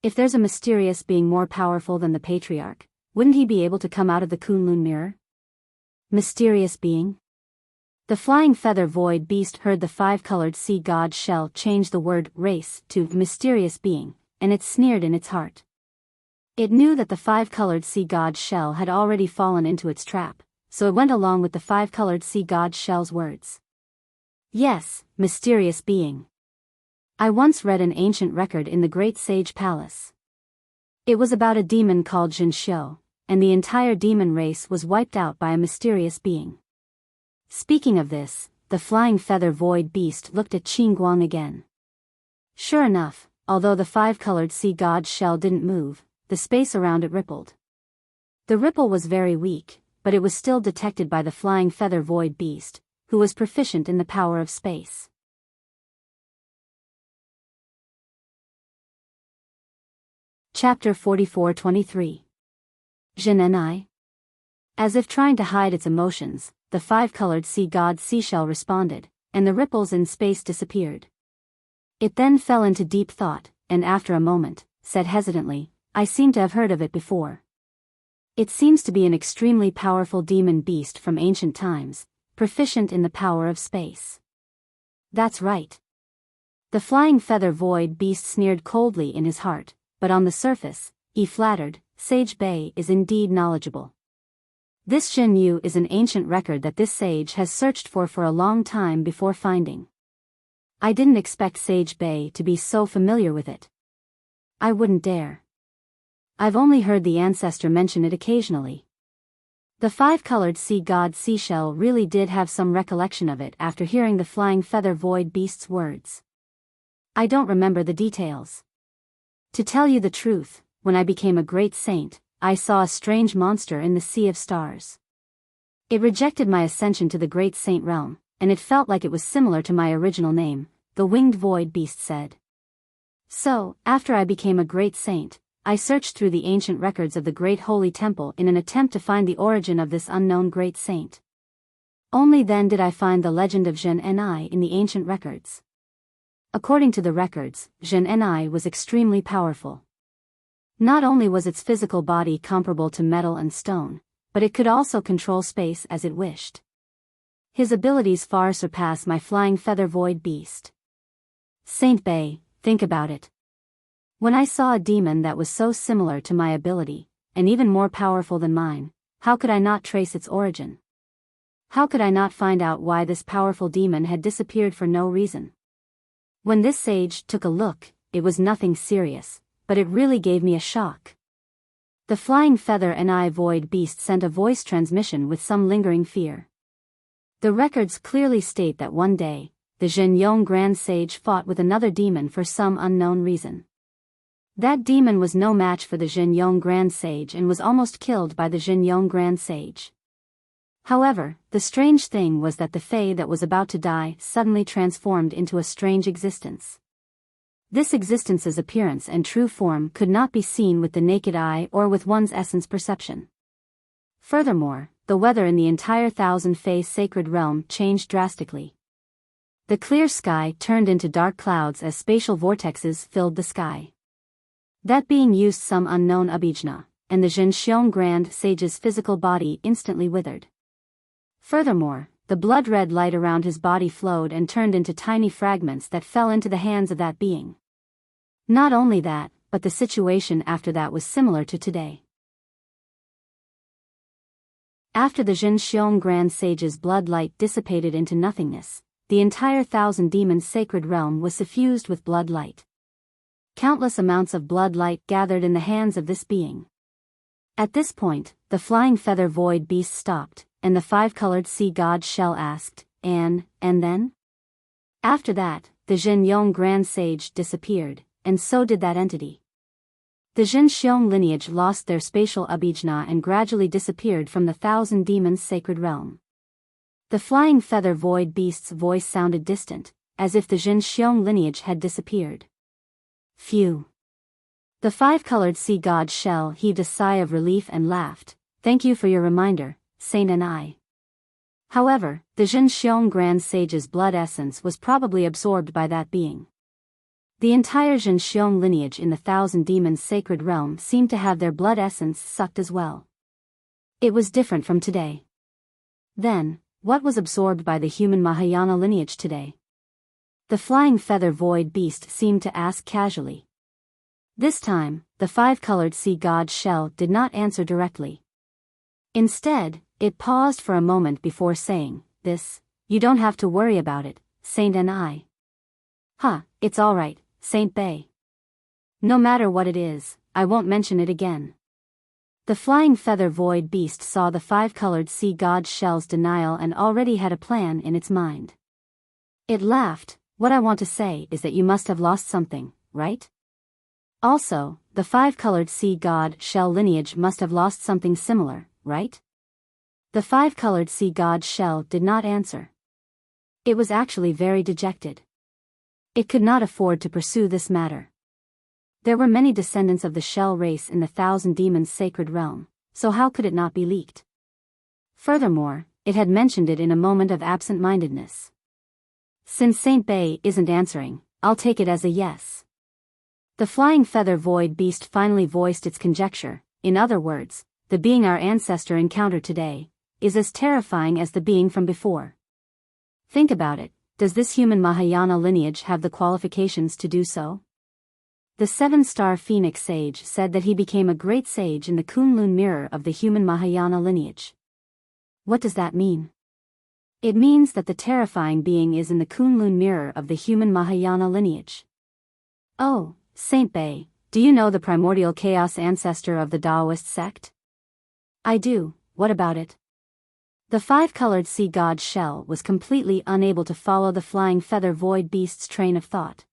If there's a mysterious being more powerful than the patriarch, wouldn't he be able to come out of the Kunlun mirror?" Mysterious being? The flying feather void beast heard the 5-colored sea god shell change the word race to mysterious being, and it sneered in its heart. It knew that the 5-colored sea god shell had already fallen into its trap, so it went along with the 5-colored sea god shell's words. "Yes, mysterious being. I once read an ancient record in the Great Sage Palace. It was about a demon called Jinxiu, and the entire demon race was wiped out by a mysterious being." Speaking of this, the flying feather void beast looked at Qingguang again. Sure enough, although the 5-colored sea god shell didn't move, the space around it rippled. The ripple was very weak, but it was still detected by the flying feather void beast, who was proficient in the power of space. Chapter 44-23. Jin and I. As if trying to hide its emotions, the five-colored sea god seashell responded, and the ripples in space disappeared. It then fell into deep thought, and after a moment, said hesitantly, "I seem to have heard of it before. It seems to be an extremely powerful demon beast from ancient times, proficient in the power of space." "That's right." The flying feather void beast sneered coldly in his heart, but on the surface, he flattered, "Sage Bei is indeed knowledgeable. This Jin Yu is an ancient record that this sage has searched for a long time before finding. I didn't expect Sage Bei to be so familiar with it. I wouldn't dare. I've only heard the ancestor mention it occasionally." The five-colored sea god seashell really did have some recollection of it after hearing the flying feather void beast's words. "I don't remember the details. To tell you the truth, when I became a great saint, I saw a strange monster in the sea of stars. It rejected my ascension to the great saint realm, and it felt like it was similar to my original name," the winged void beast said. "So, after I became a great saint, I searched through the ancient records of the great holy temple in an attempt to find the origin of this unknown great saint. Only then did I find the legend of Jin Ni in the ancient records. According to the records, Jin Ni was extremely powerful. Not only was its physical body comparable to metal and stone, but it could also control space as it wished. His abilities far surpass my flying feather void beast. Saint Bei, think about it. When I saw a demon that was so similar to my ability, and even more powerful than mine, how could I not trace its origin? How could I not find out why this powerful demon had disappeared for no reason? When this sage took a look, it was nothing serious, but it really gave me a shock." The flying feather Ni void beast sent a voice transmission with some lingering fear. The records clearly state that one day, the Jin Yong Grand Sage fought with another demon for some unknown reason. That demon was no match for the Jin Yong Grand Sage and was almost killed by the Jin Yong Grand Sage. However, the strange thing was that the Fae that was about to die suddenly transformed into a strange existence. This existence's appearance and true form could not be seen with the naked eye or with one's essence perception. Furthermore, the weather in the entire Thousand Fae sacred realm changed drastically. The clear sky turned into dark clouds as spatial vortexes filled the sky. That being used some unknown abhijna, and the Jin Xiong Grand Sage's physical body instantly withered. Furthermore, the blood-red light around his body flowed and turned into tiny fragments that fell into the hands of that being. Not only that, but the situation after that was similar to today. After the Jin Xiong Grand Sage's blood light dissipated into nothingness, the entire Thousand Demons sacred realm was suffused with blood light. Countless amounts of blood light gathered in the hands of this being. At this point, the flying feather void beast stopped, and the five-colored sea god shell asked, and then? After that, the Jin Yong Grand Sage disappeared, and so did that entity. The Jin Xiong lineage lost their spatial abhijna and gradually disappeared from the Thousand Demons sacred realm. The flying feather void beast's voice sounded distant, as if the Jin Xiong lineage had disappeared. Phew. The five-colored sea god shell heaved a sigh of relief and laughed. "Thank you for your reminder, Saint Ni. However, the Jin Xiong Grand Sage's blood essence was probably absorbed by that being. The entire Jin Xiong lineage in the Thousand Demons sacred realm seemed to have their blood essence sucked as well. It was different from today. Then, what was absorbed by the human Mahayana lineage today?" The flying feather void beast seemed to ask casually. This time, the five-colored sea god shell did not answer directly. Instead, it paused for a moment before saying, "You don't have to worry about it, Saint Ni. It's all right, Saint Bei. No matter what it is, I won't mention it again." The flying feather void beast saw the five-colored sea god shell's denial and already had a plan in its mind. It laughed. "What I want to say is that you must have lost something, right? Also, the five-colored sea god shell lineage must have lost something similar, right? The five-colored sea god's shell did not answer. It was actually very dejected. It could not afford to pursue this matter. There were many descendants of the shell race in the Thousand Demons' sacred realm, so how could it not be leaked? Furthermore, it had mentioned it in a moment of absent-mindedness. Since Saint Bei isn't answering, I'll take it as a yes. The flying feather void beast finally voiced its conjecture. In other words, the being our ancestor encountered today is as terrifying as the being from before. Think about it, does this human Mahayana lineage have the qualifications to do so? The seven-star Phoenix sage said that he became a great sage in the Kunlun mirror of the human Mahayana lineage. What does that mean? It means that the terrifying being is in the Kunlun mirror of the human Mahayana lineage. Oh, Saint Bei, do you know the primordial chaos ancestor of the Taoist sect? I do, what about it? The five-colored sea god's shell was completely unable to follow the flying feather void beast's train of thought.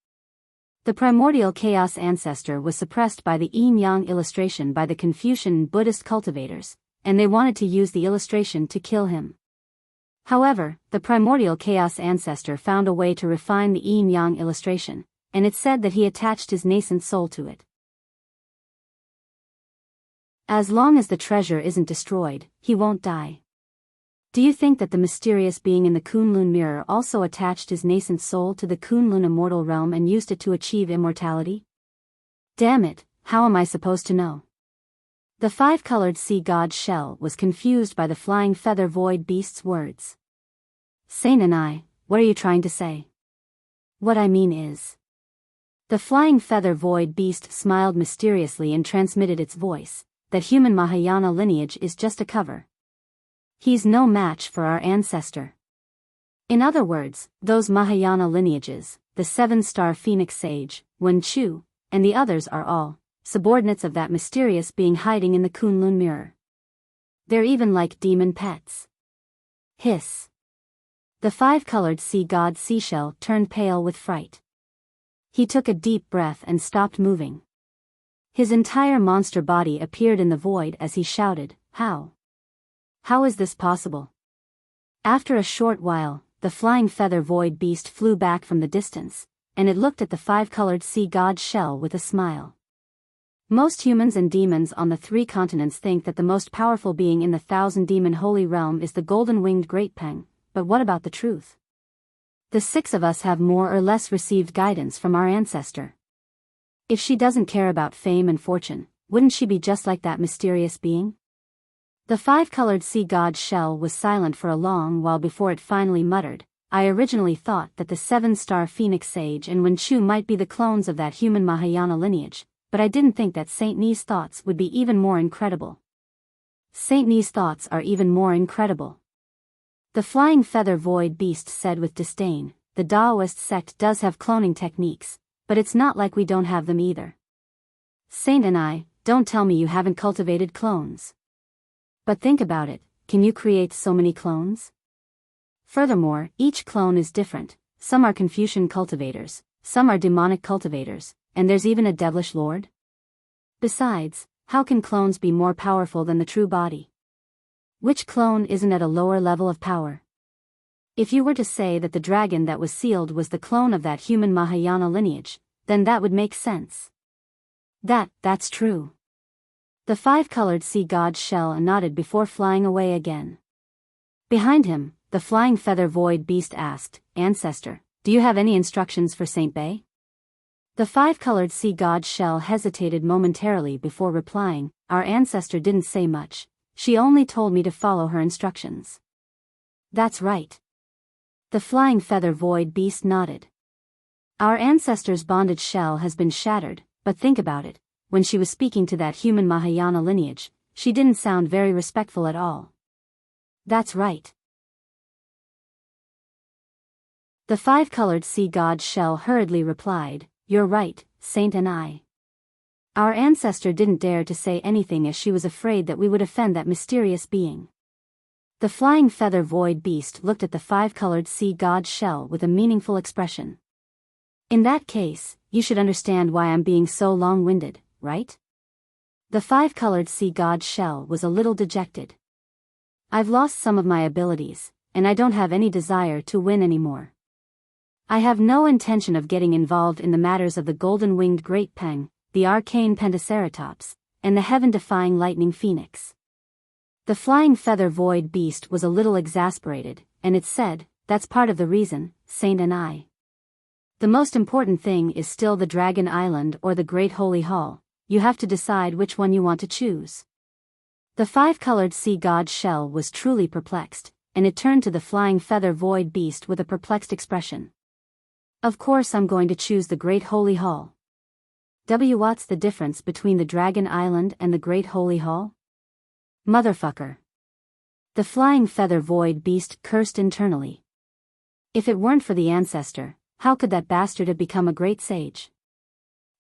The primordial chaos ancestor was suppressed by the yin-yang illustration by the Confucian Buddhist cultivators, and they wanted to use the illustration to kill him. However, the primordial chaos ancestor found a way to refine the yin-yang illustration, and it said that he attached his nascent soul to it. As long as the treasure isn't destroyed, he won't die. Do you think that the mysterious being in the Kunlun mirror also attached his nascent soul to the Kunlun immortal realm and used it to achieve immortality? Damn it, how am I supposed to know? The five-colored sea god's shell was confused by the flying feather void beast's words. Saint and I, what are you trying to say? What I mean is... The flying feather void beast smiled mysteriously and transmitted its voice, that human Mahayana lineage is just a cover. He's no match for our ancestor. In other words, those Mahayana lineages, the seven-star Phoenix Sage, Wen Chu, and the others are all subordinates of that mysterious being hiding in the Kunlun mirror. They're even like demon pets. Hiss. The five-colored sea god seashell turned pale with fright. He took a deep breath and stopped moving. His entire monster body appeared in the void as he shouted, "How? How is this possible?" After a short while, the flying feather void beast flew back from the distance, and it looked at the five-colored sea god's shell with a smile. Most humans and demons on the three continents think that the most powerful being in the thousand-demon holy realm is the golden-winged Great Peng, but what about the truth? The six of us have more or less received guidance from our ancestor. If she doesn't care about fame and fortune, wouldn't she be just like that mysterious being? The five-colored sea god's shell was silent for a long while before it finally muttered, "I originally thought that the seven-star Phoenix Sage and Wen Chu might be the clones of that human Mahayana lineage, but I didn't think that Saint Ni's thoughts would be even more incredible." Saint Ni's thoughts are even more incredible. The flying feather void beast said with disdain, "The Taoist sect does have cloning techniques, but it's not like we don't have them either. Saint and I, don't tell me you haven't cultivated clones. But think about it, can you create so many clones? Furthermore, each clone is different, some are Confucian cultivators, some are demonic cultivators, and there's even a devilish lord? Besides, how can clones be more powerful than the true body? Which clone isn't at a lower level of power? If you were to say that the dragon that was sealed was the clone of that human Mahayana lineage, then that would make sense. That's true. The five-colored sea god's shell nodded before flying away again. Behind him, the flying feather void beast asked, "Ancestor, do you have any instructions for Saint Bei?" The five-colored sea god's shell hesitated momentarily before replying, "Our ancestor didn't say much, she only told me to follow her instructions." That's right. The flying feather void beast nodded. Our ancestor's bondage shell has been shattered, but think about it. When she was speaking to that human Mahayana lineage, she didn't sound very respectful at all. That's right. The five-colored sea god's shell hurriedly replied, "You're right, Saint and I. Our ancestor didn't dare to say anything as she was afraid that we would offend that mysterious being." The flying feather void beast looked at the five-colored sea god's shell with a meaningful expression. "In that case, you should understand why I'm being so long-winded, right?" The five-colored sea god's shell was a little dejected. I've lost some of my abilities, and I don't have any desire to win anymore. I have no intention of getting involved in the matters of the golden-winged great peng, the arcane pentaceratops, and the heaven-defying lightning phoenix. The flying feather void beast was a little exasperated, and it said, "That's part of the reason, Saint and I. The most important thing is still the Dragon Island or the Great Holy Hall. You have to decide which one you want to choose." The five-colored sea god's shell was truly perplexed, and it turned to the flying feather void beast with a perplexed expression. "Of course I'm going to choose the Great Holy Hall. What's the difference between the Dragon Island and the Great Holy Hall? Motherfucker." The flying feather void beast cursed internally. If it weren't for the ancestor, how could that bastard have become a great sage?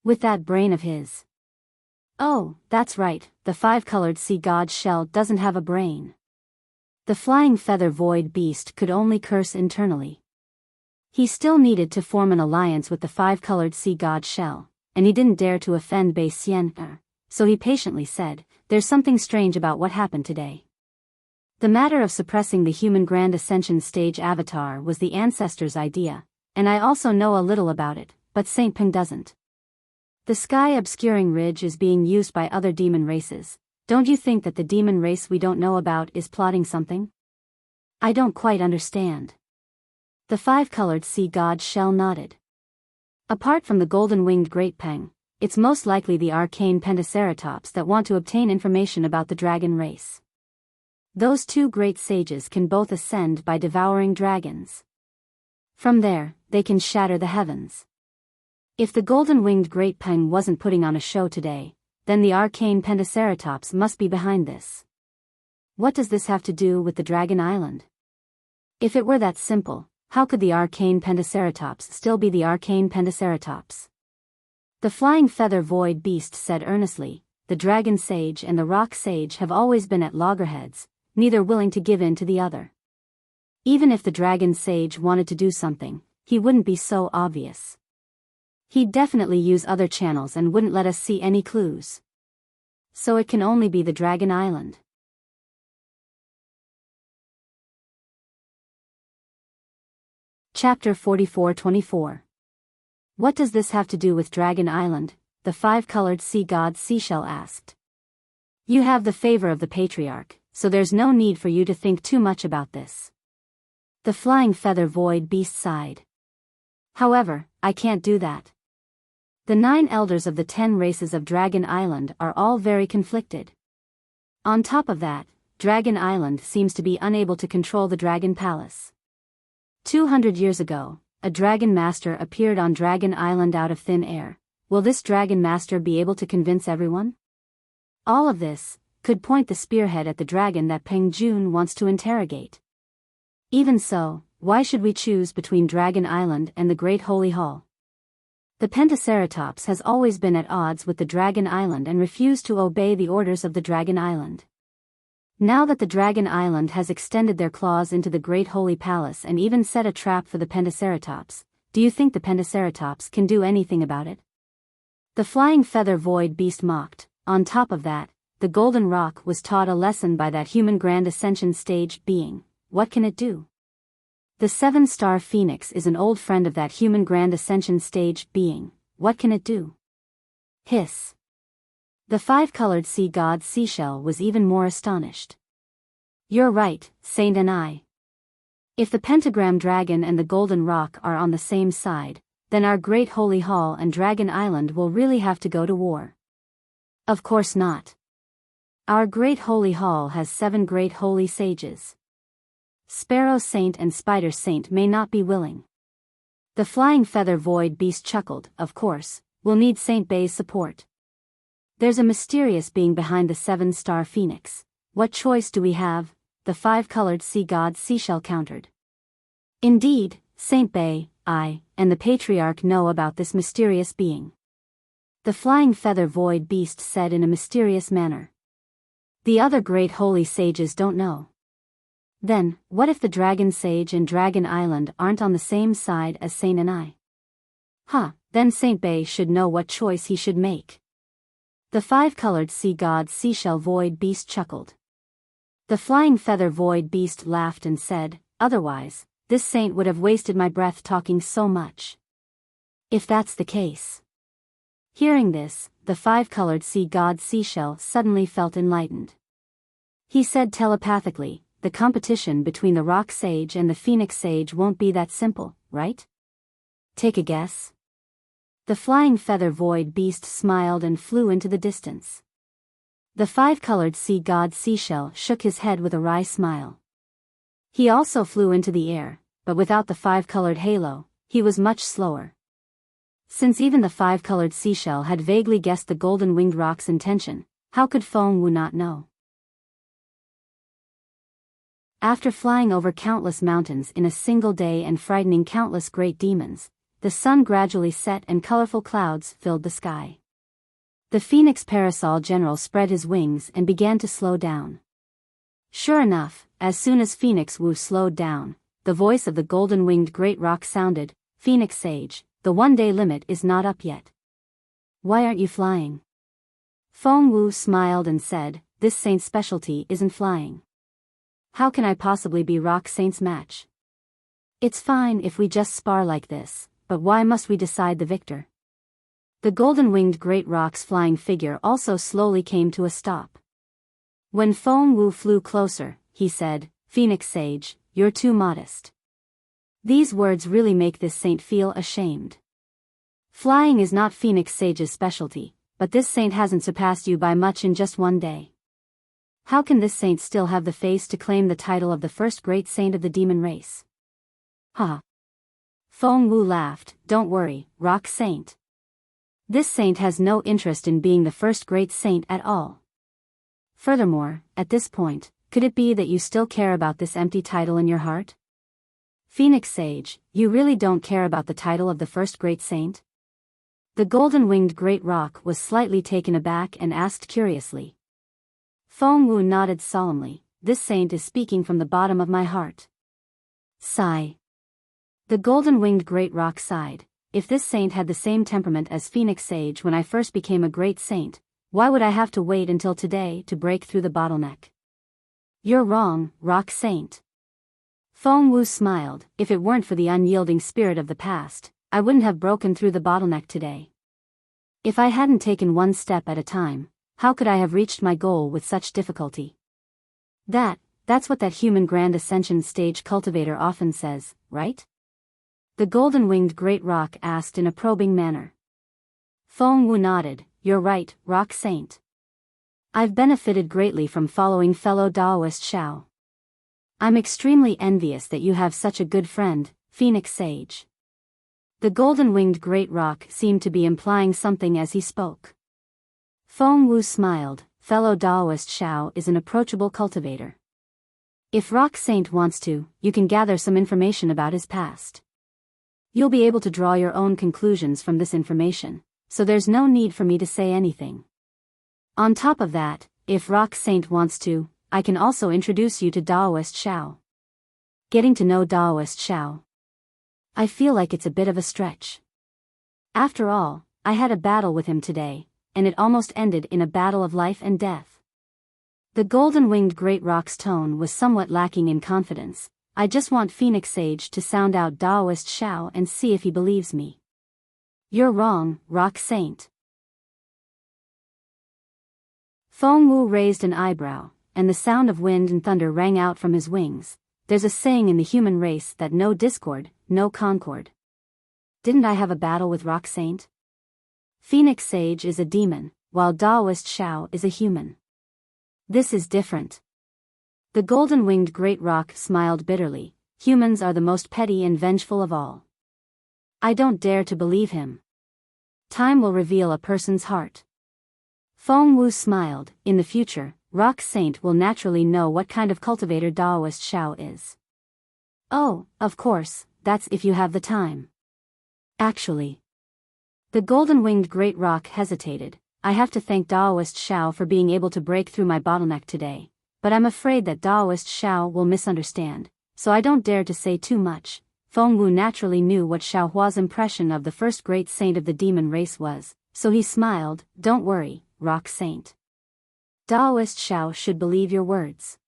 With that brain of his. Oh, that's right, the five-colored sea god's shell doesn't have a brain. The flying feather void beast could only curse internally. He still needed to form an alliance with the five-colored sea god's shell, and he didn't dare to offend Bei Xian, so he patiently said, "There's something strange about what happened today. The matter of suppressing the human Grand Ascension stage avatar was the ancestor's idea, and I also know a little about it, but Saint Peng doesn't. The sky-obscuring ridge is being used by other demon races. Don't you think that the demon race we don't know about is plotting something? I don't quite understand." The five-colored sea god's shell nodded. "Apart from the golden-winged great peng, it's most likely the arcane pentaceratops that want to obtain information about the dragon race. Those two great sages can both ascend by devouring dragons. From there, they can shatter the heavens. If the golden-winged great peng wasn't putting on a show today, then the arcane pentaceratops must be behind this. What does this have to do with the Dragon Island? If it were that simple, how could the arcane pentaceratops still be the arcane pentaceratops?" The flying feather void beast said earnestly, "The dragon sage and the rock sage have always been at loggerheads, neither willing to give in to the other. Even if the dragon sage wanted to do something, he wouldn't be so obvious. He'd definitely use other channels and wouldn't let us see any clues. So it can only be the Dragon Island." Chapter 44-24. "What does this have to do with Dragon Island?" the five-colored sea god Seashell asked. "You have the favor of the patriarch, so there's no need for you to think too much about this." The flying feather void beast sighed. "However, I can't do that. The 9 elders of the 10 races of Dragon Island are all very conflicted. On top of that, Dragon Island seems to be unable to control the Dragon Palace. 200 years ago, a Dragon Master appeared on Dragon Island out of thin air. Will this Dragon Master be able to convince everyone? All of this could point the spearhead at the dragon that Peng Jun wants to interrogate. Even so, why should we choose between Dragon Island and the Great Holy Hall? The Pentaceratops has always been at odds with the Dragon Island and refused to obey the orders of the Dragon Island. Now that the Dragon Island has extended their claws into the Great Holy Palace and even set a trap for the Pentaceratops, do you think the Pentaceratops can do anything about it?" The flying feather void beast mocked. On top of that, the Golden Rock was taught a lesson by that human Grand Ascension stage being. What can it do? The 7-star Phoenix is an old friend of that human Grand Ascension stage being. What can it do? Hiss. The five-colored sea god Seashell was even more astonished. "You're right, Saint and I. If the pentagram dragon and the golden rock are on the same side, then our Great Holy Hall and Dragon Island will really have to go to war." "Of course not. Our Great Holy Hall has 7 great holy sages. Sparrow Saint and Spider Saint may not be willing." The flying feather void beast chuckled. "Of course, we'll need Saint Bei's support. There's a mysterious being behind the 7-star Phoenix. What choice do we have?" the five-colored sea god Seashell countered. "Indeed, Saint Bei, I, and the Patriarch know about this mysterious being," the flying feather void beast said in a mysterious manner. "The other great holy sages don't know. Then, what if the Dragon Sage and Dragon Island aren't on the same side as Saint and I? Then Saint Bei should know what choice he should make." The five-colored sea god Seashell void beast chuckled. The flying feather void beast laughed and said, "Otherwise, this saint would have wasted my breath talking so much. If that's the case." Hearing this, the five-colored sea god Seashell suddenly felt enlightened. He said telepathically, "The competition between the rock sage and the phoenix sage won't be that simple, right? Take a guess." The flying feather void beast smiled and flew into the distance. The five-colored sea god Seashell shook his head with a wry smile. He also flew into the air, but without the five-colored halo, he was much slower. Since even the five-colored seashell had vaguely guessed the golden-winged rock's intention, how could Feng Wu not know? After flying over countless mountains in a single day and frightening countless great demons, the sun gradually set and colorful clouds filled the sky. The Phoenix Parasol General spread his wings and began to slow down. Sure enough, as soon as Phoenix Wu slowed down, the voice of the golden-winged great rock sounded, "Phoenix Sage, the one-day limit is not up yet. Why aren't you flying?" Feng Wu smiled and said, "This saint's specialty isn't flying. How can I possibly be Rock Saint's match? It's fine if we just spar like this, but why must we decide the victor?" The golden-winged great rock's flying figure also slowly came to a stop. When Feng Wu flew closer, he said, "Phoenix Sage, you're too modest." These words really make this saint feel ashamed. Flying is not Phoenix Sage's specialty, but this saint hasn't surpassed you by much in just one day. How can this saint still have the face to claim the title of the first great saint of the demon race? Ha! Feng Wu laughed, "Don't worry, Rock Saint. This saint has no interest in being the first great saint at all. Furthermore, at this point, could it be that you still care about this empty title in your heart? Phoenix Sage, you really don't care about the title of the first great saint?" The golden-winged great rock was slightly taken aback and asked curiously. Feng Wu nodded solemnly, "This saint is speaking from the bottom of my heart." Sigh. The golden-winged great rock sighed. If this saint had the same temperament as Phoenix Sage when I first became a great saint, why would I have to wait until today to break through the bottleneck? You're wrong, Rock Saint. Feng Wu smiled, "If it weren't for the unyielding spirit of the past, I wouldn't have broken through the bottleneck today. If I hadn't taken one step at a time, how could I have reached my goal with such difficulty?" That's what that human grand ascension stage cultivator often says, right? The golden-winged great rock asked in a probing manner. Feng Wu nodded, "You're right, Rock Saint. I've benefited greatly from following fellow Taoist Xiao. I'm extremely envious that you have such a good friend, Phoenix Sage." The golden-winged great rock seemed to be implying something as he spoke. Feng Wu smiled, "Fellow Taoist Xiao is an approachable cultivator. If Rock Saint wants to, you can gather some information about his past. You'll be able to draw your own conclusions from this information, so there's no need for me to say anything. On top of that, if Rock Saint wants to, I can also introduce you to Taoist Xiao. Getting to know Taoist Xiao. I feel like it's a bit of a stretch. After all, I had a battle with him today, and it almost ended in a battle of life and death." The golden-winged great rock's tone was somewhat lacking in confidence. "I just want Phoenix Sage to sound out Taoist Xiao and see if he believes me." "You're wrong, Rock Saint." Feng Wu raised an eyebrow, and the sound of wind and thunder rang out from his wings. There's a saying in the human race that no discord, no concord. Didn't I have a battle with Rock Saint? Phoenix Sage is a demon, while Taoist Xiao is a human. This is different. The golden-winged great rock smiled bitterly. Humans are the most petty and vengeful of all. I don't dare to believe him. Time will reveal a person's heart. Feng Wu smiled. In the future, Rock Saint will naturally know what kind of cultivator Taoist Xiao is. Oh, of course, that's if you have the time. Actually. The golden-winged great rock hesitated. I have to thank Taoist Xiao for being able to break through my bottleneck today, but I'm afraid that Taoist Xiao will misunderstand, so I don't dare to say too much. Feng Wu naturally knew what Xiao Hua's impression of the first great saint of the demon race was, so he smiled. Don't worry, Rock Saint. Taoist Xiao should believe your words.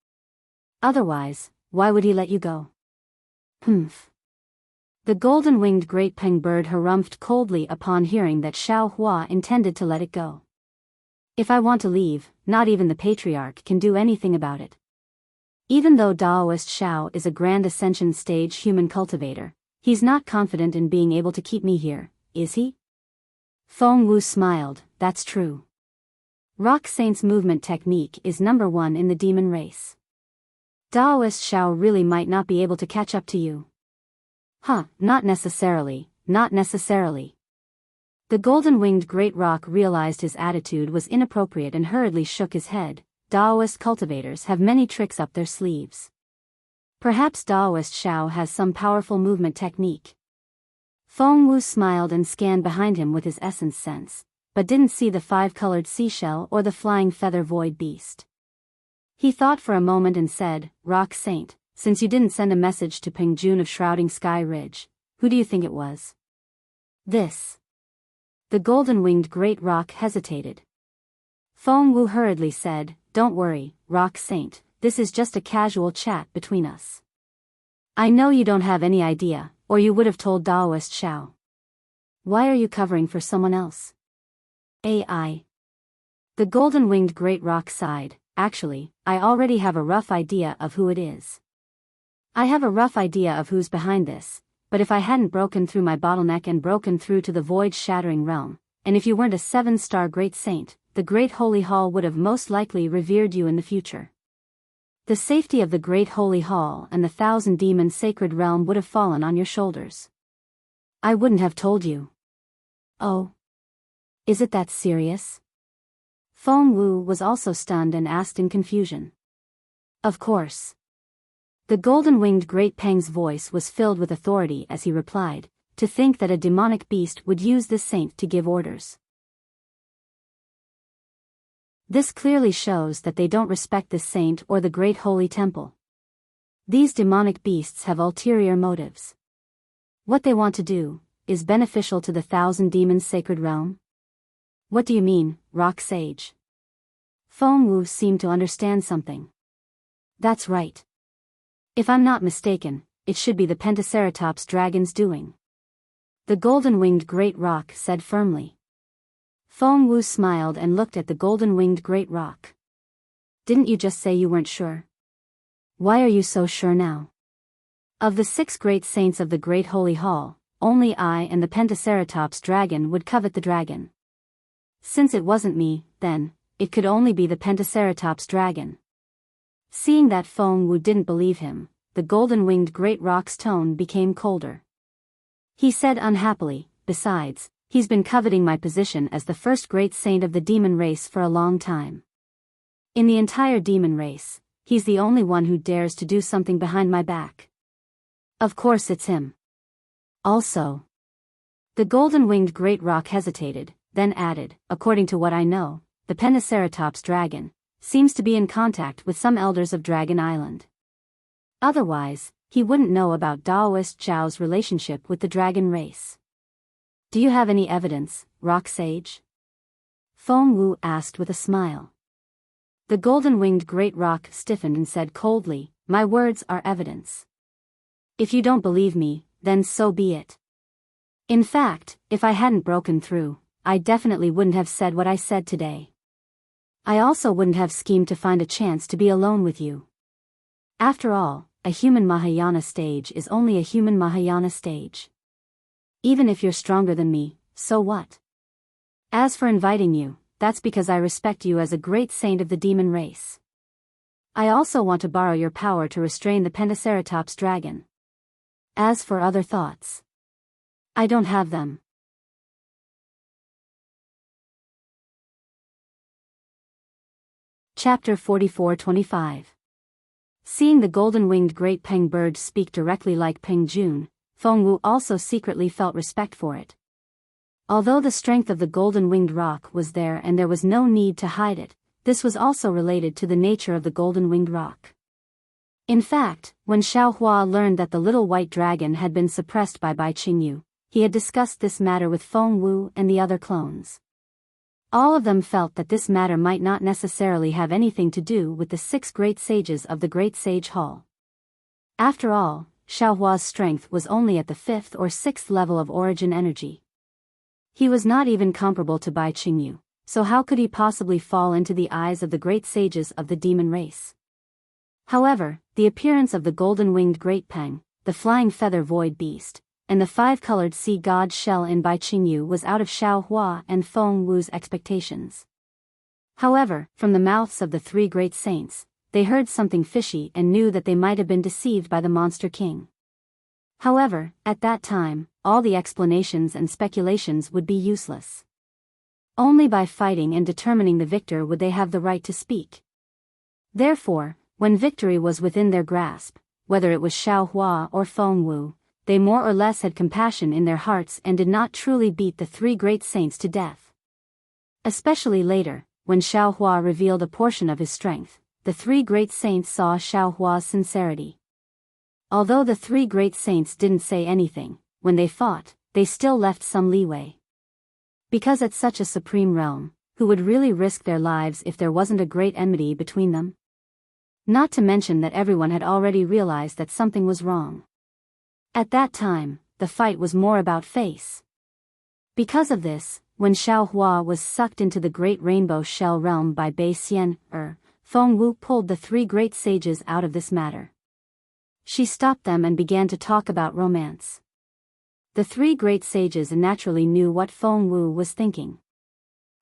Otherwise, why would he let you go? Humph. The golden-winged great peng bird harumphed coldly upon hearing that Xiao Hua intended to let it go. If I want to leave, not even the patriarch can do anything about it. Even though Daoist Xiao is a grand ascension stage human cultivator, he's not confident in being able to keep me here, is he? Feng Wu smiled, that's true. Rock Saint's movement technique is #1 in the demon race. Daoist Xiao really might not be able to catch up to you. Huh, not necessarily, not necessarily. The golden-winged great rock realized his attitude was inappropriate and hurriedly shook his head. Daoist cultivators have many tricks up their sleeves. Perhaps Daoist Xiao has some powerful movement technique. Feng Wu smiled and scanned behind him with his essence sense, but didn't see the 5-colored seashell or the flying feather void beast. He thought for a moment and said, Rock Saint, since you didn't send a message to Peng Jun of Shrouding Sky Ridge, who do you think it was? This. The golden-winged great rock hesitated. Feng Wu hurriedly said, Don't worry, Rock Saint, this is just a casual chat between us. I know you don't have any idea, or you would have told Daoist Xiao. Why are you covering for someone else? AI. The golden-winged great rock sighed, Actually, I already have a rough idea of who it is. I have a rough idea of who's behind this, but if I hadn't broken through my bottleneck and broken through to the void-shattering realm, and if you weren't a 7-star great saint, the Great Holy Hall would have most likely revered you in the future. The safety of the Great Holy Hall and the 1,000-demon sacred realm would have fallen on your shoulders. I wouldn't have told you. Oh. Is it that serious? Feng Wu was also stunned and asked in confusion. Of course. The golden-winged great Peng's voice was filled with authority as he replied, To think that a demonic beast would use this saint to give orders. This clearly shows that they don't respect this saint or the great holy temple. These demonic beasts have ulterior motives. What they want to do is beneficial to the 1,000-demon sacred realm? What do you mean, Rock Sage? Feng Wu seemed to understand something. That's right. If I'm not mistaken, it should be the Pentaceratops dragon's doing. The golden-winged great rock said firmly. Feng Wu smiled and looked at the golden-winged great rock. Didn't you just say you weren't sure? Why are you so sure now? Of the 6 great saints of the Great Holy Hall, only I and the Pentaceratops dragon would covet the dragon. Since it wasn't me, then, it could only be the Pentaceratops dragon. Seeing that Feng Wu didn't believe him, the golden-winged great rock's tone became colder. He said unhappily, Besides, he's been coveting my position as the first great saint of the demon race for a long time. In the entire demon race, he's the only one who dares to do something behind my back. Of course it's him. Also. The golden-winged great rock hesitated, then added, According to what I know, the Pentaceratops dragon seems to be in contact with some elders of Dragon Island. Otherwise, he wouldn't know about Daoist Zhao's relationship with the dragon race. Do you have any evidence, Rock Sage? Feng Wu asked with a smile. The golden-winged great rock stiffened and said coldly, My words are evidence. If you don't believe me, then so be it. In fact, if I hadn't broken through, I definitely wouldn't have said what I said today. I also wouldn't have schemed to find a chance to be alone with you. After all, a human Mahayana stage is only a human Mahayana stage. Even if you're stronger than me, so what? As for inviting you, that's because I respect you as a great saint of the demon race. I also want to borrow your power to restrain the Pentaceratops dragon. As for other thoughts, I don't have them. Chapter 44-25. Seeing the golden-winged great Peng bird speak directly like Peng Jun, Feng Wu also secretly felt respect for it. Although the strength of the golden-winged rock was there and there was no need to hide it, this was also related to the nature of the golden-winged rock. In fact, when Xiao Hua learned that the little white dragon had been suppressed by Bai Qingyu, he had discussed this matter with Feng Wu and the other clones. All of them felt that this matter might not necessarily have anything to do with the 6 great sages of the Great Sage Hall. After all, Xiaohua's strength was only at the 5th or 6th level of origin energy. He was not even comparable to Bai Qingyu, so how could he possibly fall into the eyes of the great sages of the demon race? However, the appearance of the golden-winged Great Peng, the flying feather void beast, and the 5-colored sea god shell in Bai Qingyu was out of Xiaohua and Feng Wu's expectations. However, from the mouths of the 3 great saints, they heard something fishy and knew that they might have been deceived by the Monster King. However, at that time, all the explanations and speculations would be useless. Only by fighting and determining the victor would they have the right to speak. Therefore, when victory was within their grasp, whether it was Xiaohua or Feng Wu, they more or less had compassion in their hearts and did not truly beat the 3 great saints to death. Especially later, when Xiaohua revealed a portion of his strength, the 3 great saints saw Xiaohua's sincerity. Although the 3 great saints didn't say anything, when they fought, they still left some leeway. Because at such a supreme realm, who would really risk their lives if there wasn't a great enmity between them? Not to mention that everyone had already realized that something was wrong. At that time, the fight was more about face. Because of this, when Xiaohua was sucked into the great rainbow shell realm by Bai Xian, Feng Wu pulled the 3 great sages out of this matter. She stopped them and began to talk about romance. The 3 great sages naturally knew what Feng Wu was thinking.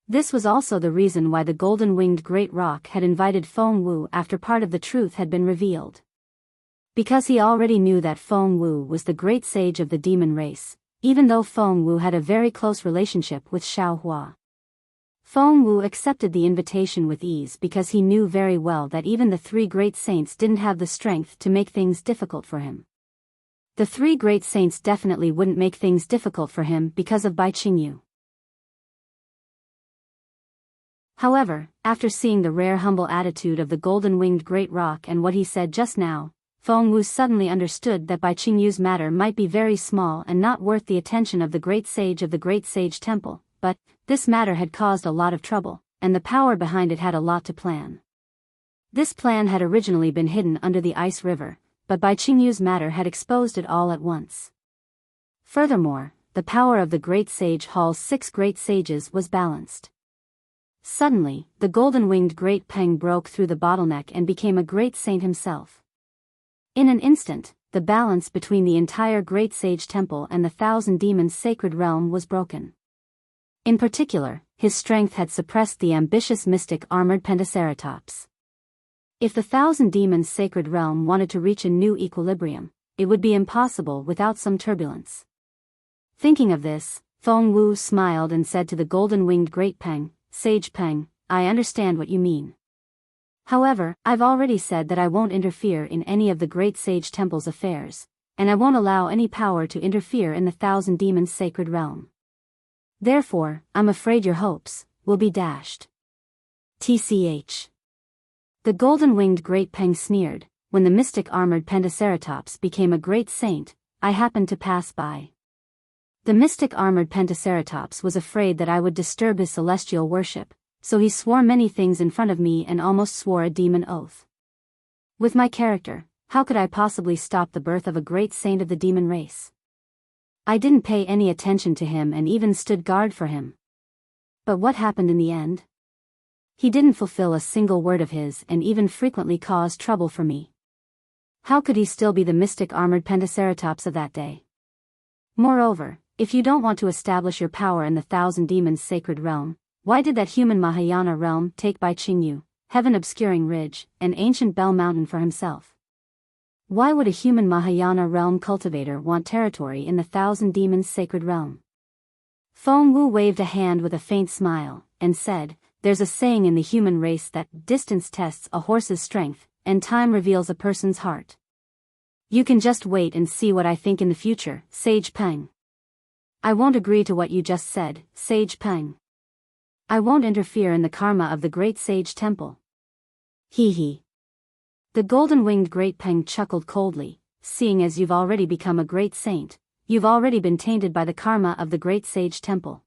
This was also the reason why the golden-winged great rock had invited Feng Wu after part of the truth had been revealed. Because he already knew that Feng Wu was the great sage of the demon race, even though Feng Wu had a very close relationship with Xiaohua. Feng Wu accepted the invitation with ease because he knew very well that even the 3 great saints didn't have the strength to make things difficult for him. The 3 great saints definitely wouldn't make things difficult for him because of Bai Qingyu. However, after seeing the rare humble attitude of the golden-winged great rock and what he said just now, Feng Wu suddenly understood that Bai Qingyu's matter might be very small and not worth the attention of the great sage of the Great Sage Temple, but this matter had caused a lot of trouble, and the power behind it had a lot to plan. This plan had originally been hidden under the ice river, but Bai Qingyu's matter had exposed it all at once. Furthermore, the power of the Great Sage Hall's 6 great sages was balanced. Suddenly, the golden-winged Great Peng broke through the bottleneck and became a great saint himself. In an instant, the balance between the entire Great Sage Temple and the 1,000 demons' sacred realm was broken. In particular, his strength had suppressed the ambitious mystic armored Pentaceratops. If the 1,000 demons' sacred realm wanted to reach a new equilibrium, it would be impossible without some turbulence. Thinking of this, Feng Wu smiled and said to the golden-winged Great Peng, "Sage Peng, I understand what you mean. However, I've already said that I won't interfere in any of the Great Sage Temple's affairs, and I won't allow any power to interfere in the 1,000 demons' sacred realm. Therefore, I'm afraid your hopes will be dashed." TCH. The golden-winged Great Peng sneered, "When the mystic armored Pentaceratops became a great saint, I happened to pass by. The mystic armored Pentaceratops was afraid that I would disturb his celestial worship, so he swore many things in front of me and almost swore a demon oath. With my character, how could I possibly stop the birth of a great saint of the demon race? I didn't pay any attention to him and even stood guard for him. But what happened in the end? He didn't fulfill a single word of his and even frequently caused trouble for me. How could he still be the mystic armored Pentaceratops of that day? Moreover, if you don't want to establish your power in the 1,000 demons' sacred realm, why did that human Mahayana realm take Bai Qingyu, heaven-obscuring ridge, and ancient Bell Mountain for himself? Why would a human Mahayana realm cultivator want territory in the 1,000 demons' sacred realm?" Feng Wu waved a hand with a faint smile, and said, "There's a saying in the human race that distance tests a horse's strength, and time reveals a person's heart. You can just wait and see what I think in the future, Sage Peng. I won't agree to what you just said, Sage Peng. I won't interfere in the karma of the Great Sage Temple." Hee hee. The golden-winged Great Peng chuckled coldly, "Seeing as you've already become a great saint, you've already been tainted by the karma of the Great Sage Temple.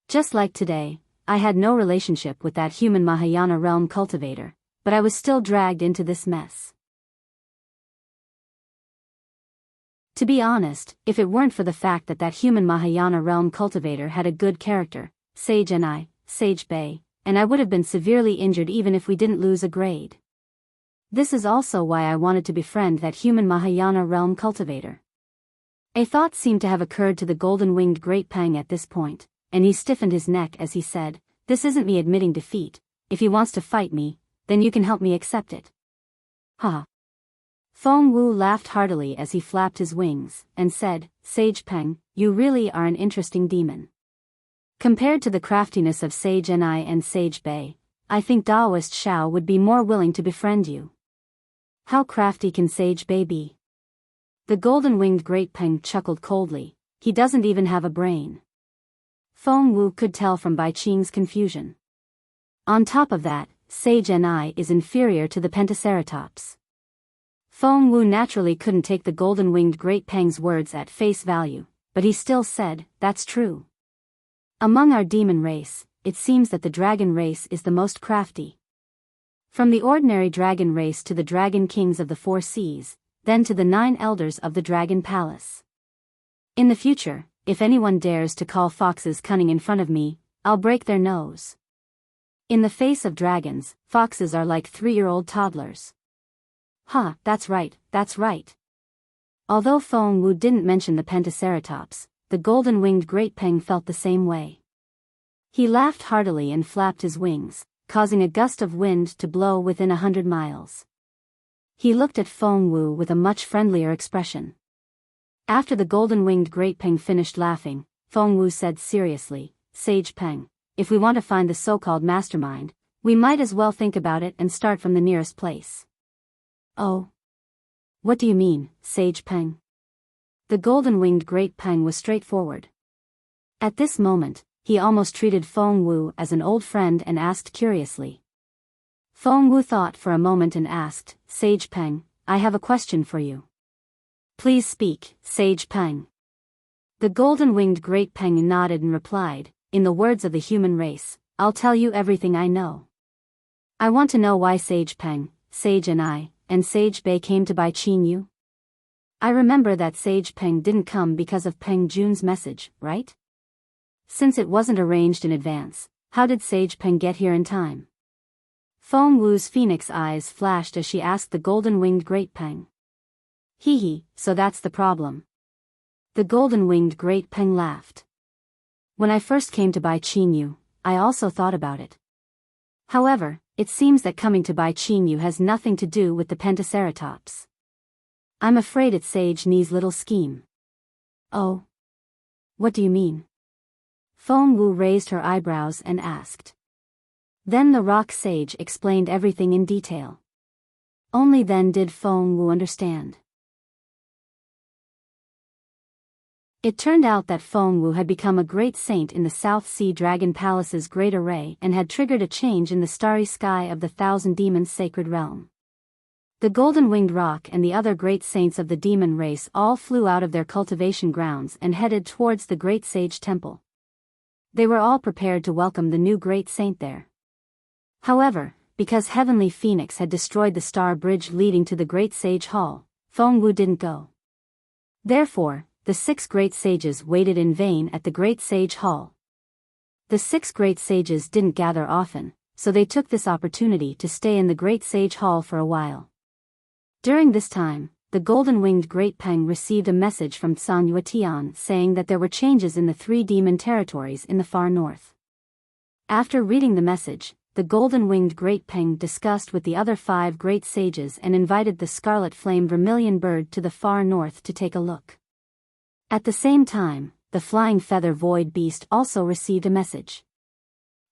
Just like today, I had no relationship with that human Mahayana realm cultivator, but I was still dragged into this mess. To be honest, if it weren't for the fact that that human Mahayana realm cultivator had a good character, Sage Bei, and I would have been severely injured even if we didn't lose a grade. This is also why I wanted to befriend that human Mahayana realm cultivator. A thought seemed to have occurred to the golden-winged Great Pang at this point, and he stiffened his neck as he said, "This isn't me admitting defeat. If he wants to fight me, then you can help me accept it." Ha! Feng Wu laughed heartily as he flapped his wings, and said, "Sage Peng, you really are an interesting demon. Compared to the craftiness of Sage Ni and Sage Bei, I think Taoist Shao would be more willing to befriend you." "How crafty can Sage Bei be?" The golden-winged Great Peng chuckled coldly. "He doesn't even have a brain." Feng Wu could tell from Bai Qing's confusion. On top of that, Sage Ni is inferior to the Pentaceratops. Feng Wu naturally couldn't take the golden-winged Great Peng's words at face value, but he still said, "That's true. Among our demon race, it seems that the dragon race is the most crafty. From the ordinary dragon race to the dragon kings of the four seas, then to the 9 elders of the dragon palace. In the future, if anyone dares to call foxes cunning in front of me, I'll break their nose. In the face of dragons, foxes are like 3-year-old toddlers." "Ha, that's right, that's right." Although Feng Wu didn't mention the Pentaceratops, the golden-winged Great Peng felt the same way. He laughed heartily and flapped his wings, causing a gust of wind to blow within 100 miles. He looked at Feng Wu with a much friendlier expression. After the golden-winged Great Peng finished laughing, Feng Wu said seriously, "Sage Peng, if we want to find the so-called mastermind, we might as well think about it and start from the nearest place." "Oh? What do you mean, Sage Peng?" The golden-winged Great Peng was straightforward. At this moment, he almost treated Feng Wu as an old friend and asked curiously. Feng Wu thought for a moment and asked, "Sage Peng, I have a question for you." "Please speak, Sage Peng." The golden-winged Great Peng nodded and replied, "In the words of the human race, I'll tell you everything I know. I want to know why Sage Peng, Sage Ni, and Sage Bei came to Bai Qingyu. I remember that Sage Peng didn't come because of Peng Jun's message, right? Since it wasn't arranged in advance, how did Sage Peng get here in time?" Feng Wu's phoenix eyes flashed as she asked the golden-winged Great Peng. "Hee, so that's the problem." The golden-winged Great Peng laughed. "When I first came to Bai Qingyu, I also thought about it. However, it seems that coming to Bai Qingyu has nothing to do with the Pentaceratops. I'm afraid it's Sage Ni's little scheme." "Oh? What do you mean?" Feng Wu raised her eyebrows and asked. Then the rock sage explained everything in detail. Only then did Feng Wu understand. It turned out that Feng Wu had become a great saint in the South Sea Dragon Palace's great array and had triggered a change in the starry sky of the Thousand Demons' sacred realm. The golden-winged rock and the other great saints of the demon race all flew out of their cultivation grounds and headed towards the great sage temple. They were all prepared to welcome the new great saint there. However, because Heavenly Phoenix had destroyed the star bridge leading to the great sage hall, Feng Wu didn't go. Therefore, the 6 great sages waited in vain at the great sage hall. The 6 great sages didn't gather often, so they took this opportunity to stay in the great sage hall for a while. During this time, the golden-winged Great Peng received a message from San Yuetian saying that there were changes in the 3 demon territories in the far north. After reading the message, the golden-winged Great Peng discussed with the other 5 great sages and invited the scarlet-flame vermilion bird to the far north to take a look. At the same time, the flying feather void beast also received a message.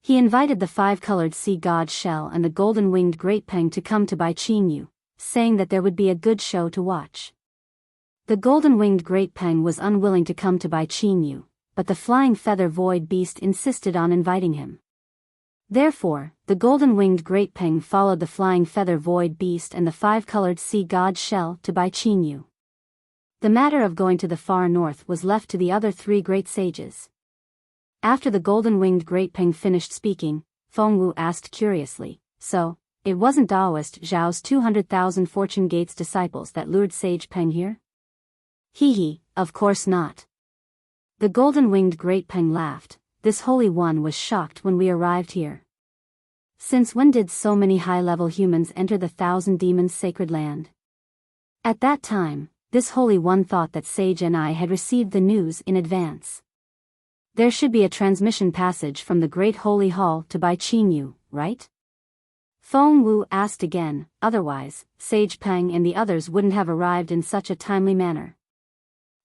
He invited the 5-colored sea god Shell and the golden-winged Great Peng to come to Bai Qingyu, saying that there would be a good show to watch. The golden-winged Great Peng was unwilling to come to Bai Qingyu, but the flying feather void beast insisted on inviting him. Therefore, the golden-winged Great Peng followed the flying feather void beast and the 5-colored sea god Shell to Bai Qingyu. The matter of going to the far north was left to the other 3 great sages. After the golden-winged Great Peng finished speaking, Feng Wu asked curiously, "So, it wasn't Taoist Zhao's 200,000 Fortune Gates disciples that lured Sage Peng here?" "Hee, of course not." The golden-winged Great Peng laughed. "This Holy One was shocked when we arrived here. Since when did so many high-level humans enter the Thousand Demons' sacred land? At that time, this Holy One thought that Sage and I had received the news in advance. There should be a transmission passage from the Great Holy Hall to Bai Qinyu, right?" Feng Wu asked again, "Otherwise, Sage Peng and the others wouldn't have arrived in such a timely manner."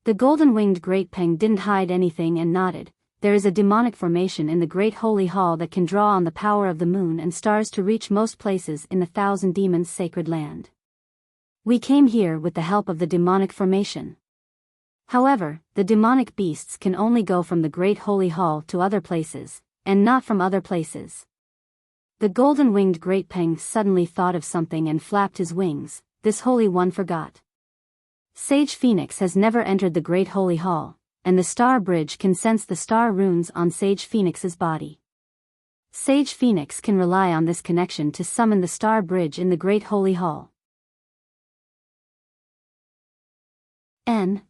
The golden-winged Great Peng didn't hide anything and nodded. "There is a demonic formation in the Great Holy Hall that can draw on the power of the moon and stars to reach most places in the Thousand Demons' sacred land. We came here with the help of the demonic formation. However, the demonic beasts can only go from the Great Holy Hall to other places, and not from other places." The golden-winged Great Peng suddenly thought of something and flapped his wings. "This Holy One forgot. Sage Phoenix has never entered the Great Holy Hall, and the Star Bridge can sense the star runes on Sage Phoenix's body. Sage Phoenix can rely on this connection to summon the Star Bridge in the Great Holy Hall.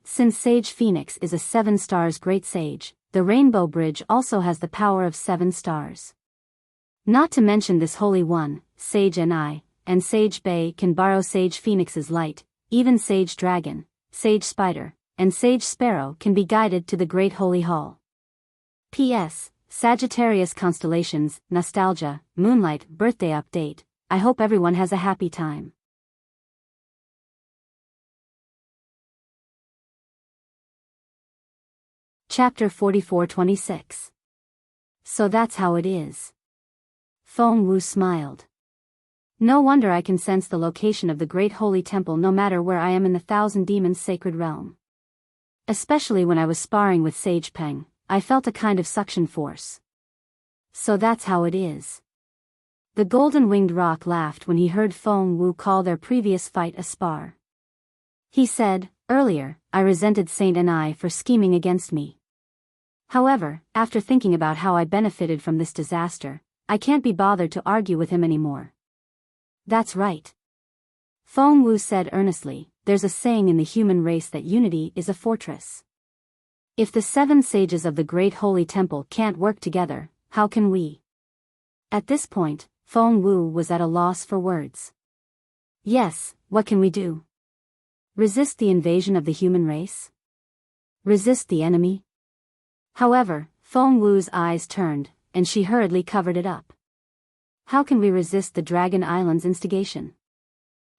Since Sage Phoenix is a 7 stars great sage, the Rainbow Bridge also has the power of 7 stars. Not to mention this Holy One, Sage and I, and Sage Bay can borrow Sage Phoenix's light. Even Sage Dragon, Sage Spider, and Sage Sparrow can be guided to the Great Holy Hall. P.S. Sagittarius Constellations, Nostalgia, Moonlight, Birthday Update. I hope everyone has a happy time. Chapter 44-26. So that's how it is. Feng Wu smiled. No wonder I can sense the location of the Great Holy Temple no matter where I am in the Thousand Demons' sacred realm. Especially when I was sparring with Sage Peng, I felt a kind of suction force. So that's how it is. The golden-winged roc laughed when he heard Feng Wu call their previous fight a spar. He said, "Earlier, I resented Saint and I for scheming against me. However, after thinking about how I benefited from this disaster, I can't be bothered to argue with him anymore." "That's right," Feng Wu said earnestly. "There's a saying in the human race that unity is a fortress. If the 7 sages of the Great Holy Temple can't work together, how can we?" At this point, Feng Wu was at a loss for words. "Yes, what can we do? Resist the invasion of the human race? Resist the enemy?" However, Feng Wu's eyes turned, and she hurriedly covered it up. "How can we resist the Dragon Island's instigation?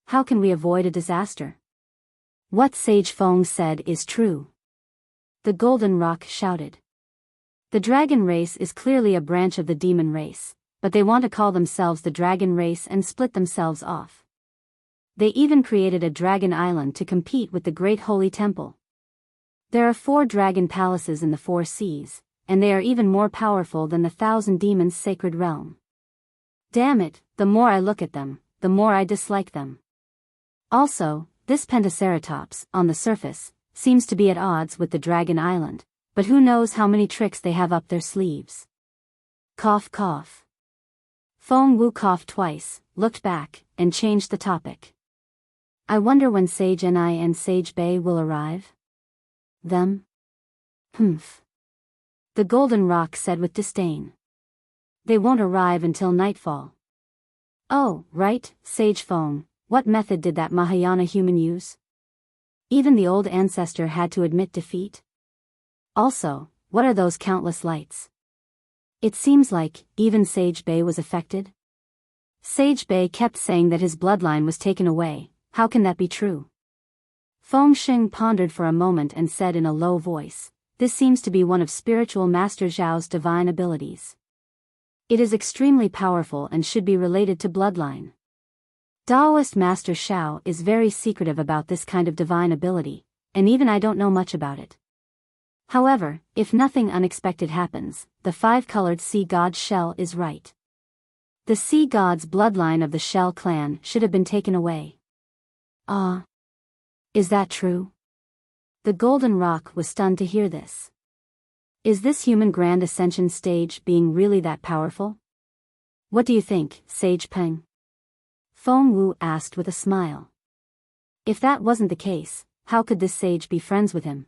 How can we avoid a disaster? What Sage Feng said is true," the golden roc shouted. "The dragon race is clearly a branch of the demon race, but they want to call themselves the dragon race and split themselves off. They even created a dragon island to compete with the Great Holy Temple. There are 4 dragon palaces in the 4 seas, and they are even more powerful than the Thousand Demons' sacred realm. Damn it, the more I look at them, the more I dislike them. Also, this Pentaceratops, on the surface, seems to be at odds with the Dragon Island, but who knows how many tricks they have up their sleeves." Cough cough. Feng Wu coughed twice, looked back, and changed the topic. "I wonder when Sage and I and Sage Bay will arrive?" "Them? Humph," the golden roc said with disdain. "They won't arrive until nightfall." "Oh, right, Sage Feng, what method did that Mahayana human use? Even the old ancestor had to admit defeat? Also, what are those countless lights? It seems like even Sage Bay was affected." "Sage Bay kept saying that his bloodline was taken away. How can that be true?" Feng Xing pondered for a moment and said in a low voice, "This seems to be one of Spiritual Master Zhao's divine abilities. It is extremely powerful and should be related to bloodline. Taoist Master Xiao is very secretive about this kind of divine ability, and even I don't know much about it. However, if nothing unexpected happens, the 5-colored sea god shell is right. The sea god's bloodline of the Shell clan should have been taken away." "Ah. Is that true?" The golden roc was stunned to hear this. Is this human grand ascension stage being really that powerful? What do you think, Sage Peng? Feng Wu asked with a smile. If that wasn't the case, how could this sage be friends with him?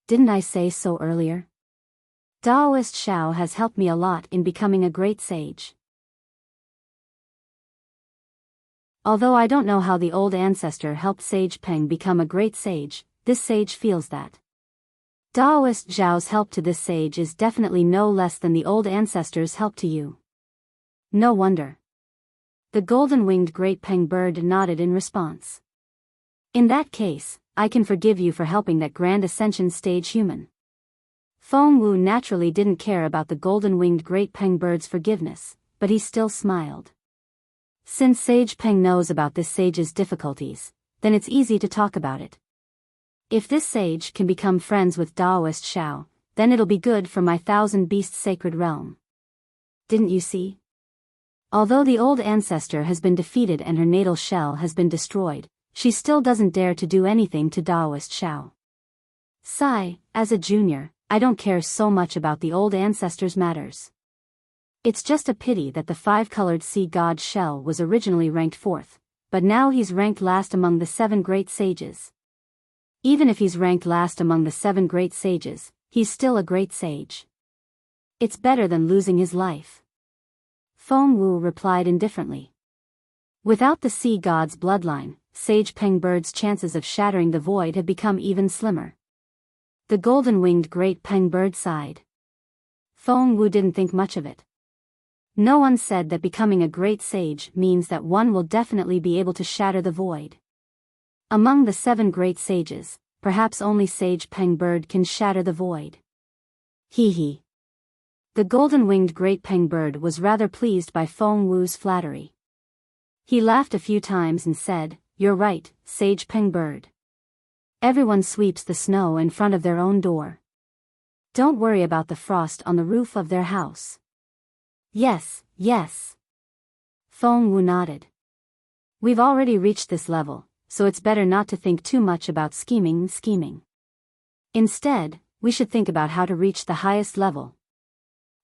Didn't I say so earlier? Taoist Xiao has helped me a lot in becoming a great sage. Although I don't know how the old ancestor helped Sage Peng become a great sage, this sage feels that. Taoist Zhao's help to this sage is definitely no less than the old ancestor's help to you. No wonder. The golden-winged great Peng bird nodded in response. In that case, I can forgive you for helping that grand ascension stage human. Feng Wu naturally didn't care about the golden-winged great Peng bird's forgiveness, but he still smiled. Since Sage Peng knows about this sage's difficulties, then it's easy to talk about it. If this sage can become friends with Taoist Xiao, then it'll be good for my thousand beasts sacred realm. Didn't you see? Although the old ancestor has been defeated and her natal shell has been destroyed, she still doesn't dare to do anything to Taoist Xiao. Sigh, as a junior, I don't care so much about the old ancestor's matters. It's just a pity that the five-colored sea god shell was originally ranked 4th, but now he's ranked last among the 7 great sages. Even if he's ranked last among the 7 great sages, he's still a great sage. It's better than losing his life. Feng Wu replied indifferently. Without the sea god's bloodline, Sage Peng bird's chances of shattering the void have become even slimmer. The golden-winged great Peng bird sighed. Feng Wu didn't think much of it. No one said that becoming a great sage means that one will definitely be able to shatter the void. Among the 7 great sages, perhaps only Sage Peng bird can shatter the void. Hee hee. The golden-winged great Peng bird was rather pleased by Feng Wu's flattery. He laughed a few times and said, "You're right, Sage Peng bird. Everyone sweeps the snow in front of their own door. Don't worry about the frost on the roof of their house." Yes, yes. Feng Wu nodded. We've already reached this level, so it's better not to think too much about scheming. Instead, we should think about how to reach the highest level.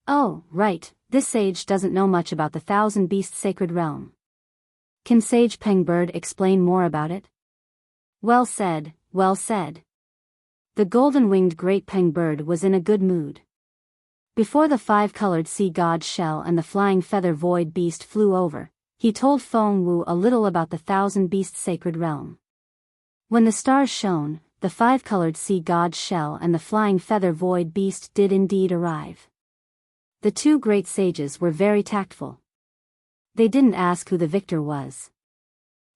Oh, right, this sage doesn't know much about the thousand beasts sacred realm. Can Sage Peng bird explain more about it? Well said, well said. The golden-winged great Peng bird was in a good mood. Before the 5-colored sea god shell and the flying feather void beast flew over, he told Feng Wu a little about the thousand beasts sacred realm. When the stars shone, the 5-colored sea god shell and the flying feather void beast did indeed arrive. The 2 great sages were very tactful. They didn't ask who the victor was.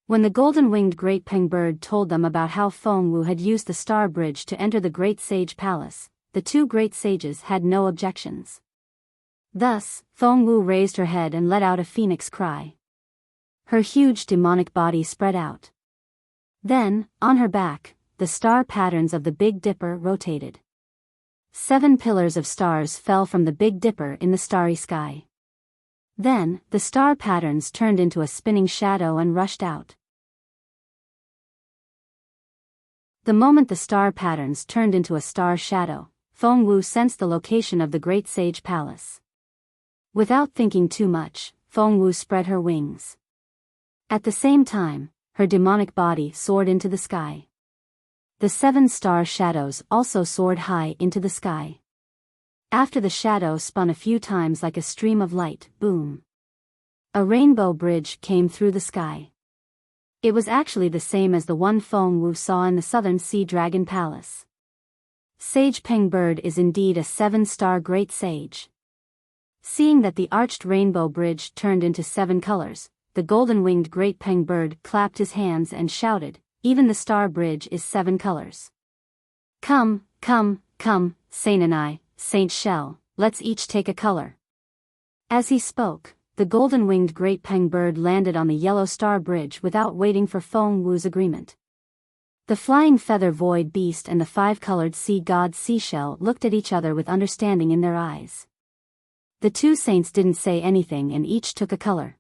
When the golden-winged great Peng bird told them about how Feng Wu had used the star bridge to enter the great sage palace, the 2 great sages had no objections. Thus, Feng Wu raised her head and let out a phoenix cry. Her huge demonic body spread out. Then, on her back, the star patterns of the Big Dipper rotated. 7 pillars of stars fell from the Big Dipper in the starry sky. Then, the star patterns turned into a spinning shadow and rushed out. The moment the star patterns turned into a star shadow, Feng Wu sensed the location of the great sage palace. Without thinking too much, Feng Wu spread her wings. At the same time, her demonic body soared into the sky. The 7 star shadows also soared high into the sky. After the shadow spun a few times like a stream of light, boom. A rainbow bridge came through the sky. It was actually the same as the one Feng Wu saw in the Southern Sea Dragon Palace. Sage Peng bird is indeed a 7-star great sage. Seeing that the arched rainbow bridge turned into 7 colors, the golden-winged great Peng bird clapped his hands and shouted, "Even the star bridge is 7 colors. Come, Saint and I, Saint Shell, let's each take a color." As he spoke, the golden-winged great Peng bird landed on the yellow star bridge without waiting for Feng Wu's agreement. The flying feather void beast and the 5-colored sea god seashell looked at each other with understanding in their eyes. The 2 saints didn't say anything and each took a color.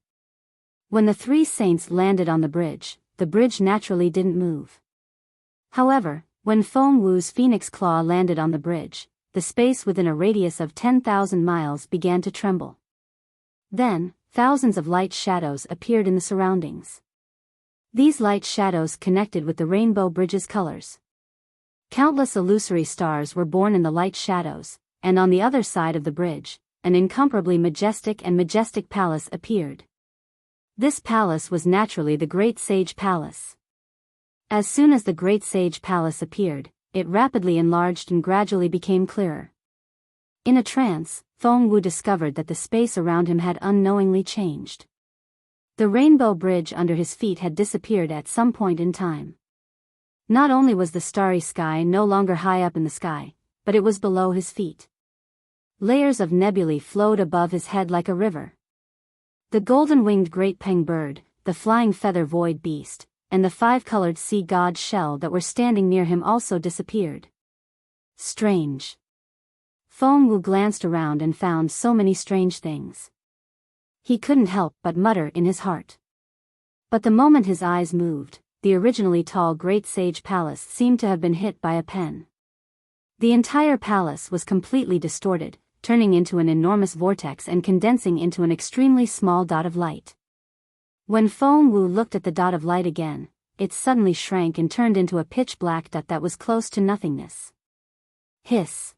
When the 3 saints landed on the bridge naturally didn't move. However, when Feng Wu's phoenix claw landed on the bridge, the space within a radius of 10,000 miles began to tremble. Then, thousands of light shadows appeared in the surroundings. These light shadows connected with the rainbow bridge's colors. Countless illusory stars were born in the light shadows, and on the other side of the bridge, an incomparably majestic palace appeared. This palace was naturally the Great Sage Palace. As soon as the Great Sage Palace appeared, it rapidly enlarged and gradually became clearer. In a trance, Feng Wu discovered that the space around him had unknowingly changed. The rainbow bridge under his feet had disappeared at some point in time. Not only was the starry sky no longer high up in the sky, but it was below his feet. Layers of nebulae flowed above his head like a river. The golden-winged great peng bird, the flying feather void beast, and the five-colored sea god shell that were standing near him also disappeared. Strange. Feng Wu glanced around and found so many strange things. He couldn't help but mutter in his heart. But the moment his eyes moved, the originally tall Great Sage Palace seemed to have been hit by a pen. The entire palace was completely distorted, turning into an enormous vortex and condensing into an extremely small dot of light. When Feng Wu looked at the dot of light again, it suddenly shrank and turned into a pitch-black dot that was close to nothingness. Hiss.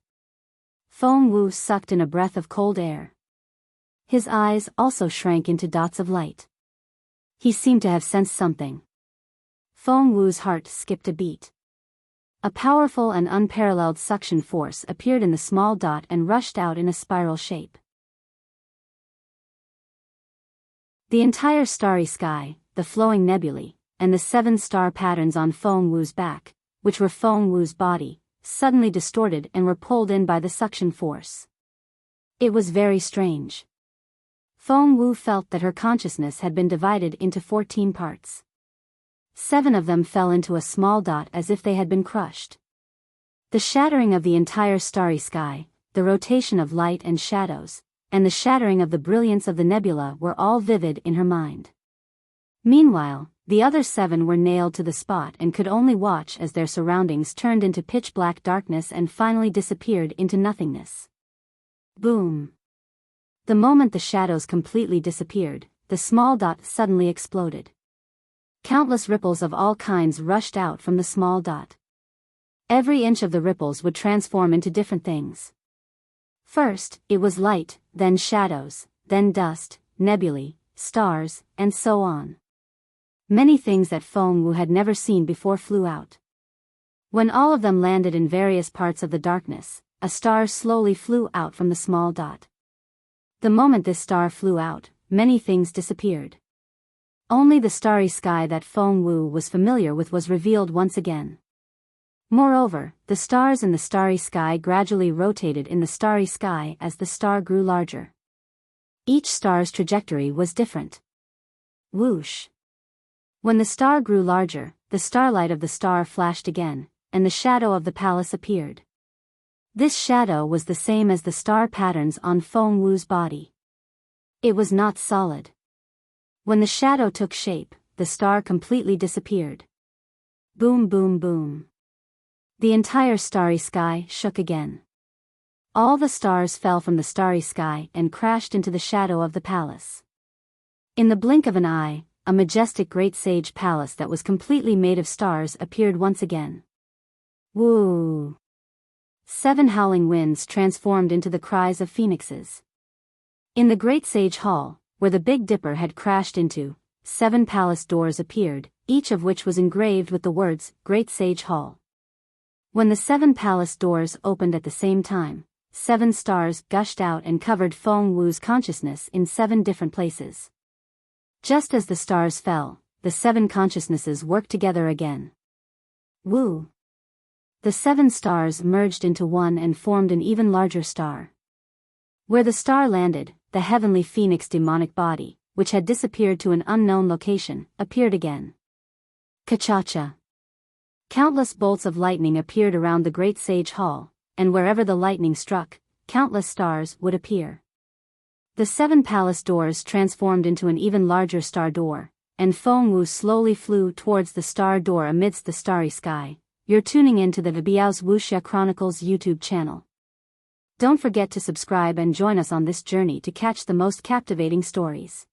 Feng Wu sucked in a breath of cold air. His eyes also shrank into dots of light. He seemed to have sensed something. Feng Wu's heart skipped a beat. A powerful and unparalleled suction force appeared in the small dot and rushed out in a spiral shape. The entire starry sky, the flowing nebulae, and the 7 star patterns on Feng Wu's back, which were Feng Wu's body, suddenly distorted and were pulled in by the suction force. It was very strange. Feng Wu felt that her consciousness had been divided into 14 parts. 7 of them fell into a small dot as if they had been crushed. The shattering of the entire starry sky, the rotation of light and shadows, and the shattering of the brilliance of the nebula were all vivid in her mind. Meanwhile, the other 7 were nailed to the spot and could only watch as their surroundings turned into pitch-black darkness and finally disappeared into nothingness. Boom! The moment the shadows completely disappeared, the small dot suddenly exploded. Countless ripples of all kinds rushed out from the small dot. Every inch of the ripples would transform into different things. First, it was light, then shadows, then dust, nebulae, stars, and so on. Many things that Feng Wu had never seen before flew out. When all of them landed in various parts of the darkness, a star slowly flew out from the small dot. The moment this star flew out, many things disappeared. Only the starry sky that Feng Wu was familiar with was revealed once again. Moreover, the stars in the starry sky gradually rotated in the starry sky as the star grew larger. Each star's trajectory was different. Whoosh! When the star grew larger, the starlight of the star flashed again, and the shadow of the palace appeared. This shadow was the same as the star patterns on Feng Wu's body. It was not solid. When the shadow took shape, the star completely disappeared. Boom, boom, boom. The entire starry sky shook again. All the stars fell from the starry sky and crashed into the shadow of the palace. In the blink of an eye, a majestic Great Sage Palace that was completely made of stars appeared once again. Woo! 7 howling winds transformed into the cries of phoenixes. In the Great Sage Hall, where the Big Dipper had crashed into, 7 palace doors appeared, each of which was engraved with the words, Great Sage Hall. When the 7 palace doors opened at the same time, 7 stars gushed out and covered Feng Wu's consciousness in 7 different places. Just as the stars fell, the 7 consciousnesses worked together again. Woo! The 7 stars merged into one and formed an even larger star. Where the star landed, the heavenly phoenix demonic body, which had disappeared to an unknown location, appeared again. Ka-cha-cha. Countless bolts of lightning appeared around the Great Sage Hall, and wherever the lightning struck, countless stars would appear. The 7 palace doors transformed into an even larger star door, and Feng Wu slowly flew towards the star door amidst the starry sky. You're tuning in to the Biyao's Wuxia Chronicles YouTube channel. Don't forget to subscribe and join us on this journey to catch the most captivating stories.